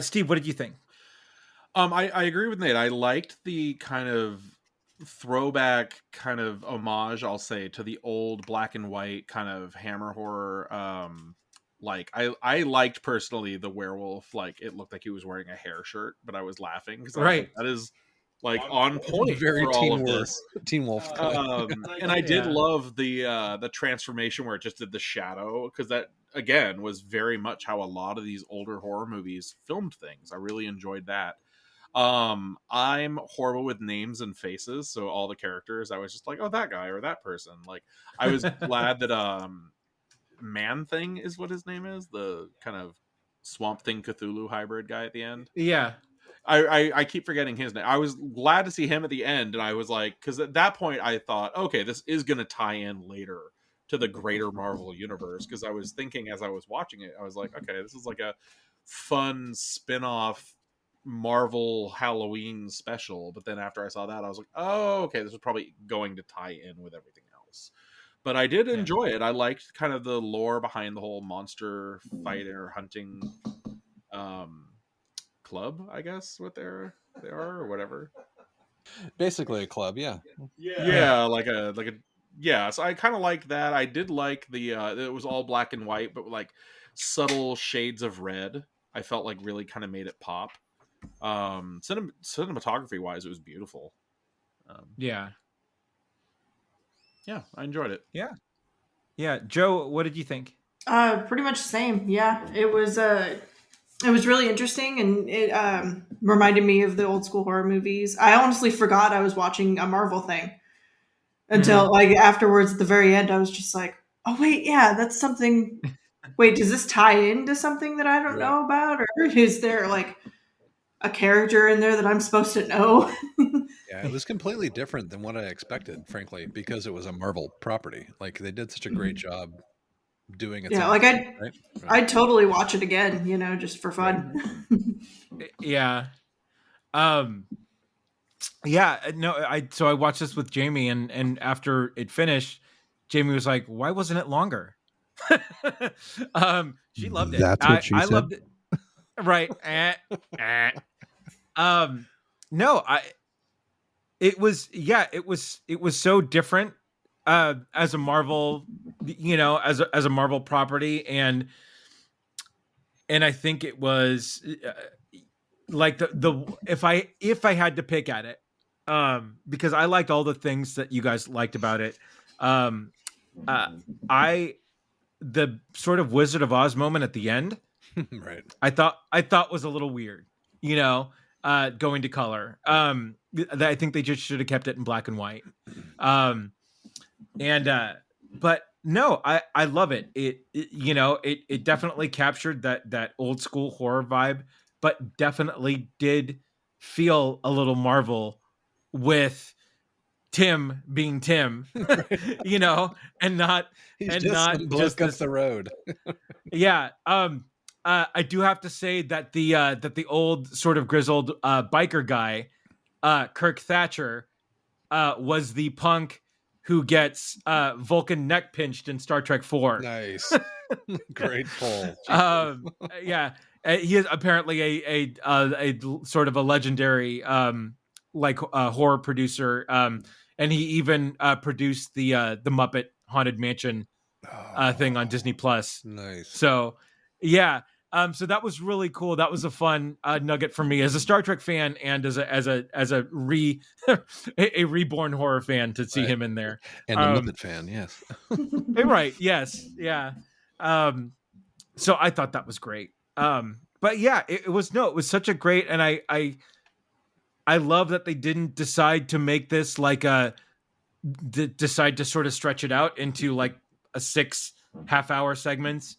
[SPEAKER 1] Steve, what did you think?
[SPEAKER 4] I agree with Nate. I liked the kind of throwback, kind of homage, I'll say, to the old black and white kind of Hammer horror. Like I liked personally the werewolf. Like it looked like he was wearing a hair shirt, but I was laughing because that is like on point.
[SPEAKER 3] Very
[SPEAKER 4] for all of this.
[SPEAKER 3] Teen Wolf.
[SPEAKER 4] And I did love the transformation where it just did the shadow, because that again was very much how a lot of these older horror movies filmed things. I really enjoyed that. I'm horrible with names and faces, so all the characters I was just like, oh, that guy or that person. Like I was glad that Man Thing is what his name is, the kind of Swamp Thing Cthulhu hybrid guy at the end.
[SPEAKER 1] Yeah.
[SPEAKER 4] I keep forgetting his name. I was glad to see him at the end, and I was like, because at that point I thought, okay, this is going to tie in later to the greater Marvel universe. Because I was thinking as I was watching it, I was like, okay, this is like a fun spin-off Marvel Halloween special. But then after I saw that, I was like, oh, okay, this is probably going to tie in with everything else. But I did enjoy it. I liked kind of the lore behind the whole monster fighter hunting club, I guess they are or whatever.
[SPEAKER 3] Basically a club, yeah.
[SPEAKER 4] Like a so I kind of like that. I did like the it was all black and white, but like subtle shades of red. I felt like really kind of made it pop. Cinematography wise, it was beautiful.
[SPEAKER 1] Yeah,
[SPEAKER 4] I enjoyed it.
[SPEAKER 1] Yeah. Joe, what did you think?
[SPEAKER 2] Pretty much the same. Yeah, it was really interesting, and it reminded me of the old school horror movies. I honestly forgot I was watching a Marvel thing until like afterwards at the very end. I was just like, oh wait, yeah, that's something. Wait, does this tie into something that I don't know about, or is there like a character in there that I'm supposed to know?
[SPEAKER 3] Yeah, it was completely different than what I expected, frankly, because it was a Marvel property. Like they did such a great job doing it.
[SPEAKER 2] Yeah, like I'd totally watch it again, just for fun.
[SPEAKER 1] Yeah. No, I watched this with Jamie, and after it finished, Jamie was like, why wasn't it longer? She loved it.
[SPEAKER 3] That's what she
[SPEAKER 1] I
[SPEAKER 3] said.
[SPEAKER 1] loved it. Right. No, it was so different as a Marvel, as a Marvel property, and I think it was like the if I had to pick at it, because I liked all the things that you guys liked about it. The sort of Wizard of Oz moment at the end,
[SPEAKER 3] right?
[SPEAKER 1] I thought was a little weird, going to color. I think they just should have kept it in black and white. But no, I love it. It definitely captured that old school horror vibe, but definitely did feel a little Marvel with Tim being Tim, and not
[SPEAKER 3] just up the road.
[SPEAKER 1] Yeah. I do have to say that the old sort of grizzled biker guy, Kirk Thatcher, was the punk who gets Vulcan neck pinched in Star Trek 4.
[SPEAKER 3] Nice. Great pull.
[SPEAKER 1] Yeah. He is apparently a sort of a legendary horror producer, and he even produced the Muppet Haunted Mansion thing on Disney Plus.
[SPEAKER 3] Nice.
[SPEAKER 1] So yeah, so that was really cool. That was a fun nugget for me as a Star Trek fan and as a reborn horror fan to see him in there,
[SPEAKER 3] and a Muppet fan. Yes.
[SPEAKER 1] Right. Yes. Yeah. So I thought that was great. But yeah, it was such a great, and I love that they didn't decide to make this like decide to sort of stretch it out into like a 6 half-hour segments,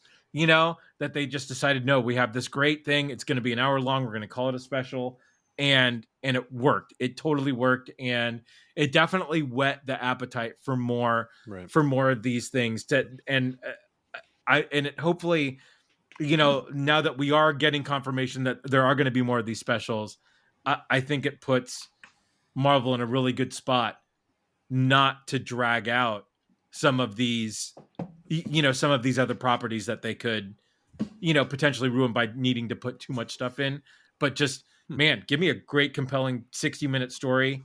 [SPEAKER 1] that they just decided, no, we have this great thing. It's going to be an hour long. We're going to call it a special. And it worked. It totally worked. And it definitely whet the appetite for more, of these things hopefully, now that we are getting confirmation that there are going to be more of these specials, I think it puts Marvel in a really good spot not to drag out some of these, some of these other properties that they could, potentially ruin by needing to put too much stuff in. But just, man, give me a great, compelling 60-minute story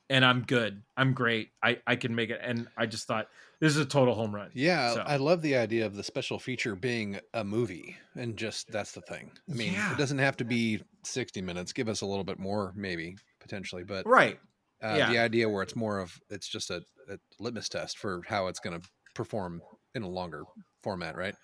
[SPEAKER 1] and I'm good. I'm great. I can make it. And I just thought this is a total home run.
[SPEAKER 3] Yeah.
[SPEAKER 1] So.
[SPEAKER 3] I love the idea of the special feature being a movie, and just, that's the thing. I mean, it doesn't have to be 60 minutes. Give us a little bit more, maybe, potentially, but the idea where it's just a litmus test for how it's going to perform in a longer format. Right.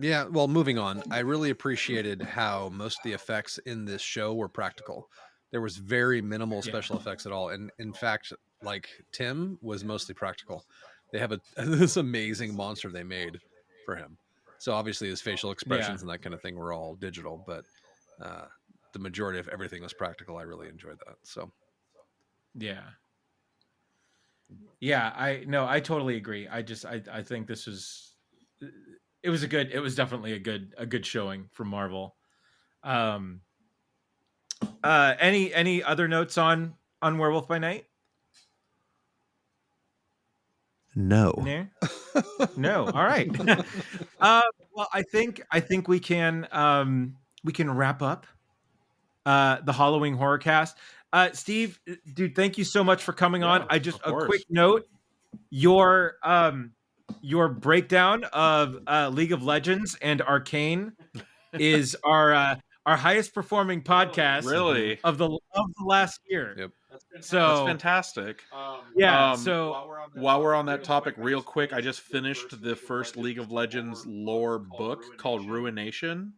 [SPEAKER 3] Yeah. Well, moving on, I really appreciated how most of the effects in this show were practical. There was very minimal special effects at all. And in fact, like Tim was mostly practical. They have this amazing monster they made for him. So obviously his facial expressions and that kind of thing were all digital, but the majority of everything was practical, I really enjoyed that. So
[SPEAKER 1] Yeah, I totally agree. I think this was, it was definitely a good showing from Marvel. Any other notes on Werewolf by Night?
[SPEAKER 3] no.
[SPEAKER 1] No. All right. Well, I think we can wrap up the Halloween HorrorCast. Steve, dude, thank you so much for coming on. I just, a quick note, your breakdown of League of Legends and Arcane is our highest performing podcast
[SPEAKER 4] Really?
[SPEAKER 1] of the last year.
[SPEAKER 3] Yep.
[SPEAKER 1] So
[SPEAKER 4] that's fantastic.
[SPEAKER 1] Yeah.
[SPEAKER 4] So while we're on that topic, real quick, I just finished the first League of Legends lore book called Ruination.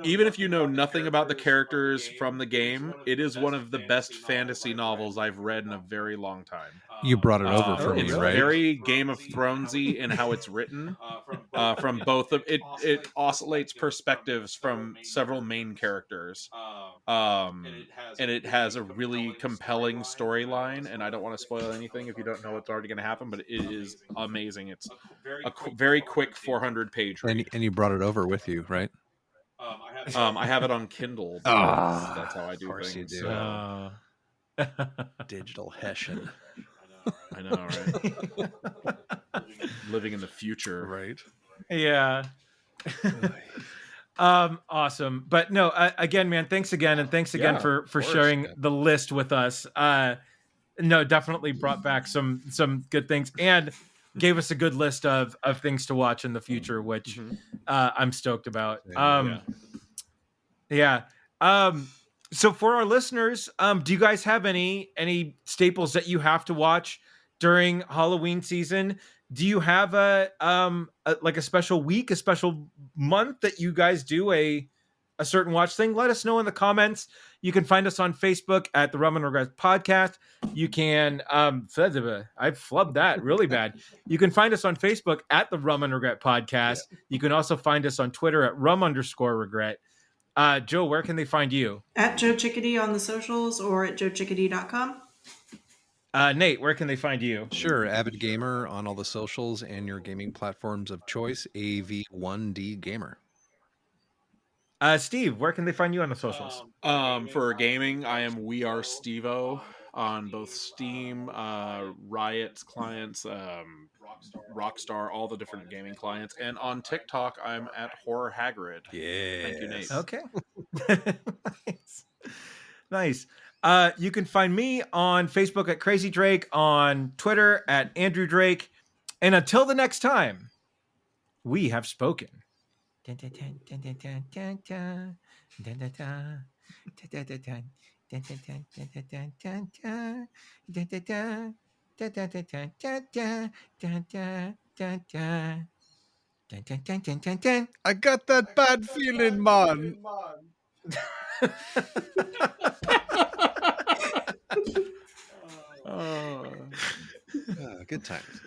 [SPEAKER 4] Even if you know nothing about the characters from the game, it is one of the best fantasy novels I've read in a very long time.
[SPEAKER 3] You brought it over for me,
[SPEAKER 4] it's
[SPEAKER 3] right?
[SPEAKER 4] very Game of Thronesy in how it's written. From both of it oscillates perspectives from several main characters. And it has a really compelling storyline. And I don't want to spoil anything if you don't know what's already going to happen, but it is amazing. It's a very quick 400-page read.
[SPEAKER 3] And you brought it over with you, right?
[SPEAKER 4] I have it on Kindle. That's how I do things. You do.
[SPEAKER 1] So.
[SPEAKER 3] Digital Hessian.
[SPEAKER 4] I know, right? Living in the future,
[SPEAKER 3] right?
[SPEAKER 1] Yeah. Awesome. But no, again, man, thanks again, and thanks again for sharing the list with us. No, definitely brought back some good things and gave us a good list of things to watch in the future, which I'm stoked about. So for our listeners, do you guys have any staples that you have to watch during Halloween season? Do you have a special week, a special month that you guys do a certain watch thing? Let us know in the comments. You can find us on Facebook at the Rum Regret Podcast. You can I flubbed that really bad. You can find us on Facebook at the Rum Regret Podcast. Yeah. You can also find us on Twitter at rum_regret. Joe, where can they find you?
[SPEAKER 2] At Joe Chickadee on the socials or at joechickadee.com.
[SPEAKER 1] Nate, where can they find you?
[SPEAKER 3] Sure, Avid Gamer on all the socials and your gaming platforms of choice, AV1D Gamer.
[SPEAKER 1] Steve, where can they find you on the socials?
[SPEAKER 4] For gaming, I am We Are Stevo on both Steam, Riot clients, Rockstar, all the different gaming clients, and on TikTok, I'm at Horror Hagrid.
[SPEAKER 3] Yeah,
[SPEAKER 4] thank you, Nate.
[SPEAKER 1] Okay, nice. You can find me on Facebook at Crazy Drake, on Twitter at Andrew Drake, and until the next time, we have spoken.
[SPEAKER 3] I got that bad feeling, man. Good times.